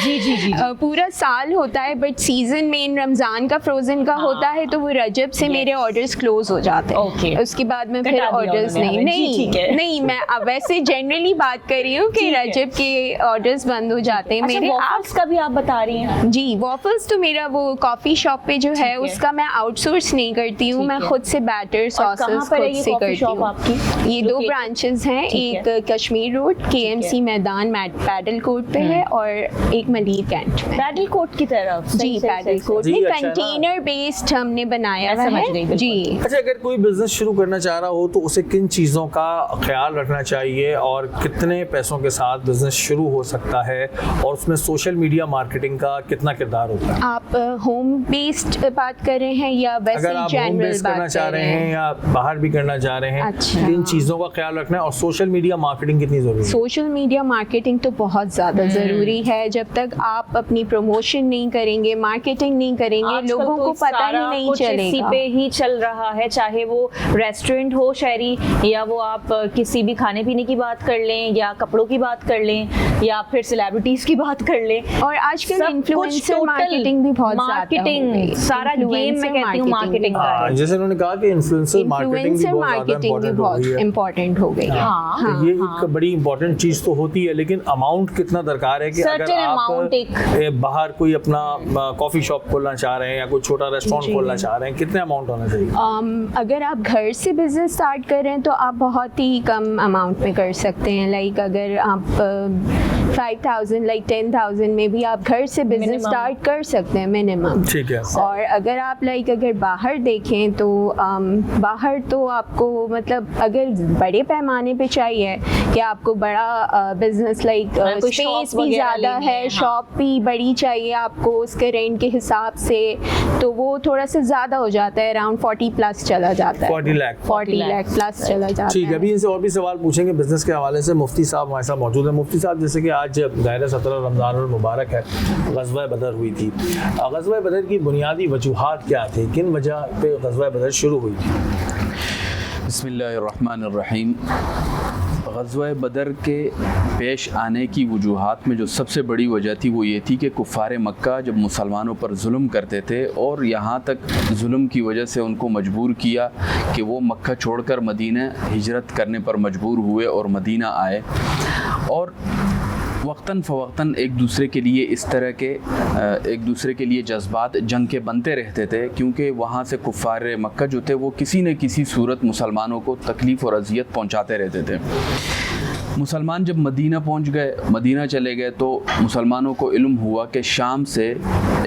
जी जी जी। पूरा साल होता है, बट सीजन में रमज़ान का फ्रोज़न का होता है, तो वो रजब से मेरे ऑर्डर्स क्लोज हो जाते हैं। उसके बाद में फिर ऑर्डर्स नहीं, मैं वैसे जनरली बात कर रही हूँ कि रजब के ऑर्डर्स बंद हो जाते हैं मेरे। वॉफल्स का भी आप बता रही हैं? जी, वॉफल्स तो मेरा वो कॉफ़ी शॉप पे जो है उसका मैं आउटसोर्स नहीं करती हूँ, मैं खुद से बैटर सॉसेस खुद से करती हूँ। ये 2 ब्रांचेस हैं, एक कश्मीर रोड KMC मैदान पैडल कोर्ट पे है, और एक मलिक कैंट में। पैडल कोर्ट की तरफ? जी, पैडल कोर्ट में कंटेनर बेस्ड हमने बनाया हुआ है जी। अच्छा, अगर कोई बिजनेस शुरू करना चाह रहा हो तो उसे किन चीज़ों का ख्याल रखना चाहिए और कितने पैसों के साथ बिजनेस शुरू हो सकता है, और उसमें सोशल मीडिया मार्केटिंग का कितना किरदार होता है? आप होम बेस्ड बात कर रहे हैं या वैसे अगर आप होम बेस्ड करना चाह रहे हैं या बाहर भी करना चाह रहे हैं, अच्छा, किन चीज़ों का ख्याल रखना है, और सोशल मीडिया मार्केटिंग कितनी ज़रूरी है? सोशल मीडिया मार्केटिंग तो बहुत ज़्यादा ज़रूरी है। जब तक आप अपनी प्रमोशन नहीं करेंगे, मार्केटिंग नहीं करेंगे, लोगों को पता ही नहीं चलेगा। इसी पे ही चल रहा है, चाहे वो रेस्टोरेंट हो शहरी, या वो आप किसी भी खाने पीने की बात कर लें, या कपड़ों की बात कर लें, या फिर सेलिब्रिटीज की बात कर लें। और आजकल इन्फ्लुएंसर मार्केटिंग भी बहुत मार्केटिंग सारा गेम में कहती हूँ मार्केटिंग का। जैसे उन्होंने कहा कि इन्फ्लुएंसर मार्केटिंग भी बहुत इम्पोर्टेंट हो गई है। ये एक बड़ी इंपॉर्टेंट चीज तो होती है, लेकिन अमाउंट कितना दरकार है कि अगर आप बाहर कोई अपना कॉफी शॉप खोलना चाह रहे हैं या कोई छोटा रेस्टोरेंट खोलना चाह रहे हैं, कितने अमाउंट होना चाहिए? अगर आप घर से बिजनेस स्टार्ट कर रहे हैं तो आप बहुत ही कम अमाउंट में कर सकते हैं। लाइक अगर आप 5,000 लाइक 10,000 में भी आप घर से बिजनेस स्टार्ट कर सकते हैं मिनिमम। ठीक है। और अगर आप लाइक अगर बाहर देखें तो बाहर तो आपको मतलब अगर बड़े पैमाने पे चाहिए कि आपको बड़ा बिजनेस लाइक स्पेस भी ज़्यादा है, शॉप भी बड़ी चाहिए आपको उसके रेंट के हिसाब से, तो वो थोड़ा सा ज़्यादा हो जाता है, अराउंड 40+ चला जाता है। 40 लाख प्लस चला जाता है। ठीक है। अभी इनसे और भी सवाल पूछेंगे बिजनेस के हवाले से। मुफ्ती साहब हमारे साथ मौजूद है। मुफ्ती साहब, जैसे कि आज ज़ाहिर 17 रमज़ानुल मुबारक है, ग़ज़वा बदर हुई थी। ग़ज़वा बदर की बुनियादी वजूहात क्या थी, किन वजह पे ग़ज़वा बदर शुरू हुई थी? बिस्मिल्लाहिर्रहमानिर्रहीम। ग़ज़वा बदर के पेश आने की वजूहात में जो सबसे बड़ी वजह थी वो ये थी कि कुफ़ार मक्का जब मुसलमानों पर जुल्म करते थे और यहाँ तक जुल्म की वजह से उनको मजबूर किया कि वो मक्का छोड़कर मदीना हिजरत करने पर मजबूर हुए और मदीना आए, और वक्तन फ़वक्तन एक दूसरे के लिए जज्बात जंग के बनते रहते थे, क्योंकि वहाँ से कुफ़ार मक्का जो थे वो किसी न किसी सूरत मुसलमानों को तकलीफ़ और अज़ियत पहुँचाते रहते थे। मुसलमान जब मदीना चले गए तो मुसलमानों को इल्म हुआ कि शाम से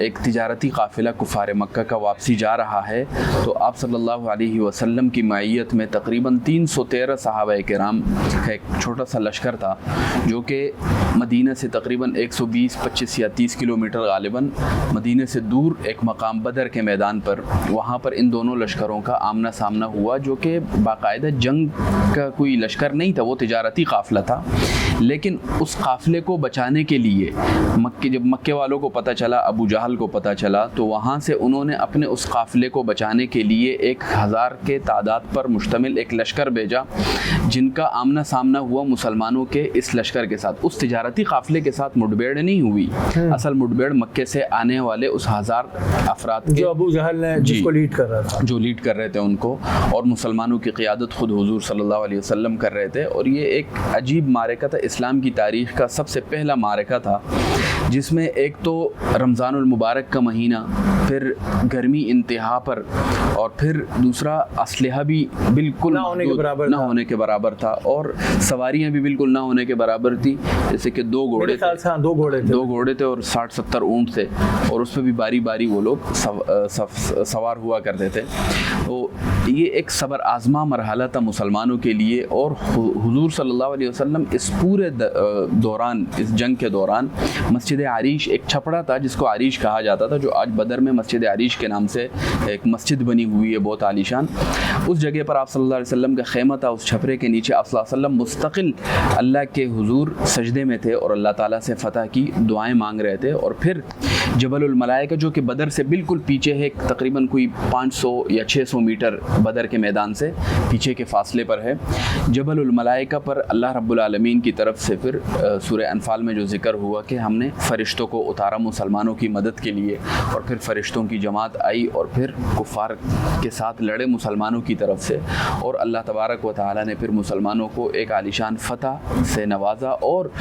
एक तिजारती काफ़िला कुफ़ार मक्का का वापसी जा रहा है। तो आप सल्लल्लाहु अलैहि वसल्लम की मायत में तकरीबन 313 सहाबा किराम का एक छोटा सा लश्कर था, जो कि मदीना से तकरीबन 120, 25 या 30 किलोमीटर गालिबन मदीने से दूर एक मकाम बदर के मैदान पर, वहाँ पर इन दोनों लश्करों का आमना सामना हुआ, जो कि बाकायदा जंग का कोई लश्कर नहीं था, वो तिजारती काफ़िला था। लेकिन उस काफ़िले को बचाने के लिए जब मक्के वालों को पता चला, अबू जहल को पता चला, तो वहाँ से उन्होंने अपने उस काफ़िले को बचाने के लिए 1000 के तादाद पर मुश्तमिल एक लश्कर भेजा, जिनका आमना सामना हुआ मुसलमानों के इस लश्कर के साथ। उस तिजारती काफ़िले के साथ मुठभेड़ नहीं हुई, असल मुठभेड़ मक्के से आने वाले उस 1000 अफराद जो अबू जहल ने जिसको लीड कर रहा था, जो लीड कर रहे थे उनको, और मुसलमानों की क़ियादत खुद हुजूर सल्लल्लाहु अलैहि वसल्लम कर रहे थे। और ये एक अजीब मारका था, इस्लाम की तारीख़ का सबसे पहला मारका था, जिसमें एक तो रमज़ानुल मुबारक का महीना, फिर गर्मी इंतहा पर, और फिर दूसरा असलहा भी बिल्कुल ना होने के बराबर था, और सवारियाँ भी बिल्कुल ना होने के बराबर थी। जैसे कि दो घोड़े थे और 60-70 ऊँट थे, और उस पर भी बारी बारी वो लोग सवार हुआ करते थे। तो ये एक सब्र आज़मा मरहला था मुसलमानों के लिए। और हुजूर सल्लल्लाहु अलैहि वसल्लम इस पूरे दौरान, इस जंग के दौरान, मस्जिद आरीश एक छपड़ा था जिसको आरीश कहा जाता था, जो आज बदर में मस्जिद आरीश के नाम से एक मस्जिद बनी हुई है बहुत आलीशान। उस जगह पर आप सल्लल्लाहु अलैहि वसल्लम का खैमा था। उस छपरे के नीचे आप सल्लल्लाहु अलैहि वसल्लम मुस्तकिल अल्लाह के हुजूर सजदे में थे और अल्लाह ताला से फ़तह की दुआएं मांग रहे थे। और फिर जबलुल मलाइका, जो कि बदर से बिल्कुल पीछे है, तकरीबन कोई 500 या 600 मीटर बदर के मैदान से पीछे के फासले पर है, जबलुल मलाइका पर अल्लाह रब्बुल आलमीन की तरफ से फिर सूरह अनफाल में जो ज़िक्र हुआ कि हमने फ़रिश्तों को उतारा मुसलमानों की मदद के लिए, और फिर फ़रिश्तों की जमात आई और फिर कुफ़ार के साथ लड़े मुसलमानों की तरफ से, और अल्लाह तबारक व तआला ने फिर मुसलमानों को एक आलीशान फ़तह से नवाजा। और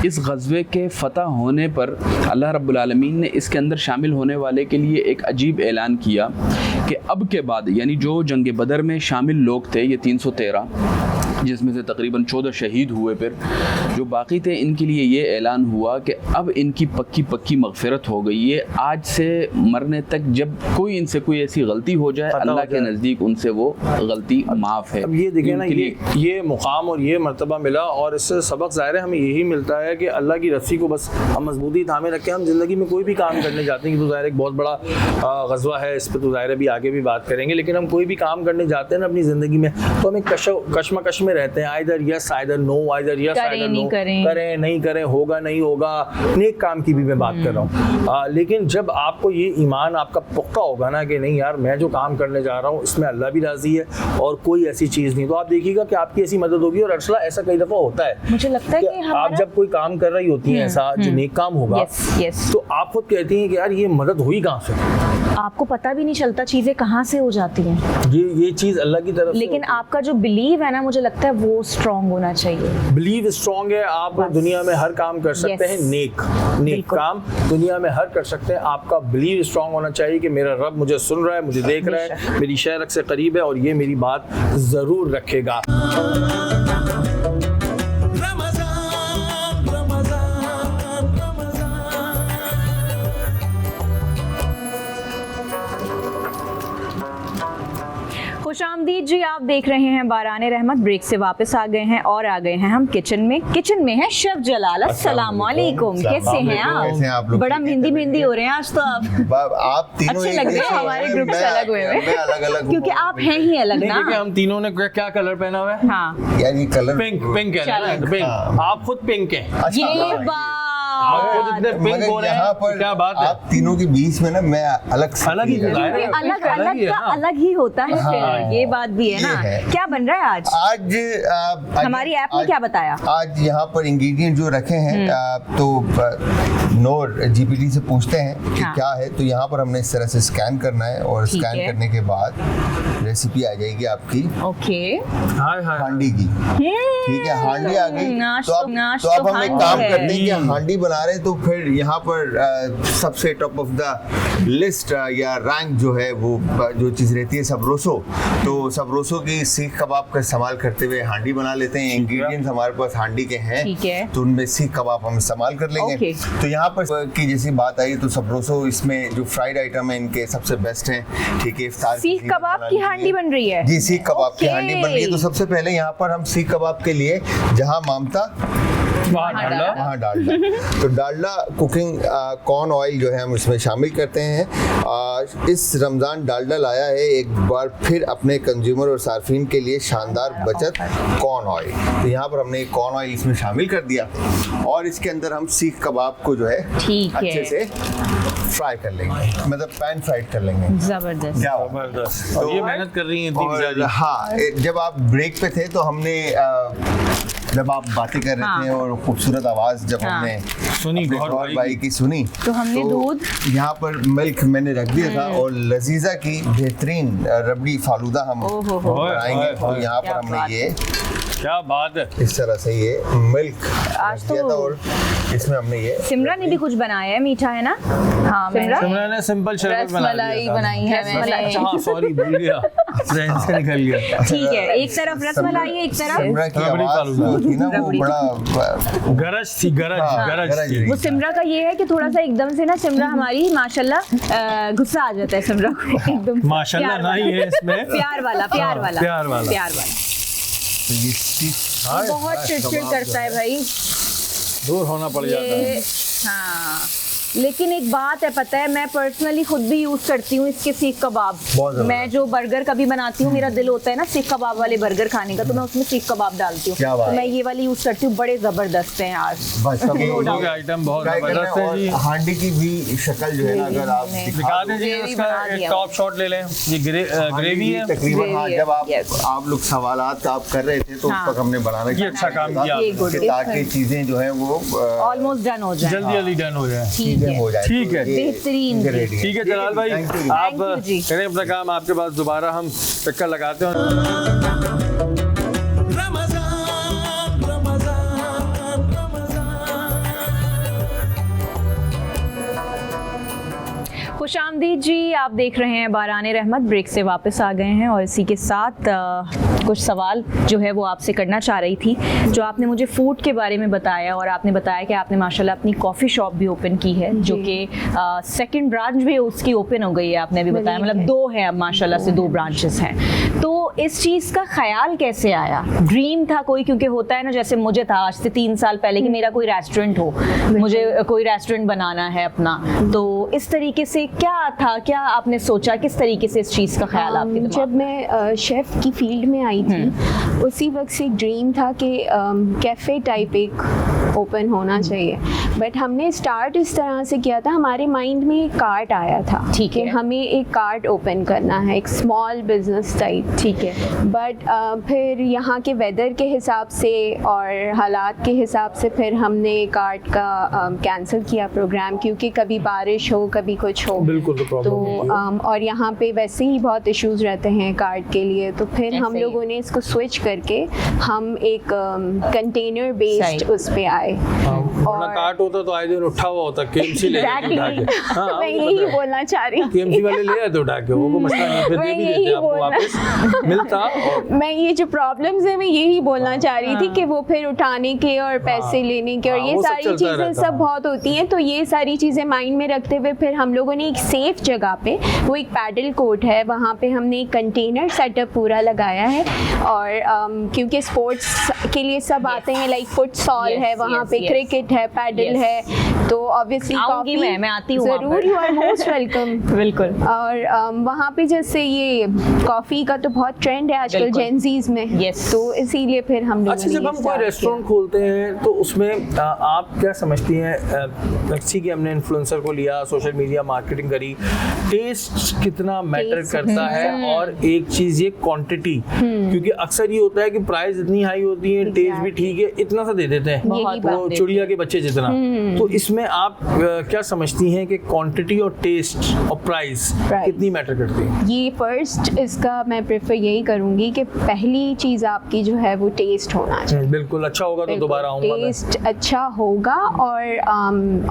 इस ग़ज़वे के फ़तह होने पर अल्लाह रब्बुल आलमीन ने इसके अंदर शामिल होने वाले के लिए एक अजीब ऐलान किया कि अब के बाद, यानी जो जंग बदर में शामिल लोग थे, ये 313, जिसमें से तकरीबन 14 शहीद हुए, फिर जो बाकी थे इनके लिए ये ऐलान हुआ कि अब इनकी पक्की मग़फ़िरत हो गई है। आज से मरने तक जब कोई इनसे कोई ऐसी गलती हो जाए, अल्लाह के नज़दीक उनसे वो गलती माफ़ है। अब ये देखिए ना, ये मुकाम और ये मर्तबा मिला, और इससे सबक ज़ाहिर है हमें यही मिलता है कि अल्लाह की रस्सी को बस हम मजबूती थामे रखें। हम ज़िंदगी में कोई भी काम करने जाते हैं, कि तो ज़ाहिर एक बहुत बड़ा ग़ज़वा है, इस पर तो ज़ाहिर भी आगे भी बात करेंगे, लेकिन हम कोई भी काम करने जाते हैं ना अपनी ज़िंदगी में, तो हम एक कशमकश में रहते हैं, either yes either no, either yes either no, करें नहीं करें, होगा नहीं होगा। नेक काम की भी मैं बात कर रहा हूँ, लेकिन जब आपको ये ईमान आपका पुख्ता होगा ना कि नहीं यार, मैं जो काम करने जा रहा हूँ इसमें अल्लाह भी राज़ी है और कोई ऐसी चीज़ नहीं, तो आप देखिएगा कि आपकी ऐसी मदद होगी। और अरसला ऐसा कई दफ़ा होता है, मुझे लगता है कि आप जब कोई काम कर रही होती हैं ऐसा जो नेक काम होगा, तो आप खुद कहती हैं कि यार ये मदद हुई कहाँ से, आपको पता भी नहीं चलता चीज़ें कहाँ से हो जाती हैं। ये चीज़ अल्लाह की तरफ, लेकिन आपका जो बिलीव है ना, मुझे लगता है वो स्ट्रॉन्ग होना चाहिए। बिलीव स्ट्रॉन्ग है, आप दुनिया में हर काम कर सकते हैं, नेक काम दुनिया में हर कर सकते हैं। आपका बिलीव स्ट्रॉन्ग होना चाहिए कि मेरा रब मुझे सुन रहा है, मुझे देख रहा है, मेरी शहरक से करीब है और ये मेरी बात ज़रूर रखेगा। खुशामदीद जी, आप देख रहे हैं बाराने रहमत। ब्रेक से वापस आ गए हैं और आ गए हैं हम किचन में है शेफ जलाल। अस्सलाम वालेकुम, कैसे हैं आप? बड़ा मेहंदी हो रहे हैं आज तो आप तीनों अच्छे लग रहे हैं। हमारे ग्रुप से अलग हुए हैं क्योंकि आप हैं ही अलग ना। हम तीनों ने क्या कलर पहना हुआ है? हाँ, यार ये कलर पिंक है, पिंक। आप खुद पिंक हैं। ये बात पिंक हो रहे हैं, क्या बात है? आप तीनों के बीच में ना मैं अलग ही अलग ही होता है। हाँ, ये बात भी है ना। क्या बन रहा है आज हमारी ऐप ने क्या बताया? आज यहाँ पर इंग्रेडिएंट जो रखे हैं, तो नोर जीपीटी से पूछते हैं कि क्या है, तो यहाँ पर हमने इस तरह से स्कैन करना है और स्कैन करने के बाद रेसिपी आ जाएगी आपकी। ओके, हांडी की। ठीक है, हांडी आ गई। तो अब हम एक काम करते हैं कि हांडी बना रहे हैं, तो फिर यहाँ पर सबसे टॉप ऑफ द लिस्ट या रैंक जो है वो जो चीज़ रहती है सबरोसो, तो सबरोसो की सीख कबाब का इस्तेमाल करते हुए हांडी बना लेते हैं। इंग्रेडिएंट्स हमारे पास हांडी के हैं, तो उनमें सीख कबाब हम इस्तेमाल कर लेंगे। तो यहाँ पर की जैसी बात आई, तो सबरोसो इसमें जो फ्राइड आइटम है इनके सबसे बेस्ट हैं। ठीक है, सीख कबाब की हांडी बन रही है। जी, सीख कबाब की हांडी बन रही है। तो सबसे पहले यहाँ पर हम सीख कबाब के लिए जहाँ मामता वहाँ डालडा। तो डालडा कुकिंग कॉर्न ऑयल जो है हम इसमें शामिल करते हैं। इस रमज़ान डालडा लाया है एक बार फिर अपने कंज्यूमर और सार्फिन के लिए शानदार बचत कॉर्न ऑयल। तो यहाँ पर हमने कॉर्न ऑयल इसमें शामिल कर दिया और इसके अंदर हम सीख कबाब को जो है अच्छे से फ्राई कर लेंगे, मतलब पैन फ्राइड कर लेंगे। जबरदस्त। और ये मेहनत कर रही हैं। हाँ, जब आप ब्रेक पे थे तो हमने जब आप बातें कर रहे थे और खूबसूरत आवाज़ जब हमने सुनी गौहर भाई की सुनी तो हमने दूध यहाँ पर मिल्क मैंने रख दिया था और लजीजा की बेहतरीन रबड़ी फालूदा हम बनाएंगे। तो यहाँ पर हमने ये क्या बात है, इस तरह से ये मिल्क आज रख दिया था और इसमें हमने ये सिमरा ने भी कुछ बनाया है, मीठा है ना? हाँ, सिमरा ने सिंपल शरबत रसमलाई बनाई है मैंने। सॉरी भूल गया, ट्रेन से निकल गया। ठीक है, एक तरफ रसमलाई है, एक तरफ सिमरा की आवाज़ थी ना वो बड़ा गरज थी, गरज थी। वो सिमरा का ये है कि थोड़ा सा एकदम से ना सिमरा हमारी माशाल्लाह गुस्सा आ जाता है सिमरा को एकदम माशाल्लाह नहीं है इसमें, प्यार वाला बहुत चिड़चिड़ करता है भाई, दूर होना पड़ जाता है। हाँ, लेकिन एक बात है पता है, मैं पर्सनली खुद भी यूज करती हूँ इसके सीख कबाब। मैं जो बर्गर कभी बनाती हूँ, मेरा दिल होता है ना सीख कबाब वाले बर्गर खाने का, तो मैं उसमें सीख कबाब डालती हूँ। तो मैं ये वाली यूज करती हूँ, बड़े जबरदस्त हैं यार। आइटम बहुत जबरदस्त है जी। हांडी की भी शक्ल जो है ना, अगर आप दिखा दीजिए उसका एक टॉप शॉट ले लें। ये ग्रेवी है तकरीबन। हाँ, जब आप लोग सवालात आप कर रहे थे तो उस वक्त हमने बनाना ये अच्छा काम किया ताकि चीजें जो है वो ऑलमोस्ट डन हो जाए, जल्दी डन हो जाए। हो जाए। ठीक है, बेहतरीन। ठीक है जलाल भाई, आप करें अपना काम, आपके पास दोबारा हम चक्कर लगाते हैं। खुशामदीद जी, आप देख रहे हैं बाराने रहमत। ब्रेक से वापस आ गए हैं और इसी के साथ कुछ सवाल जो है वो आपसे करना चाह रही थी। जो आपने मुझे फूड के बारे में बताया और आपने बताया कि आपने माशाल्लाह अपनी कॉफ़ी शॉप भी ओपन की है, जो कि सेकंड ब्रांच भी उसकी ओपन हो गई है, आपने भी बताया, मतलब 2 हैं अब माशाल्लाह से, 2 ब्रांचेस हैं। तो इस चीज़ का ख्याल कैसे आया? ड्रीम था कोई? क्योंकि होता है ना, जैसे मुझे था आज से 3 साल पहले कि मेरा कोई रेस्टोरेंट हो, मुझे कोई रेस्टोरेंट बनाना है अपना। तो इस तरीके से क्या था, क्या आपने सोचा, किस तरीके से इस चीज़ का ख्याल आपके दिमाग? जब मैं शेफ़ की फील्ड में आई थी उसी वक्त से एक ड्रीम था कि कैफ़े टाइप एक ओपन होना चाहिए। बट हमने स्टार्ट इस तरह से किया था, हमारे माइंड में एक कार्ट आया था, ठीक है, हमें एक कार्ट ओपन करना है, एक स्मॉल बिजनेस टाइप, ठीक है। बट फिर यहाँ के वेदर के हिसाब से और हालात के हिसाब से फिर हमने कार्ट का कैंसिल किया प्रोग्राम, क्योंकि कभी बारिश हो कभी कुछ हो, तो और यहाँ पे वैसे ही बहुत इश्यूज़ रहते हैं कार्ट के लिए। तो फिर हम लोगों ने इसको स्विच करके हम एक कंटेनर बेस्ड उस पे आए। और कार्ट होता तो आए दिन उठा हुआ होता, केएमसी ले मैं यही बोलना चाह रही हूँ, केएमसी वाले ले आते उठा के, वो मसला नहीं, फिर दे भी देते आपको वापस मिलता। मैं ये जो प्रॉब्लम्स है मैं यही बोलना चाह रही थी कि वो फिर उठाने के और पैसे लेने के और ये सारी चीज़ें सब बहुत होती हैं। तो ये सारी चीज़ें माइंड में रखते हुए फिर हम लोगों ने एक सेफ जगह पे, वो एक पैडल कोर्ट है, वहाँ पे हमने एक कंटेनर सेटअप पूरा लगाया है। और क्योंकि स्पोर्ट्स के लिए सब आते हैं, लाइक फुटसॉल है वहाँ पे, क्रिकेट है, पैडल है, तो ऑब्वियसली कॉफी मैं आती हूँ ज़रूर, यू आर मोस्ट वेलकम। बिल्कुल। और वहाँ पे जैसे ये कॉफ़ी का तो बहुत ट्रेंड है आजकल जेंजीज में, तो इसीलिए फिर हम लोग अच्छा, जब हम कोई रेस्टोरेंट खोलते हैं तो उसमें आप क्या समझती हैं, ठीक है हमने इन्फ्लुएंसर को लिया, सोशल मीडिया मार्केटिंग करी, टेस्ट कितना मैटर करता है? और एक चीज़ ये क्वांटिटी, क्योंकि अक्सर ये होता है कि प्राइस इतनी हाई होती है, टेस्ट भी ठीक है, इतना सा दे देते हैं, वो चिड़िया के बच्चे जितना। तो इसमें आप क्या समझती हैं कि क्वांटिटी और टेस्ट और प्राइस कितनी मैटर करती है? ये फर्स्ट इसका मैं प्रेफर यही करूँगी कि पहली चीज़ आपकी जो है वो टेस्ट होना चाहिए। बिल्कुल, अच्छा होगा तो दोबारा आऊँगा। टेस्ट अच्छा होगा और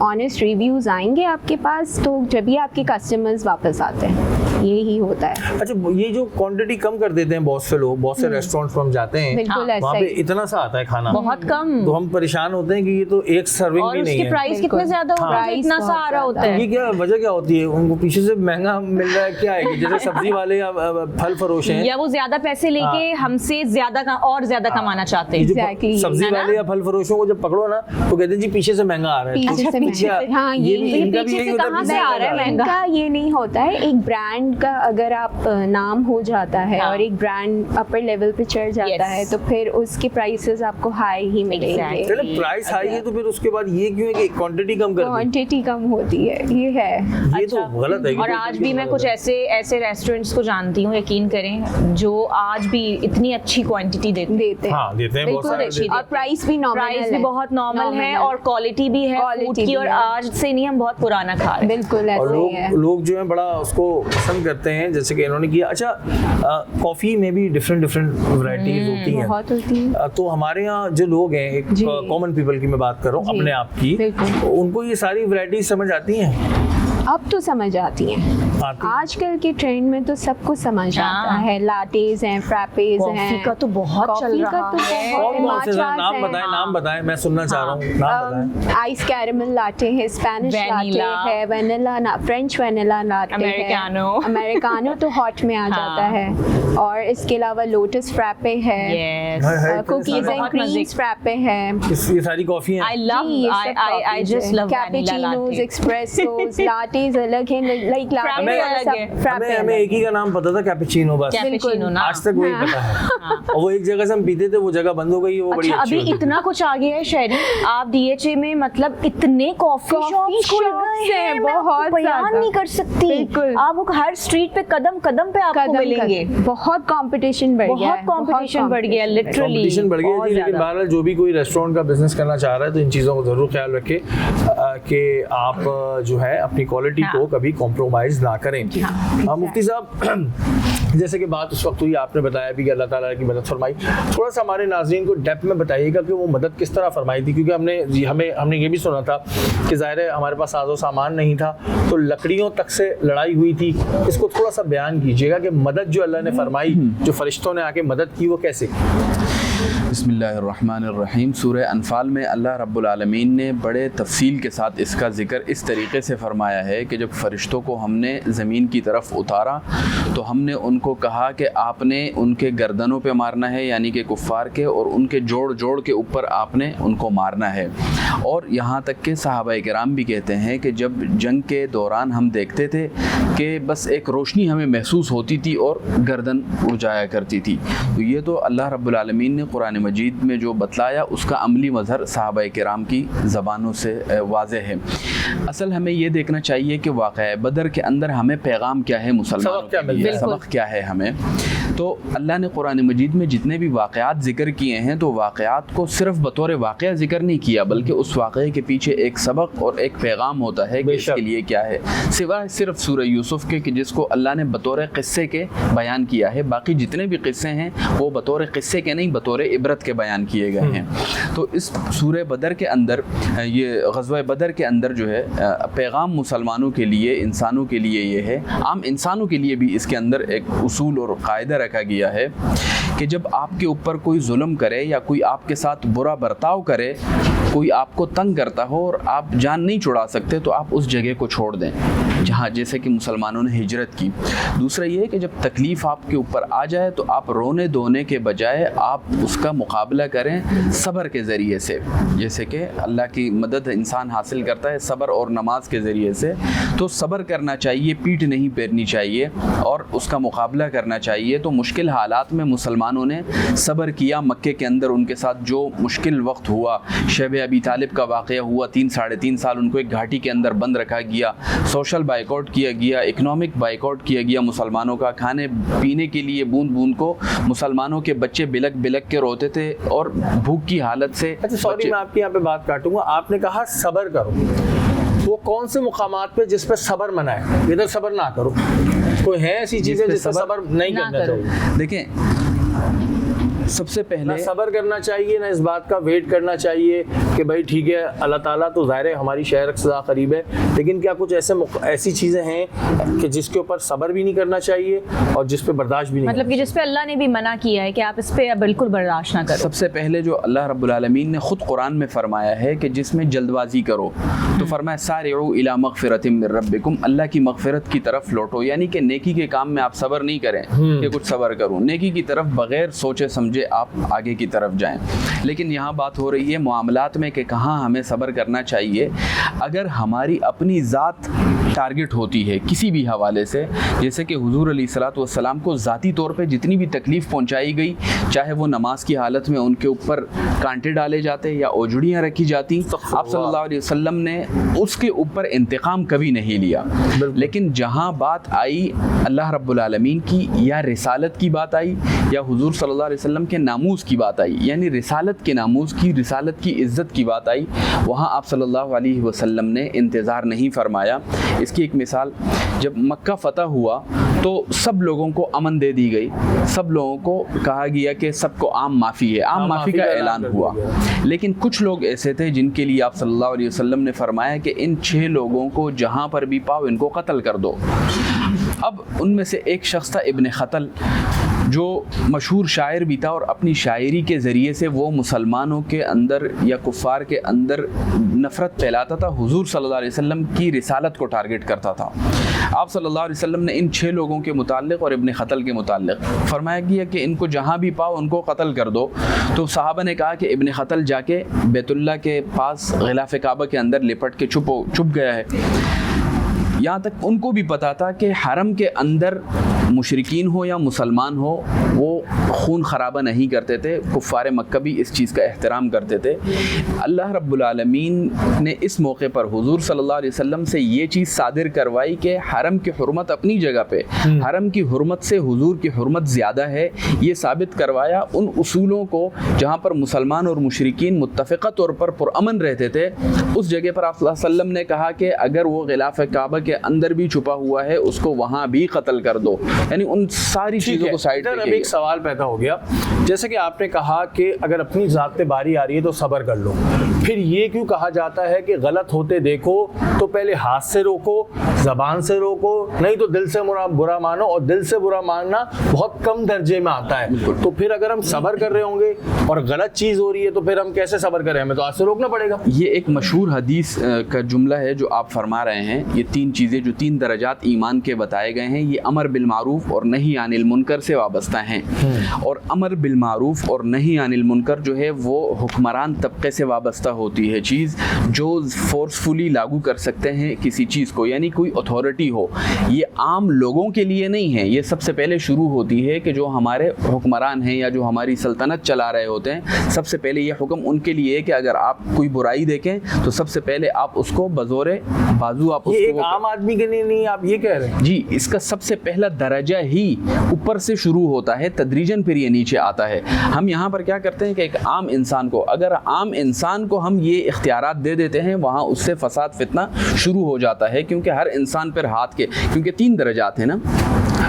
ऑनेस्ट रिव्यूज़ आएंगे आपके पास, तो जब भी आपके कस्टमर्स वापस आते हैं। यही होता है। अच्छा, ये जो क्वांटिटी कम कर देते हैं बहुत से लोग, बहुत से रेस्टोरेंट्स पर हम जाते हैं, बिल्कुल ऐसा वहाँ पे ही। इतना सा आता है खाना, बहुत कम, तो हम परेशान होते हैं कि ये तो एक सर्विंग और भी नहीं उसकी है। प्राइस कितने ज्यादा होता है, इतना सा आ रहा होता है। ये क्या वजह क्या होती है? उनको पीछे से महंगा मिल रहा है, क्या है कि जैसे सब्जी वाले या फल फरोश हैं, या वो ज्यादा पैसे लेके हमसे ज्यादा और ज्यादा कमाना चाहते हैं। Exactly, सब्जी है ना? वाले या फल फरोशों को जब पकड़ो ना तो कहते हैं जी पीछे से महंगा आ रहा है। पीछे तो से पीछे महंगा। हाँ, ये भी ये इनका भी पीछे यही से होता है, कहाँ पीछे से आ रहा है महंगा? इनका ये नहीं होता है। एक ब्रांड का अगर आप नाम हो जाता है हाँ। और एक ब्रांड अपर लेवल पे चढ़ जाता है तो फिर उसके प्राइसेस आपको हाई ही मिलेंगे। चलो प्राइस हाई है तो फिर उसके बाद ये क्यों है कि क्वांटिटी कम कर दी? क्वांटिटी कम होती है, ये है। ये तो गलत है। और आज भी मैं कुछ ऐसे रेस्टोरेंट्स को जानती हूँ, यकीन करें, जो आज भी इतनी अच्छी क्वांटिटी देते हैं। हाँ, देते हैं, बहुत सारे और प्राइस भी नॉर्मल प्राइस भी बहुत नॉर्मल है और क्वालिटी भी है फूड की, और आज से नहीं, हम बहुत पुराना खा रहे हैं। बिल्कुल और लोग जो है बड़ा उसको पसंद करते हैं, जैसे कि इन्होंने किया। अच्छा, कॉफी में भी डिफरेंट वैरायटीज होती हैं, बहुत होती हैं। तो हमारे यहाँ जो लोग हैं, एक कॉमन पीपल की मैं बात कर रहा हूँ, अपने आप की, उनको ये सारी वैरायटीज समझ आती हैं? अब तो समझ आती हैं। आजकल के ट्रेंड में तो सब कुछ समझ आता है। लाटेज हैं, फ्रैपेज हैं। कॉफी का तो बहुत चल रहा है। कौन से नाम बताएं, मैं सुनना चाह रहा हूँ, नाम बताएं। आइस कैरेमल लाटे है, स्पेनिश लाटे है, वेनिला फ्रेंच वेनिला लाटे है, अमेरिकानो तो हॉट में आ जाता है, और इसके अलावा लोटस फ्रैपे है, कुकीज एंड क्रीम्स फ्रैपे है। ये सारी कॉफी हैं। I just love कैपेचिनोज, एस्प्रेसोस, लाटेज अलग हैं, लाइक लाटे हमें एक ही का नाम पता था, कैपेचिनो, बस आज तक वही पता है। और वो एक जगह से हम पीते थे, वो जगह बंद हो गई, वो बड़ी अच्छी अभी इतना कुछ आ गया है शहरी। आप डीएचए में मतलब इतने कॉफी शॉप्स खुल गए हैं, बहुत बयान नहीं कर सकती। आप हर स्ट्रीट पे कदम पे आपको मिलेंगे। बहुत कंपटीशन बढ़ गया है, बहुत कंपटीशन बढ़ गया, लिटरली कंपटीशन बढ़ गया जी। लेकिन बहरहाल जो भी कोई रेस्टोरेंट का बिजनेस करना चाह रहा है तो इन चीज़ों को ज़रूर ख्याल रखें कि आप जो है अपनी क्वालिटी को कभी कॉम्प्रोमाइज़ ना करें। मुफ्ती साहब, जैसे कि बात उस वक्त हुई, आपने बताया भी कि अल्लाह ताला की मदद फरमाई, थोड़ा सा हमारे नाज़रीन को डेप्थ में बताइएगा कि वो मदद किस तरह फरमाई थी, क्योंकि हमने ये भी सुना था कि ज़ाहिर है हमारे पास साजो सामान नहीं था, तो लकड़ियों तक से लड़ाई हुई थी। इसको थोड़ा सा बयान कीजिएगा कि मदद जो अल्लाह ने फरमाई, जो फरिश्तों ने आके मदद की, वो कैसे? बिस्मिल्लाहिर्रहमानिर्रहीम। सूरह अनफाल में अल्लाह रब्बुल आलमीन ने बड़े तफसील के साथ इसका ज़िक्र इस तरीके से फरमाया है कि जब फ़रिश्तों को हमने ज़मीन की तरफ उतारा तो हमने उनको कहा कि आपने उनके गर्दनों पे मारना है, यानी कि कुफ़ार के, और उनके जोड़ के ऊपर आपने उनको मारना है। और यहाँ तक कि सहाबाए किराम भी कहते हैं कि जब जंग के दौरान हम देखते थे कि बस एक रोशनी हमें महसूस होती थी और गर्दन उड़ जाया करती थी। तो ये तो अल्लाह रब्बुल आलमीन ने कुरान मजीद में जो बतलाया उसका अमली मज़हर सहाबाए किराम की ज़बानों से वाज़ेह है। असल हमें ये देखना चाहिए कि वाक़या बदर के अंदर हमें पैगाम क्या है, मुसलमानों के लिए सबक क्या है हमें। तो अल्लाह ने कुरान मजीद में जितने भी वाक़यात ज़िक्र किए हैं तो वाक़यात को सिर्फ बतौर वाक़या ज़िक्र नहीं किया, बल्कि उस वाक़े के पीछे एक सबक और एक पैगाम होता है कि इसके लिए क्या है, सिवाय सिर्फ सूरह यूसुफ के कि जिसको अल्लाह ने बतौर क़िस्से के बयान किया है। बाकी जितने भी क़िस्से हैं वो बतौर क़िस्से के नहीं, बतौर इबरत के बयान किए गए हैं। तो इस सूरह बदर के अंदर, ये ग़ज़वा बदर के अंदर जो है पैगाम मुसलमानों के लिए, इंसानों के लिए ये है, आम इंसानों के लिए भी इसके अंदर एक उसूल और कायदा रखा गया है कि जब आपके ऊपर कोई जुल्म करे या कोई आपके साथ बुरा बर्ताव करे, कोई आपको तंग करता हो और आप जान नहीं छुड़ा सकते, तो आप उस जगह को छोड़ दें जहाँ, जैसे कि मुसलमानों ने हिजरत की। दूसरा ये है कि जब तकलीफ़ आपके ऊपर आ जाए तो आप रोने धोने के बजाय आप उसका मुकाबला करें सब्र के ज़रिए से, जैसे कि अल्लाह की मदद इंसान हासिल करता है सब्र और नमाज के ज़रिए से। तो सब्र करना चाहिए, पीठ नहीं फेरनी चाहिए और उसका मुकाबला करना चाहिए। तो मुश्किल हालात में मुसलमानों ने सब्र किया। मक्के के अंदर उनके साथ जो मुश्किल वक्त हुआ, शब अबी तालिब का वाक़या हुआ, 3-3.5 साल उनको एक घाटी के अंदर बंद रखा गया, सोशल बाइकआउट किया गया, इकोनॉमिक बाइकआउट किया गया मुसलमानों का। खाने पीने के लिए बूंद बूंद को मुसलमानों के बच्चे बिलक बिलक के रोते थे और भूख की हालत से। अच्छा सॉरी, मैं आपके यहाँ पे बात काटूंगा। आपने कहा सब्र करो, वो कौन से मुकामात पे जिस पे सब्र मना है? इधर सब्र ना करो, कोई है ऐसी चीज़ें जिस पे सब्र नहीं करना चाहिए? देखें, सबसे पहले ना सब्र करना चाहिए, ना इस बात का वेट करना चाहिए कि भाई ठीक है अल्लाह ताला तो ज़ाहिर है हमारी शहर से करीब है, लेकिन क्या कुछ ऐसी चीज़ें हैं कि जिसके ऊपर सब्र भी नहीं करना चाहिए और जिस पे बर्दाश्त भी नहीं, मतलब कि जिस पे अल्लाह ने भी मना किया है कि आप इस पे बिल्कुल बर्दाश्त ना करो। सबसे पहले जो अल्लाह रब्बुल आलमीन ने खुद कुरान में फरमाया है कि जिसमें जल्दबाजी करो, तो फरमाया सारिउ इला मगफिरतिम मिर रब्बिकुम, अल्लाह की मगफिरत की तरफ लौटो, यानी कि नेकी के काम में आप सब्र नहीं करें कि कुछ सब्र करूं, नेकी की तरफ बगैर सोचे समझे आप आगे की तरफ जाएं। लेकिन यहाँ बात हो रही है मामलात में कि कहाँ हमें सब्र करना चाहिए। अगर हमारी अपनी ज़ात टारगेट होती है किसी भी हवाले से, जैसे कि हुजूर अलैहिस्सलातु वस्सलाम को ज़ाती तौर पे जितनी भी तकलीफ़ पहुंचाई गई, चाहे वो नमाज की हालत में उनके ऊपर कांटे डाले जाते या ओजड़ियाँ रखी जाती, आप सल्लल्लाहु अलैहि वसल्लम ने उसके ऊपर इंतकाम कभी नहीं लिया। लेकिन जहाँ बात आई अल्लाह रब्बुल आलमीन की या रिसालत की बात आई या हुजूर सल्लल्लाहु अलैहि वसल्लम के नामूस की बात आई, यानी रिसालत के नामूस की, रिसालत की इज़्ज़त की बात आई, वहाँ आप सल्लल्लाहु अलैहि वसल्लम ने इंतज़ार नहीं फरमाया। इसकी एक मिसाल, जब मक्का फ़तह हुआ तो सब लोगों को अमन दे दी गई, सब लोगों को कहा गया कि सबको आम माफ़ी है, आम माफ़ी का ऐलान हुआ। लेकिन कुछ लोग ऐसे थे जिनके लिए आप सल्लल्लाहु अलैहि वसल्लम ने फरमाया कि इन 6 लोगों को जहाँ पर भी पाओ इनको कत्ल कर दो। अब उनमें से एक शख्स था इब्न खतल, जो मशहूर शायर भी था और अपनी शायरी के ज़रिए से वो मुसलमानों के अंदर या कुफ़ार के अंदर नफ़रत फैलाता था, हुजूर सल्लल्लाहु अलैहि वसल्लम की रिसालत को टारगेट करता था। आप सल्लल्लाहु अलैहि वसल्लम ने इन 6 लोगों के मुताल्लिक़ और इब्न खतल के मुताल्लिक़ फरमाया गया कि इनको जहाँ भी पाओ उनको कत्ल कर दो। तो सहाबा ने कहा कि इब्न खतल जाके बैतुल्लाह के पास ग़िलाफ़ काबा के अंदर लिपट के छुप गया है। यहाँ तक उनको भी पता था कि हरम के अंदर मुशरिकीन हो या मुसलमान हो वो खून खराबा नहीं करते थे, कुफ़ार मक्का भी इस चीज़ का एहतराम करते थे। अल्लाह रब्बुल आलमीन ने इस मौके पर हुजूर सल्लल्लाहु अलैहि वसल्लम से ये चीज़ सादिर करवाई कि हरम की हुर्मत अपनी जगह पे, हरम की हुर्मत से हुजूर की हुर्मत ज़्यादा है, ये साबित करवाया। उन उसूलों को जहाँ पर मुसलमान और मुशरिकीन मुत्तफ़िक़ा तौर पर पुरअमन रहते थे, उस जगह पर आप सल्लल्लाहु अलैहि वसल्लम ने कहा कि अगर वो ग़िलाफ़ काबा के अंदर भी छुपा हुआ है उसको वहाँ भी कत्ल कर दो, यानी उन सारी चीज़ों को साइड पे। अब एक सवाल पैदा हो गया, जैसे कि आपने कहा कि अगर अपनी ज़ात पे बारी आ रही है तो सब्र कर लो, फिर ये क्यों कहा जाता है कि गलत होते देखो तो पहले हाथ से रोको, ज़बान से रोको, नहीं तो दिल से बुरा मानो, और दिल से बुरा मानना बहुत कम दर्जे में आता है। तो फिर अगर हम सब्र कर रहे होंगे और गलत चीज़ हो रही है तो फिर हम कैसे सब्र करें? हमें तो हाथ से रोकना पड़ेगा। ये एक मशहूर हदीस का जुमला है जो आप फरमा रहे हैं। ये 3 चीज़ें जो 3 दरजात ईमान के बताए गए हैं, ये अमर बिल मारूफ और नही अनिल मुनकर से वाबस्ता हैं। और अमर बिल मारूफ और नही अनिल मुनकर जो है वो हुक्मरान तबके से वाबस्ता होती है चीज़, जो फोर्सफुली लागू कर सकते हैं किसी चीज़ को, यानी कोई अथॉरिटी हो। ये आम लोगों के लिए नहीं है, ये सबसे पहले शुरू होती है कि जो हमारे हुक्मरान हैं या जो हमारी सल्तनत चला रहे होते हैं, सबसे पहले ये हुक्म उनके लिए है कि अगर आप कोई बुराई देखें तो सबसे पहले आप उसको बज़ोरे बाजू आप ये एक आम आदमी के लिए नहीं, आप ये कह रहे हैं? जी, इसका सबसे पहला दर्जा ही ऊपर से शुरू होता है, तदरीजन फिर ये नीचे आता है। हम यहाँ पर क्या करते हैं कि एक आम इंसान को, अगर आम इंसान को हम ये इख्तियारात दे देते हैं, वहाँ उससे फसाद फितना शुरू हो जाता है, क्योंकि हर इंसान पर हाथ के, क्योंकि 3 दरजात हैं ना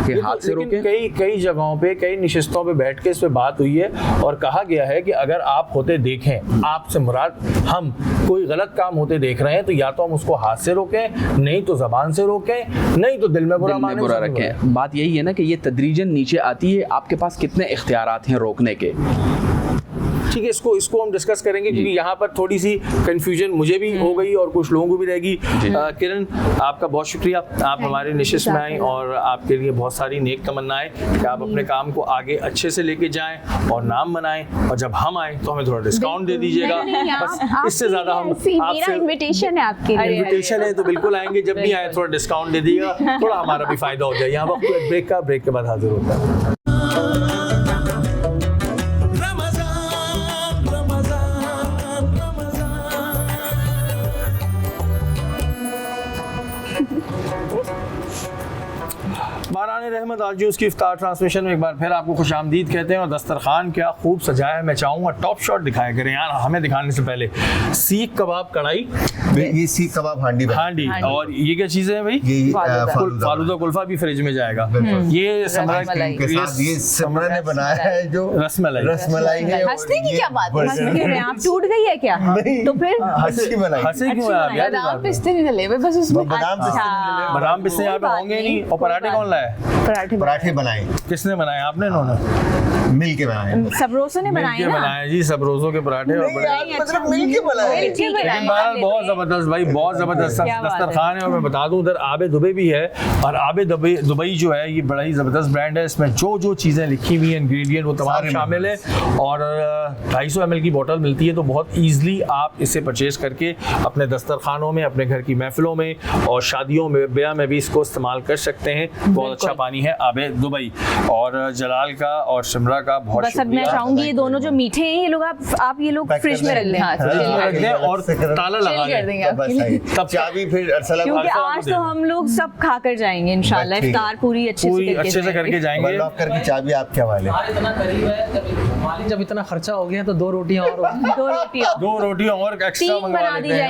कि हाथ से रोकें। कई जगहों पे, कई निशिस्तों पे बैठ के इस पे बात हुई है और कहा गया है कि अगर आप होते देखें, आपसे मुराद हम कोई गलत काम होते देख रहे हैं तो या तो हम उसको हाथ से रोकें, नहीं तो ज़बान से रोकें, नहीं तो दिल में बुरा रखें। बात यही है ना कि ये तदरीजन नीचे आती है, आपके पास कितने इख्तियारात हैं रोकने के। ठीक है, इसको हम डिस्कस करेंगे क्योंकि यहाँ पर थोड़ी सी कंफ्यूजन मुझे भी हो गई और कुछ लोगों को भी रहेगी। किरण, आपका बहुत शुक्रिया, आप हमारे निशिस्त में आए और आपके लिए बहुत सारी नेक तमन्नाएं कि आप अपने काम को आगे अच्छे से लेके जाएं और नाम बनाएं, और जब हम आए तो हमें थोड़ा डिस्काउंट दे दीजिएगा। बस इससे ज़्यादा हम आपसे इन्विटेशन है आपके लिए। इन्विटेशन है तो बिल्कुल आएंगे, जब भी आए थोड़ा डिस्काउंट दे दीजिएगा, थोड़ा हमारा भी फ़ायदा हो जाए। यहाँ वक्त ब्रेक के बाद हाजिर होता है। बारान रहमत आज जी उसकी इफ्तार ट्रांसमिशन में एक बार फिर आपको खुशामदीद कहते हैं। और दस्तरखान क्या खूब सजाया है, मैं चाहूँगा टॉप शॉट दिखाया करें यार हमें दिखाने से पहले। सीख कबाब कढ़ाई, ये सीख कबाब हांडी और ये क्या चीज़ें हैं भाई? ये फालूदा कुल्फा भी फ्रिज में जाएगा। ये समरा ने बनाया है जो रसमलाई है। हंसने की क्या बात है, आप टूट गई है क्या? तो फिर हंसी बनाई, हंसी क्यों है आप यार? बादाम पिस्ते नहीं डले हुए बस उसमें। बादाम पिस्ते यहाँ पे होंगे नहीं। और पराठे कौन लाया? पराठे बनाए किसने बनाए? आपने? इन्होंने मिल के बनाए, सबरोसों ने बनाए ना जी, सबरोसों के पराठे और मतलब मिल के बनाए। लेकिन बहरहाल बहुत जबरदस्त भाई, बहुत जबरदस्त दस्तरखान है। और मैं बता दूं उधर आबे दुबई भी है, और आबे दुबई जो है ये बड़ा ही जबरदस्त ब्रांड है। इसमें जो जो चीज़ें लिखी हुई हैं इंग्रेडिएंट वो तमाम शामिल है। और 250 ml की बोतल मिलती है, तो बहुत ईजिली आप इसे परचेज करके अपने दस्तरखानों में, अपने घर की महफिलों में और शादियों में, ब्याह में भी इसको इस्तेमाल कर सकते हैं। बहुत अच्छा पानी है आबे दुबई। और जलाल का और शिमरा का बहुत बस अब मैं चाहूंगी ये दोनों जो मीठे हैं ये लोग आप ये लोग फ्रिज में रख लें। रख दें और ताला लगा दें, तब चाबी फिर क्योंकि आज तो हम लोग सब खा कर जाएंगे इंशाल्लाह। इफ्तार पूरी अच्छे से करके जाएंगे। लॉक करके चाबी आपके हवाले। इतना करीब है, जब इतना खर्चा हो गया तो 2 रोटियां और 2 रोटियां और एक्स्ट्रा मंगवा लेते हैं,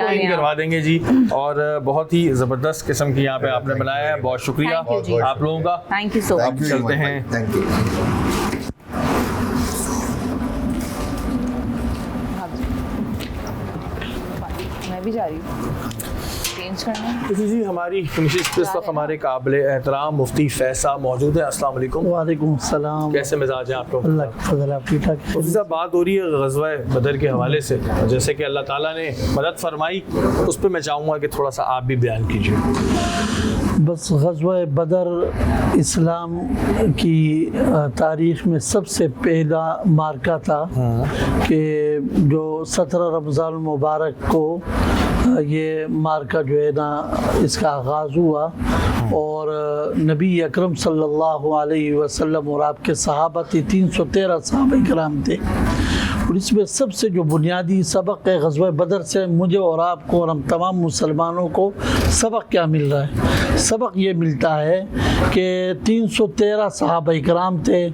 3 करवा देंगे जी। और बहुत ही जबरदस्त किस्म की यहाँ पे आपने बनाया है, बहुत शुक्रिया आप लोगों का। Thank you so much. चलते हैं, थैंक यू। मैं भी जा रही हूँ चेंज करना। जी हमारी फिनिश एक्सप्रेस तक हमारे काबिल एहतराम मुफ्ती फैसा मौजूद है। अस्सलाम वालेकुम। वालेकुम सलाम। कैसे मिजाज हैं आप लोग? अल्लाह का फजल, आप ठीक ठाक? मुफ्ती साहब बात हो रही है ग़ज़वा बदर के हवाले से, जैसे कि अल्लाह ताला ने मदद फरमाई, उस पर मैं चाहूँगा कि थोड़ा सा आप भी बयान कीजिए। बस ग़ज़वा बदर इस्लाम की तारीख़ में सबसे पहला मार्का था कि जो 17 रमज़ान मुबारक को ये मार्का जो है ना इसका आगाज़ हुआ। और नबी अकरम सल्लल्लाहु अलैहि वसल्लम और आपके सहाबा थे, 313 सहाबा किराम थे। और इसमें सबसे जो बुनियादी सबक है ग़ज़वा बदर से मुझे और आपको और हम तमाम मुसलमानों को सबक क्या मिल रहा है? सबक ये मिलता है कि 313 सहाबा किराम थे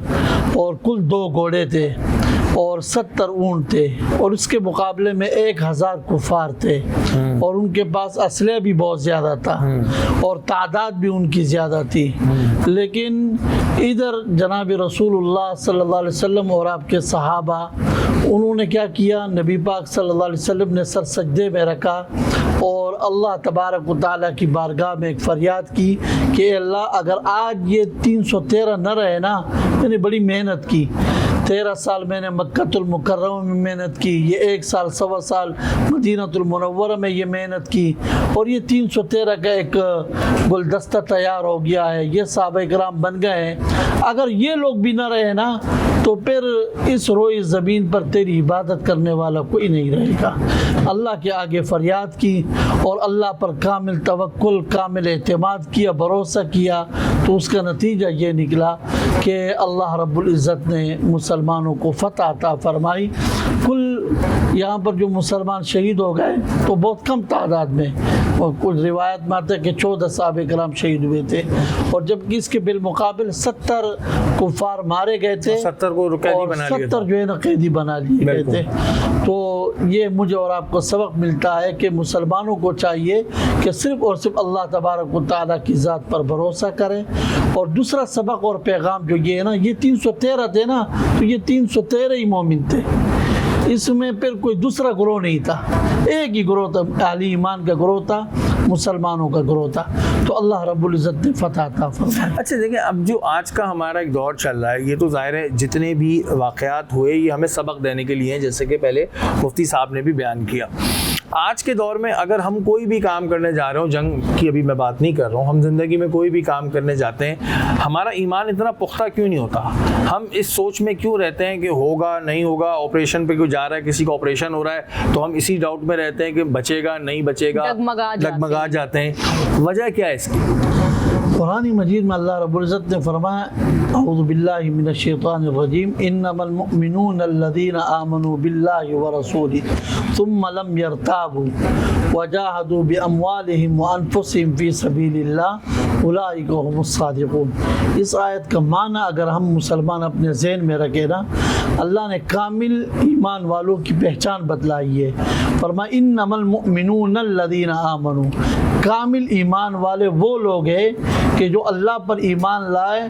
और कुल 2 घोड़े थे और 70 ऊँट थे, और उसके मुकाबले में 1000 कुफ़ार थे, और उनके पास असले भी बहुत ज़्यादा था और तादाद भी उनकी ज़्यादा थी। लेकिन इधर जनाब रसूलुल्लाह सल्लल्लाहु अलैहि वसल्लम और आपके सहाबा उन्होंने क्या किया? नबी पाक सल्लल्लाहु अलैहि वसल्लम ने सर सजदे में रखा और अल्लाह तबारक व तआला की बारगाह में एक फ़रियाद की कि अल्लाह अगर आज ये 313 न रहे ना, मैंने बड़ी मेहनत की, 13 साल मैंने मक्कतुल मुकर्रमा में मेहनत की, ये 1 साल 1.25 साल मदीनतुल मुनव्वरा में ये मेहनत की, और ये 313 का एक गुलदस्ता तैयार हो गया है, ये सहाबा किराम बन गए हैं। अगर ये लोग भी ना रहे ना तो फिर इस रोई ज़मीन पर तेरी इबादत करने वाला कोई नहीं रहेगा। अल्लाह के आगे फ़रियाद की और अल्लाह पर कामिल तवक्कुल, कामिल एतमाद किया, भरोसा किया, तो उसका नतीजा ये निकला कि अल्लाह रब्बुल इज़्ज़त ने मुसलमानों को फ़तह अता फरमाई। कुल यहाँ पर जो मुसलमान शहीद हो गए तो बहुत कम तादाद में, और कुछ रिवायत में आता है कि 14 सहाबा किराम शहीद हुए थे, और जबकि इसके बिलमुकाबिल 70 कुफ़ार मारे गए थे, 70 को कैदी बना लिया, 70 जो है ना कैदी बना लिए गए थे। तो ये मुझे और आपको सबक मिलता है कि मुसलमानों को चाहिए कि सिर्फ़ और सिर्फ अल्लाह तबारक व तआला की ज़ात पर भरोसा करें। और दूसरा सबक और पैगाम जो ये है ना, ये 313 थे ना, तो ये 313 ही मोमिन थे, इसमें फिर कोई दूसरा ग्रोह नहीं था, एक ही ग्रोह था, अहले ईमान का ग्रोह था, मुसलमानों का ग्रोह था। तो अल्लाह रब्बुल इज़्ज़त ने फतह अता फरमाया। अच्छा देखिए, अब जो आज का हमारा एक दौर चल रहा है, ये तो ज़ाहिर है जितने भी वाक़यात हुए ये हमें सबक देने के लिए हैं, जैसे कि पहले मुफ्ती साहब ने भी बयान किया। आज के दौर में अगर हम कोई भी काम करने जा रहे हो, जंग की अभी मैं बात नहीं कर रहा हूँ, हम ज़िंदगी में कोई भी काम करने जाते हैं, हमारा ईमान इतना पुख्ता क्यों नहीं होता? हम इस सोच में क्यों रहते हैं कि होगा नहीं होगा? ऑपरेशन पे क्यों जा रहा है, किसी का ऑपरेशन हो रहा है तो हम इसी डाउट में रहते हैं कि बचेगा नहीं बचेगा, डगमगा जाते हैं। वजह क्या है इसकी? कुरान मजीद में अल्लाह रब्बुल इज़्ज़त ने फरमाया अऊज़ु बिल्लाहि मिनश शैतानिर रजीम इन्नमल मुमिनूना अल्लज़ीना आमनू बिल्लाहि व रसूलिही सुम्मा लम यरताबू वजाहदू बिअमवालिहिम व अनफुसिहिम फ़ी सबीलिल्लाह उलाइका हुमुस सादिक़ून। इस आयत का माना अगर हम मुसलमान अपने ज़हन में रखें ना, अल्लाह ने कामिल ईमान वालों की पहचान बतलाई है। फरमाया इन्नमल मुमिनूना अल्लज़ीना आमनू, कामिल ईमान वाले वो लोग हैं कि जो अल्लाह पर ईमान लाए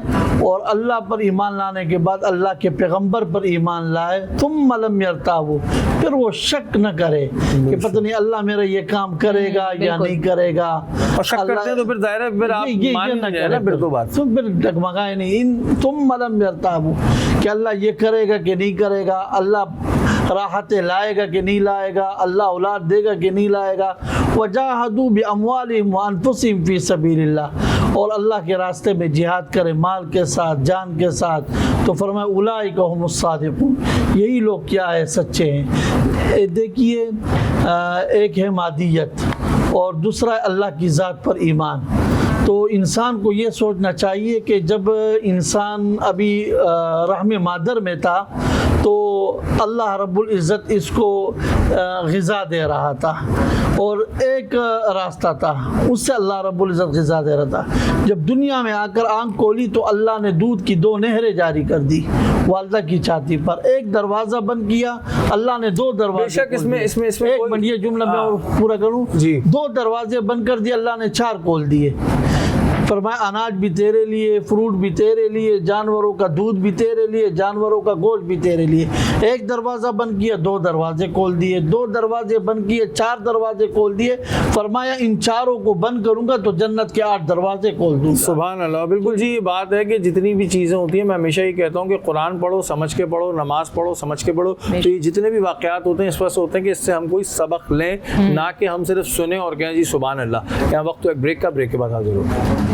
और अल्लाह पर ईमान लाने के बाद अल्लाह के पैगंबर पर ईमान लाए, तुम लम यरताबू, फिर वो शक न करे कि पता नहीं अल्लाह मेरा ये काम करेगा या नहीं करेगा। और शक करते हैं तो फिर दायरा फिर आप मान ही नहीं ना, फिर तो बात तो फिर डगमगाए नहीं। इन तुम लम यरताबू कि अल्लाह ये करेगा कि नहीं करेगा, अल्लाह राहत लाएगा कि नहीं लाएगा, अल्लाह औलाद देगा कि नहीं लाएगा। वजाहदू बिअमवालिहिम व अनफुसिहिम फ़ी सबीलिल्लाह, और अल्लाह के रास्ते में जिहाद करे माल के साथ, जान के साथ। तो फरमाया उलाइका हुमुस सादिक़ून, यही लोग क्या है, सच्चे हैं। देखिए एक है मादियत और दूसरा है अल्लाह की ज़ात पर ईमान। तो इंसान को ये सोचना चाहिए कि जब इंसान अभी रहम मादर में था तो अल्लाह रब्बुल इज़्ज़त इसको ग़िज़ा दे रहा था और एक रास्ता था, उससे अल्लाह रब्बुल इज़्ज़त ग़िज़ा दे रहा था। जब दुनिया में आकर आँख खोली तो अल्लाह ने दूध की 2 नहरें जारी कर दी वालदा की छाती पर। एक दरवाज़ा बंद किया, अल्लाह ने 2 दरवाजे। बेशक इसमें एक मिनट ये जुमला मैं और पूरा करूँ जी। 2 दरवाजे बंद कर दिए, अल्लाह ने 4 खोल दिए। फरमाया अनाज भी तेरे लिए, फ्रूट भी तेरे लिए, जानवरों का दूध भी तेरे लिए, जानवरों का गोश्त भी तेरे लिए। एक दरवाज़ा बंद किया, 2 दरवाजे खोल दिए, 2 दरवाजे बंद किए, 4 दरवाजे खोल दिए। फरमाया इन चारों को बंद करूंगा तो जन्नत के 8 दरवाजे खोल दूंगा। सुभान अल्लाह। बिल्कुल जी, ये बात है कि जितनी भी चीज़ें होती हैं, मैं हमेशा ही कहता हूँ कि कुरान पढ़ो, समझ के पढ़ो, नमाज पढ़ो, समझ के पढ़ो। तो ये जितने भी वाक़यात होते हैं इस वजह से होते हैं कि इससे हम कोई सबक लें, ना कि हम सिर्फ सुने और कहें जी सुभान अल्लाह। यहाँ वक्त तो एक ब्रेक का, ब्रेक के बाद हाजिर होगा।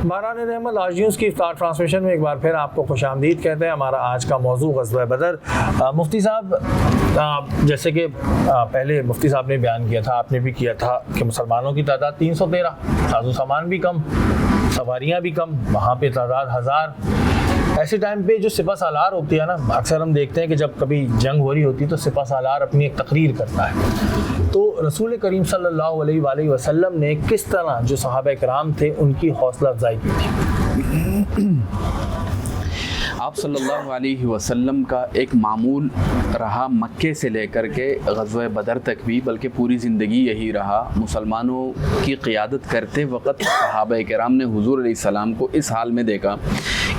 महारान रहमत आज न्यूज़ की इफ्तार ट्रांसमिशन में एक बार फिर आपको खुशामदीद कहते हैं। हमारा आज का मौजू ग़ज़वा बदर। मुफ्ती साहब, जैसे कि पहले मुफ्ती साहब ने बयान किया था, आपने भी किया था कि मुसलमानों की तादाद 313, साजो सामान भी कम, सवारियाँ भी कम, वहाँ पे तादाद 1000। ऐसे टाइम पे जो सिपह सालार होती है ना, अक्सर हम देखते हैं कि जब कभी जंग हो रही होती है तो सिपह सालार अपनी एक तकरीर करता है। तो रसूल करीम सल्लल्लाहु अलैहि वसल्लम ने किस तरह जो सहाबा किराम थे उनकी हौसला अफजाई की थी? आप सल्लल्लाहु अलैहि वसल्लम का एक मामूल रहा मक्के से लेकर के ग़ज़वा बदर तक भी, बल्कि पूरी ज़िंदगी यही रहा। मुसलमानों की क़ियादत करते वक़्त सहाबा किराम ने हुज़ूर अलैहिस्सलाम को इस हाल में देखा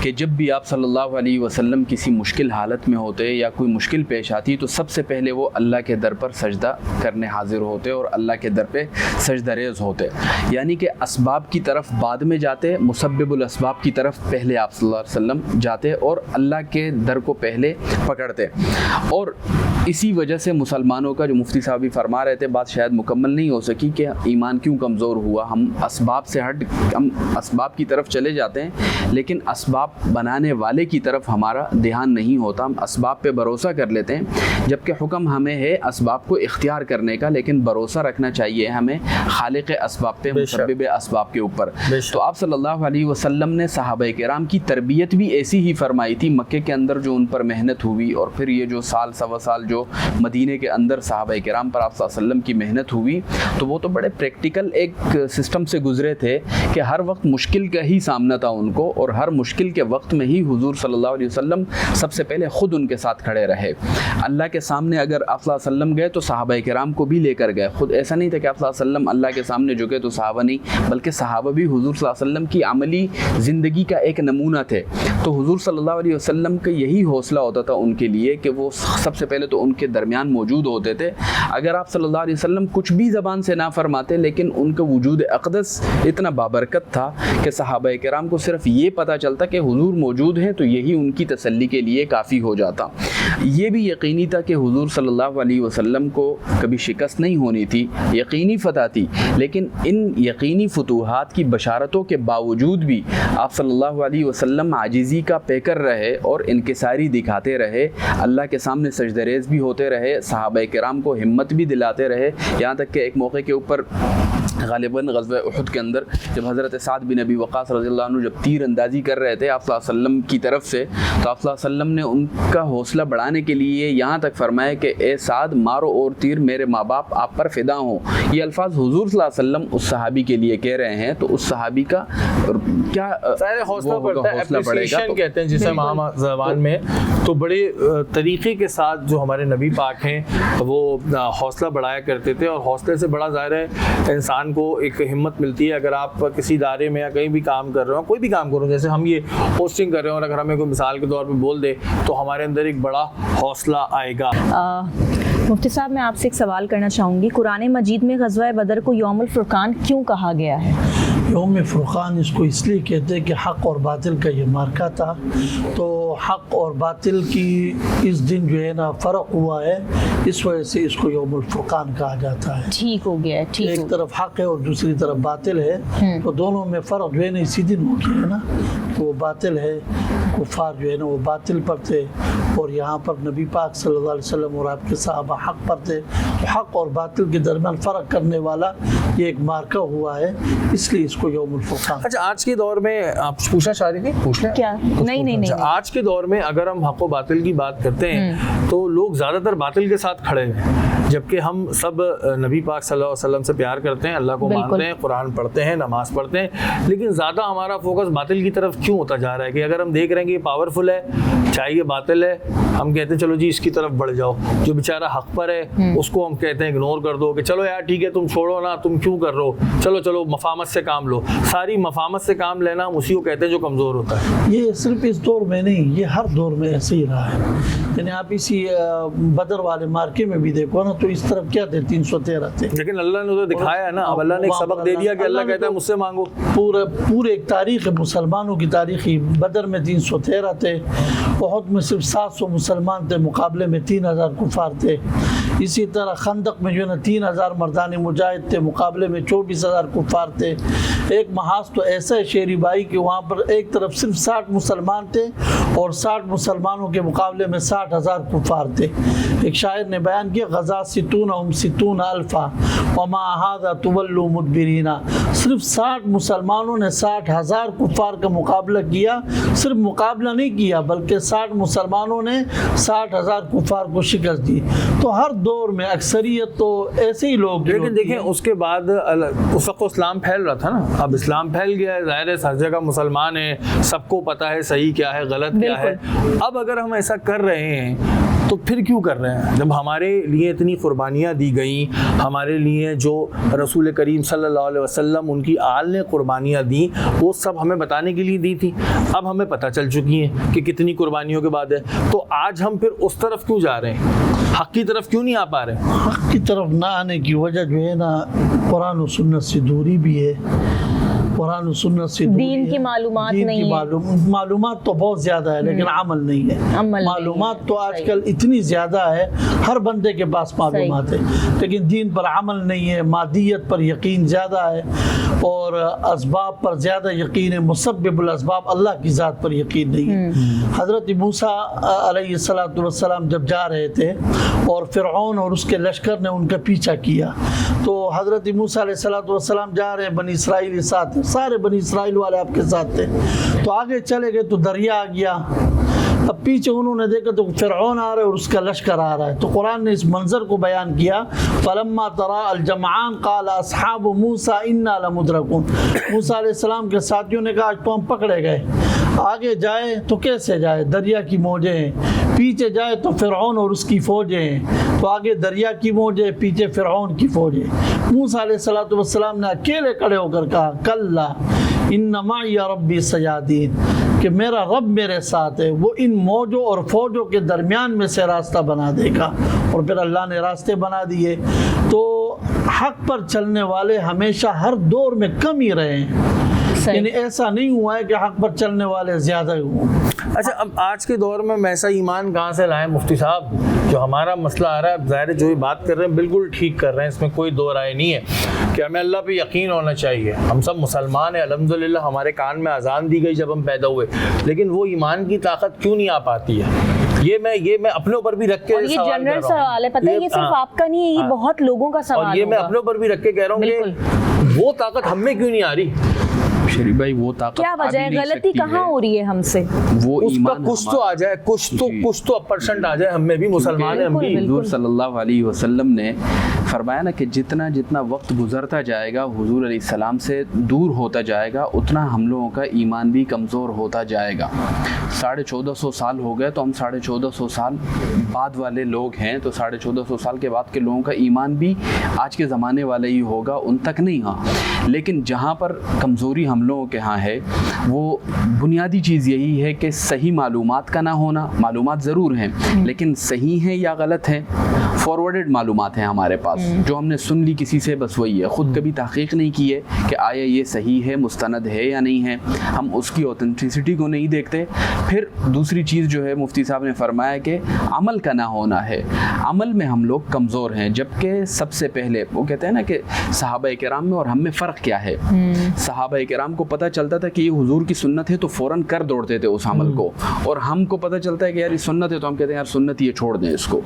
कि जब भी आप सल्लल्लाहु अलैहि वसल्लम किसी मुश्किल हालत में होते या कोई मुश्किल पेश आती तो सबसे पहले वो अल्लाह के दर पर सजदा करने हाजिर होते और अल्लाह के दर पे सजदा रेज़ होते। यानी कि असबाब की तरफ बाद में जाते, मुसब्बिबुल असबाब की तरफ पहले आप सल्लल्लाहु अलैहि वसल्लम जाते और अल्लाह के दर को पहले पकड़ते। और इसी वजह से मुसलमानों का, जो मुफ्ती साहब भी फरमा रहे थे, बात शायद मुकम्मल नहीं हो सकी कि ईमान क्यों कमज़ोर हुआ। हम असबाब से हम असबाब की तरफ चले जाते हैं लेकिन असबाब बनाने वाले की तरफ हमारा ध्यान नहीं होता। हम असबाब पे भरोसा कर लेते हैं जबकि हुक्म हमें है असबाब को इख्तियार करने का, लेकिन भरोसा रखना चाहिए हमें खालिक असबाब पे, मुसब्बिब असबाब के ऊपर। तो आप सल्लल्लाहु अलैहि वसल्लम ने सहाबा किराम की तरबियत भी ऐसी ही फरमाई थी। मक्के के अंदर जो उन पर मेहनत हुई और फिर ये जो साल सवा साल जो मदीने के अंदर सहाबा किराम पर आप सल्लल्लाहु अलैहि वसल्लम की मेहनत हुई, तो वो तो बड़े प्रैक्टिकल एक सिस्टम से गुजरे थे कि हर वक्त मुश्किल का ही सामना था उनको, और हर मुश्किल के वक्त में ही हुजूर सल्लल्लाहु अलैहि वसल्लम सबसे पहले ख़ुद उनके साथ खड़े रहे। अल्लाह के सामने अगर आप सल्लल्लाहु अलैहि वसल्लम गए तो सहाबा किराम को भी लेकर गए। खुद ऐसा नहीं था कि आप सल्लल्लाहु अलैहि वसल्लम अल्लाह के सामने झुके तो सहाबा नहीं, बल्कि सहाबा भी हुजूर सल्लल्लाहु अलैहि वसल्लम की अमली ज़िंदगी का एक नमूना थे। तो हुजूर सल्लल्लाहु अलैहि वसल्लम का यही हौसला होता था उनके लिए कि वो सबसे पहले तो उनके दरमियान मौजूद होते थे। अगर आप सल्लल्लाहु अलैहि वसल्लम कुछ भी ज़बान से ना फरमाते, लेकिन उनका वजूद अक़दस इतना बाबरकत था कि सहाबा किराम को सिर्फ ये पता चलता कि हुजूर मौजूद हैं तो यही उनकी तसल्ली के लिए काफ़ी हो जाता। ये भी यकीनी था कि हुजूर सल्लल्लाहु अलैहि वसल्लम को कभी शिकस्त नहीं होनी थी, यकीनी फतह थी। लेकिन इन यकीनी फतूहात की बशारतों के बावजूद भी आप सल्लल्लाहु अलैहि वसल्लम आजिज़ी का पेकर रहे और इनकिसारी दिखाते रहे, अल्लाह के सामने सजदरेज़ भी होते रहे, सहाबा किराम को हिम्मत भी दिलाते रहे। यहाँ तक कि एक मौके के ऊपर गालिबन ग़ज़वा उहुद के अंदर जब हज़रत साद बिन अबी वक़ास रज़ियल्लाहु अन्हु जब तीर अंदाज़ी कर रहे थे आप सल्लल्लाहु अलैहि वसल्लम की तरफ से, तो आप सल्लल्लाहु अलैहि वसल्लम ने उनका हौसला बढ़ाने के लिए यहाँ तक फरमाया कि ए साद मारो और तीर, मेरे माँ बाप आप पर फ़िदा हों। ये अल्फाज हुजूर सल्लल्लाहु अलैहि वसल्लम उस सहाबी के लिए कह रहे हैं, तो उस सहाबी का क्या हौसला बढ़ता है, एप्रिसिएशन कहते हैं जिसे आम ज़बान में। तो बड़े तरीक़े के साथ जो हमारे नबी पाक हैं वो हौसला बढ़ाया करते थे, और हौसले से बड़ा ज़ाहिर है इंसान को एक हिम्मत मिलती है। अगर आप किसी इदारे में या कहीं भी काम कर रहे हो, कोई भी काम करो, जैसे हम ये पोस्टिंग कर रहे हो, और अगर हमें कोई मिसाल के तौर पे बोल दे तो हमारे अंदर एक बड़ा हौसला आएगा। मुफ्ती साहब, मैं आपसे एक सवाल करना चाहूँगी, कुरान मजीद में ग़ज़वा बदर को यौमुल फुरक़ान क्यों कहा गया है? यौम फुरक़ान इसको इसलिए कहते हैं कि हक़ और बातिल का ये मार्का था, तो हक़ और बातिल की इस दिन जो है ना फ़र्क हुआ है, इस वजह से इसको यौमुल फुरक़ान कहा जाता है। ठीक हो गया, ठीक। एक तरफ हक़ है और दूसरी तरफ बातिल है, तो दोनों में फ़र्क जो है ना इसी दिन हो गया है ना, तो वो बातिल है, कुफ़ार जो है ना वो बातिल पर थे, और यहाँ पर नबी पाक सल्लल्लाहु अलैहि वसल्लम और आपके सहाबा हक़ पर थे। हक़ और बातिल के दरमियान फ़र्क करने वाला ये एक मार्का हुआ है, इसलिए इसको यौमुल फुरक़ान। अच्छा, आज के दौर में आप पूछना चाह रही थी? पूछ लें क्या? नहीं। आज के दौर में अगर हम हक़ व बातिल की बात करते हैं तो लोग ज़्यादातर बातिल के साथ खड़े हैं, जबकि हम सब नबी पाक सल्लल्लाहु अलैहि वसल्लम से प्यार करते हैं, अल्लाह को मानते हैं, कुरान पढ़ते हैं, नमाज़ पढ़ते हैं, लेकिन ज़्यादा हमारा फोकस बातिल की तरफ क्यों होता जा रहा है? कि अगर हम देख रहे हैं कि ये पावरफुल है, चाहे ये बातिल है, हम कहते हैं चलो जी इसकी तरफ बढ़ जाओ। जो बेचारा हक़ पर है उसको हम कहते हैं इग्नोर कर दो, कि चलो यार ठीक है तुम छोड़ो ना, तुम क्यों कर रहे हो, चलो मफामत से काम लो। सारी मफामत से काम लेना हम उसी को कहते हैं जो कमज़ोर होता है। ये सिर्फ इस दौर में नहीं, ये हर दौर में ऐसे ही रहा है। यानी आप इसी बदर वाले मार्के में भी देखो ना, तो इस तरफ क्या थे, 313 थे, लेकिन अल्लाह ने तो दिखाया है ना, अब अल्लाह ने एक सबक दे दिया कि अल्लाह कहता है मुझसे मांगो। पूरे एक तारीख़ है मुसलमानों की तारीख़ ही, बदर में 313 थे, उहद में सिर्फ 700 मुसलमान थे, मुकाबले में 3000 कुफार थे। इसी तरह खंदक में जो है ना 3000 मर्दानी मुजाहिद थे, मुकाबले में 24000 कुफार थे। एक महाज तो ऐसा है शेरी भाई कि वहाँ पर एक तरफ सिर्फ 60 मुसलमान थे और 60 मुसलमानों के मुकाबले में 60,000 कुफार थे। एक शायर ने बयान किया, गज़ा सितून अल्फा वमा हादा तुवल्लु मुदबिरीना। सिर्फ 60 मुसलमानों ने 60,000 कुफार का मुकाबला किया, सिर्फ मुकाबला नहीं किया बल्कि 60 मुसलमानों ने 60,000 कुफार को शिकस्त दी। तो हर दौर में अक्सरियत तो ऐसे ही लोग, लेकिन देखें उसके बाद उस वक्त इस्लाम फैल रहा था ना, अब इस्लाम फैल गया है, ज़ाहिर है हर जगह मुसलमान है, सबको पता है सही क्या है गलत क्या है। अब अगर हम ऐसा कर रहे हैं तो फिर क्यों कर रहे हैं? जब हमारे लिए इतनी कुर्बानियाँ दी गई, हमारे लिए जो रसूल करीम सल्लल्लाहु अलैहि वसल्लम उनकी आल ने कुर्बानियाँ दी, वो सब हमें बताने के लिए दी थी। अब हमें पता चल चुकी हैं कि कितनी कुर्बानियों के बाद है, तो आज हम फिर उस तरफ क्यों जा रहे हैं? हक़ की तरफ क्यों नहीं आ पा रहे? हक़ की तरफ ना आने की वजह जो है ना, कुरान और सुन्नत से दूरी भी है। कुरान और सुन्नत से दीन की मालूमात नहीं है। मालूमात तो बहुत ज़्यादा है लेकिन अमल नहीं है। मालूमात तो आजकल इतनी ज़्यादा है, हर बंदे के पास मालूमात है, लेकिन दीन पर अमल नहीं है। मादियत पर यकीन ज़्यादा है और असबाब पर ज़्यादा यकीन है, मुसब्बिबुल असबाब अल्लाह की ज़ात पर यकीन नहीं है। हज़रत मूसा अलैहिस्सलाम जब जा रहे थे और फ़िरऔन और उसके लश्कर ने उनका पीछा किया, तो हज़रत मूसा अलैहिस्सलाम जा रहे हैं, बनी इसराइल के साथ, सारे बनी इसराइल वाले आपके साथ थे, तो आगे चले गए तो दरिया आ गया। अब पीछे उन्होंने देखा तो फ़िरऔन आ रहा है और उसका लश्कर आ रहा है। तो कुरान ने इस मंजर को बयान किया, फलम्मा तरा अल जमआन क़ाल अस्हाबु मूसा इन्ना लमुद्रकून। मूसा अलैहिस्सलाम के साथियों ने कहा आज तो हम पकड़े गए, आगे जाए तो कैसे जाए, दरिया की मौजें हैं, पीछे जाए तो फ़िरऔन और उसकी फ़ौजें हैं, तो आगे दरिया की मौजें, पीछे फ़िरऔन की फ़ौजें। मूसा अलैहिस्सलाम ने अकेले खड़े होकर कहा, कल्ला इन्ना माई रब्बी सयादीन, कि मेरा रब मेरे साथ है, वो इन मौजों और फ़ौजों के दरमियान में से रास्ता बना देगा। और फिर अल्लाह ने रास्ते बना दिए। तो हक़ पर चलने वाले हमेशा हर दौर में कम ही रहे हैं। यानी ऐसा नहीं हुआ है कि हक पर चलने वाले ज़्यादा हुए। अच्छा, अब आज के दौर में हम ऐसा ईमान कहाँ से लाएं मुफ्ती साहब? जो हमारा मसला आ रहा है, ज़ाहिर है जो ये बात कर रहे हैं बिल्कुल ठीक कर रहे हैं, इसमें कोई दो राय नहीं है कि हमें अल्लाह पे यकीन होना चाहिए। हम सब मुसलमान हैं, अल्हम्दुलिल्लाह हमारे कान में अजान दी गई जब हम पैदा हुए, लेकिन वो ईमान की ताकत क्यों नहीं आ पाती है? ये मैं अपने ऊपर भी रख के और ये जनरल सवाल है, पता है, ये सिर्फ आपका नहीं है, ये बहुत लोगों का सवाल है। और ये मैं अपने ऊपर भी रख के कह रहा हूँ कि वो ताकत हम में क्यों नहीं आ रही? शरीफ भाई, वो ताकत क्या वजह है, गलती कहाँ हो रही है हमसे? वो ईमान कुछ तो आ जाए, कुछ तो परसेंट आ जाए, हम में भी मुसलमान हैं हम भी। हुजूर सल्लल्लाहु अलैहि वसल्लम ने फरमाया ना कि जितना जितना वक्त गुजरता जाएगा हुजूर अलैहिस्सलाम से दूर होता जाएगा, उतना हम लोगों का ईमान भी कमज़ोर होता जाएगा। 1450 साल हो गए तो हम 1450 साल बाद वाले लोग हैं, तो 1450 साल के बाद के लोगों का ईमान भी आज के ज़माने वाला ही होगा, उन तक नहीं। हाँ, लेकिन जहाँ पर कमज़ोरी हम लोगों के यहाँ है वो बुनियादी चीज़ यही है कि सही मालूमात का ना होना। मालूमात ज़रूर हैं लेकिन सही हैं या गलत हैं, फॉरवर्डेड मालूमात हैं हमारे पास, जो हमने सुन ली किसी से, बस वही है, ख़ुद कभी तहक़ीक़ नहीं की है कि आया ये सही है, मुस्तनद है या नहीं है, हम उसकी ऑथेंटिसिटी को नहीं देखते। फिर दूसरी चीज़ जो है मुफ्ती साहब ने फरमाया कि अमल का ना होना है, अमल में हम लोग कमज़ोर हैं। जबकि सबसे पहले वो कहते हैं ना कि सहाबा किराम में और हम में फ़र्क क्या है। सहाबा किराम को पता चलता था कि ये हुजूर की सुन्नत है तो फ़ौरन कर दौड़ते थे उस अमल को, और हमको पता चलता है कि यार ये सुन्नत है तो हम कहते हैं यार सुन्नत ये छोड़ दें इसको।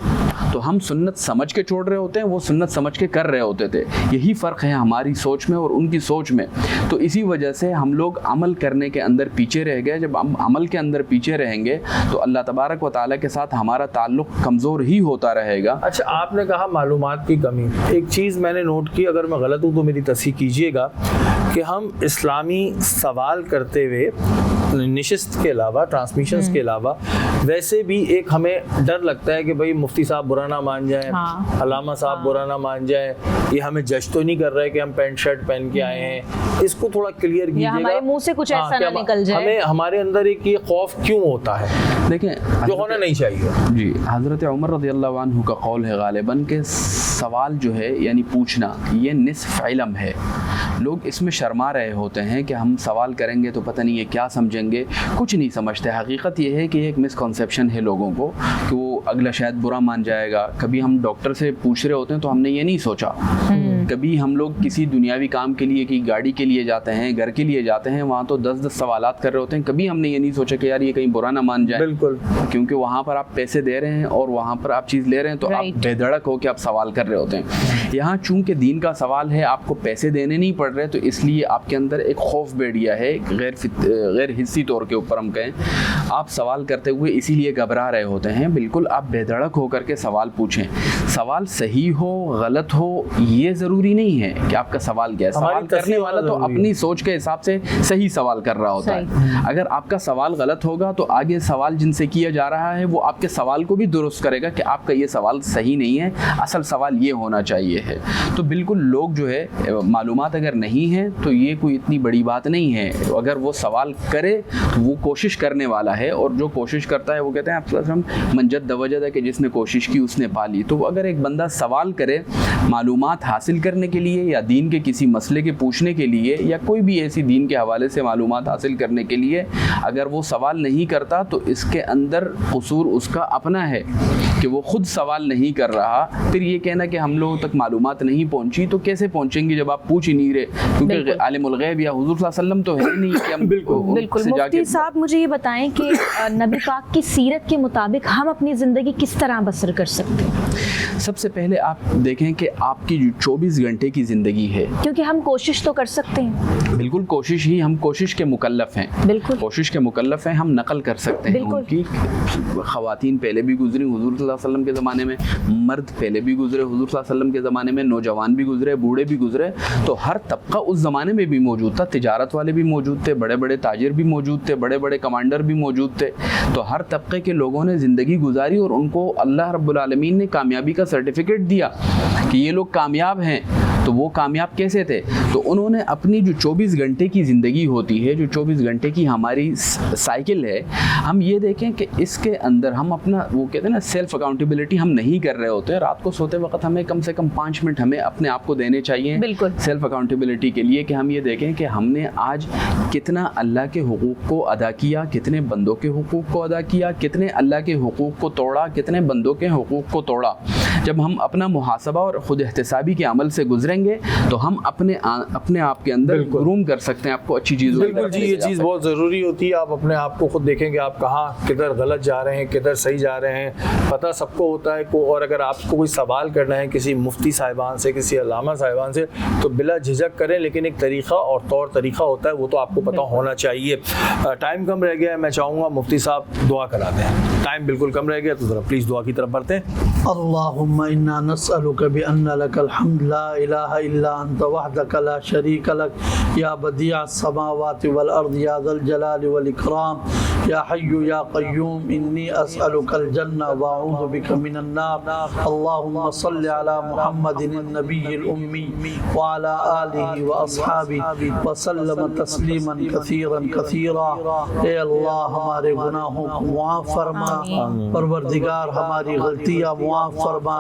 तो हम सुन्नत समझ के छोड़ रहे होते हैं, वो सुन्नत समझ के कर रहे होते थे। यही फ़र्क है हमारी सोच में और उनकी सोच में। तो इसी वजह से हम लोग अमल करने के अंदर पीछे रह गए। जब हम अमल के अंदर पीछे रहेंगे तो अल्लाह तबारक व तआला के साथ हमारा ताल्लुक कमज़ोर ही होता रहेगा। अच्छा, आपने कहा मालूमात की कमी, एक चीज़ मैंने नोट की, अगर मैं गलत हूँ तो मेरी तस्हीह कीजिएगा, कि हम इस्लामी सवाल करते हुए निशिस्त के अलावा, ट्रांसमिशंस के अलावा, वैसे भी एक हमें डर लगता है कि भाई मुफ्ती साहब बुरा ना मान जाए, अलामा साहब बुरा ना मान जाए, ये हमें जज तो नहीं कर रहे कि हम पैंट शर्ट पहन के आए हैं। इसको थोड़ा क्लियर कीजिएगा, हमारे मुंह से कुछ ऐसा ना निकल जाए। हमें हमारे अंदर एक ये खौफ क्यों होता है? देखें, जो होना नहीं चाहिए। जी, हज़रत उमर रज़ियल्लाहु अन्हु का कौल है गालिबन के सवाल जो है यानी पूछना, ये निस्फ़ इल्म है। लोग इसमें शर्मा रहे होते हैं कि हम सवाल करेंगे तो पता नहीं है क्या समझेंगे, कुछ नहीं समझते। हकीकत ये है कि एक मिसकॉन्सेप्शन है लोगों को कि वो अगला शायद बुरा मान जाएगा। कभी हम डॉक्टर से पूछ रहे होते हैं तो हमने ये नहीं सोचा, कभी हम लोग किसी दुनियावी काम के लिए, कि गाड़ी के लिए जाते हैं, घर के लिए जाते हैं, वहाँ तो 10-10 सवालात कर रहे होते हैं। कभी हमने ये नहीं सोचा कि यार ये कहीं बुरा ना मान जाए। बिल्कुल, क्योंकि वहाँ पर आप पैसे दे रहे हैं और वहाँ पर आप चीज़ ले रहे हैं, तो आप बेधड़क हो कि आप सवाल कर रहे होते हैं। यहाँ चूँकि दीन का सवाल है, आपको पैसे देने नहीं पड़ रहे, तो इसलिए आपके अंदर एक खौफ बैठ गया है, गैर हिस्सी तौर के ऊपर हम कहें, आप सवाल करते हुए इसीलिए घबरा रहे होते हैं। बिल्कुल आप बेधड़क होकर के सवाल पूछें। सवाल सही हो गलत हो ये ज़रूरी नहीं है कि आपका सवाल क्या है। सवाल करने वाला तो अपनी सोच के हिसाब से सही सवाल कर रहा होता है। अगर आपका सवाल गलत होगा तो आगे सवाल जिनसे किया जा रहा है वो आपके सवाल को भी दुरुस्त करेगा कि आपका ये सवाल सही नहीं है, असल सवाल ये होना चाहिए है। तो बिल्कुल लोग जो है मालूमात अगर नहीं है तो ये कोई इतनी बड़ी बात नहीं है। अगर वो सवाल करे तो वो कोशिश करने वाला है, और जो कोशिश करता है वो कहते हैं आप मंजद दवजद है कि जिसने कोशिश की उसने पा ली। तो अगर एक बंदा सवाल करे मालूमात हासिल करने के लिए या दीन के किसी मसले के पूछने के लिए या कोई भी ऐसी दीन के हवाले से मालूमात हासिल करने के लिए अगर वो सवाल नहीं करता तो इसके अंदर कसूर उसका अपना है कि वो खुद सवाल नहीं कर रहा। फिर ये कहना कि हम लोगों तक मालूमात नहीं पहुंची, तो कैसे पहुंचेंगी जब आप पूछ ही नहीं रहे? क्योंकि आलिमुल गैब या हुजूर सल्लल्लाहु अलैहि वसल्लम तो है नहीं कि हम बिल्कुल। मुफ्ती साहब मुझे ये बताएं कि नबी पाक की सीरत के मुताबिक हम अपनी ज़िंदगी किस तरह बसर कर सकते हैं? सबसे पहले आप देखें कि आपकी जो 24 घंटे की ज़िंदगी है, क्योंकि हम कोशिश तो कर सकते हैं। बिल्कुल कोशिश ही, हम कोशिश के मुकल्लफ हैं। बिल्कुल कोशिश के मुकल्लफ हैं, हम नकल कर सकते हैं उनकी। ख़वातीन पहले भी गुजरी हुजूर सल्लल्लाहु अलैहि वसल्लम के ज़माने में, मर्द पहले भी गुजरे हुजूर सल्लल्लाहु अलैहि वसल्लम के ज़माने में, नौजवान भी गुजरे, बूढ़े भी गुजरे। तो हर तबका उस ज़माने में भी मौजूद था। तिजारत वाले भी मौजूद थे, बड़े बड़े ताजिर भी मौजूद थे, बड़े बड़े कमांडर भी मौजूद थे। तो हर तबके के लोगों ने ज़िंदगी गुजारी और उनको अल्लाह रब्बुल आलमीन ने कामयाबी का सर्टिफिकेट दिया कि ये लोग कामयाब हैं। तो वो कामयाब कैसे थे? तो उन्होंने अपनी जो 24 घंटे की ज़िंदगी होती है, जो 24 घंटे की हमारी साइकिल है, हम ये देखें कि इसके अंदर हम अपना वो कहते हैं ना सेल्फ अकाउंटेबिलिटी हम नहीं कर रहे होते। रात को सोते वक्त हमें कम से कम 5 मिनट हमें अपने आप को देने चाहिए बिल्कुल सेल्फ अकाउंटेबिलिटी के लिए, कि हम ये देखें कि हमने आज कितना अल्लाह के हुकूक को अदा किया, कितने बंदों के हुकूक को अदा किया, कितने अल्लाह के हुकूक को तोड़ा, कितने बंदों के हुकूक को तोड़ा। जब हम अपना मुहासबा और खुद एहतसाबी के अमल से गुजरेंगे तो हम अपने आप के अंदर ग्रूम कर सकते हैं आपको अच्छी चीज़ों। बिल्कुल जी, ये चीज़ बहुत ज़रूरी होती है। आप अपने आप को खुद देखें कि आप कहाँ किधर गलत जा रहे हैं, किधर सही जा रहे हैं, पता सबको होता है को। और अगर आपको कोई सवाल करना है किसी मुफ्ती साहिबान से, किसी अल्लामा साहिबान से, तो बिला झिझक करें, लेकिन एक तरीक़ा और तौर तरीक़ा होता है, वो तो आपको पता होना चाहिए। टाइम कम रह गया है, मैं चाहूँगा मुफ्ती साहब दुआ करा दें। टाइम बिल्कुल कम रह गया, तो ज़रा प्लीज़ दुआ की तरफ बढ़ते हैं। अल्लाहुम्मा इन्ना नस्अलुका बिअन्ना लकल हम्द ला इलाहा इल्ला अंत वहदका ला शरीका लक या बदिअ अस्समावाति वल अर्द या ज़ल जलालि वल इकराम या हय्यु या क़य्यूम इन्नी अस्अलुकल जन्नह व अऊज़ु बिका मिनन नार। अल्लाहुम्मा सल्लि अला मुहम्मदिन नबिय्यिल उम्मी व अला आलिहि व अस्हाबिहि व सल्लम तस्लीमन कसीरन कसीरा। ए अल्लाह, हमारे गुनाहों को मुआफ़ फरमा, परवरदिगार हमारी गलतियाँ मुआफ़ फरमा।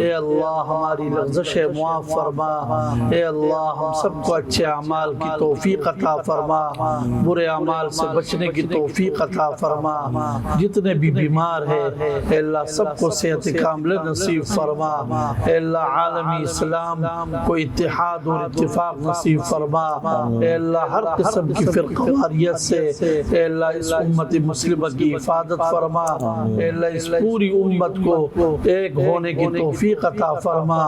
ए अल्लाह, हमारी लग़्ज़शें मुआफ़ फरमा। ए अल्लाह, हम सबको अच्छे अमाल की तौफ़ीक़ अता फरमा, बुरे अमाल से बचने की तौफ़ीक़ अता फरमा। जितने भी बीमार है अल्लाह सबको सेहत कामिल नसीब फरमा। अल्लाह आलमी इस्लाम को इत्तिहाद और इत्तिफाक नसीब फरमा। अल्लाह हर किस्म की फ़िरक़वारियत से अल्लाह इस उम्मत मुस्लिमा की हिफाजत फरमा। अल्लाह इस पूरी उम्मत को एक होने की तौफ़ीक़ अता फरमा।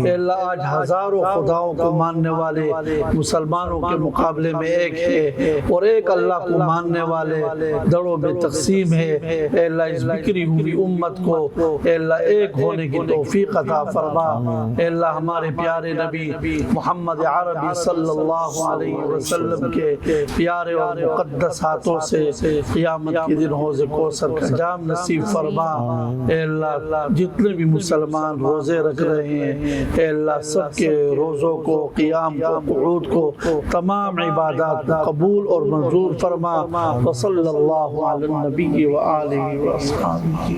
अल्लाह आज हज़ारों खुदाओं को मानने वाले मुसलमानों के मुकाबले में एक है, और एक अल्लाह को मानने वाले दड़ों में तकसीम है। अल्लाह इस बिखरी हुई उम्मत को अल्लाह एक होने की तौफ़ीक़ अता फरमा। अल्लाह हमारे प्यारे नबी मोहम्मद अरबी सल्लल्लाहु अलैहि वसल्लम के प्यारे और मुक़द्दस हाथों से क़यामत के दिन हौज़ कौसर का जाम नसीब फरमा। अल्लाह जितने भी मुसलमान रोज़े रख रहे हैं अल्लाह सबके रोज़ों को, क़ियाम को, क़ुऊद को, तमाम इबादत को कबूल और मंजूर फरमा। व सल्लल्लाहु अला नबी व आलिहि व अस्हाबिहि।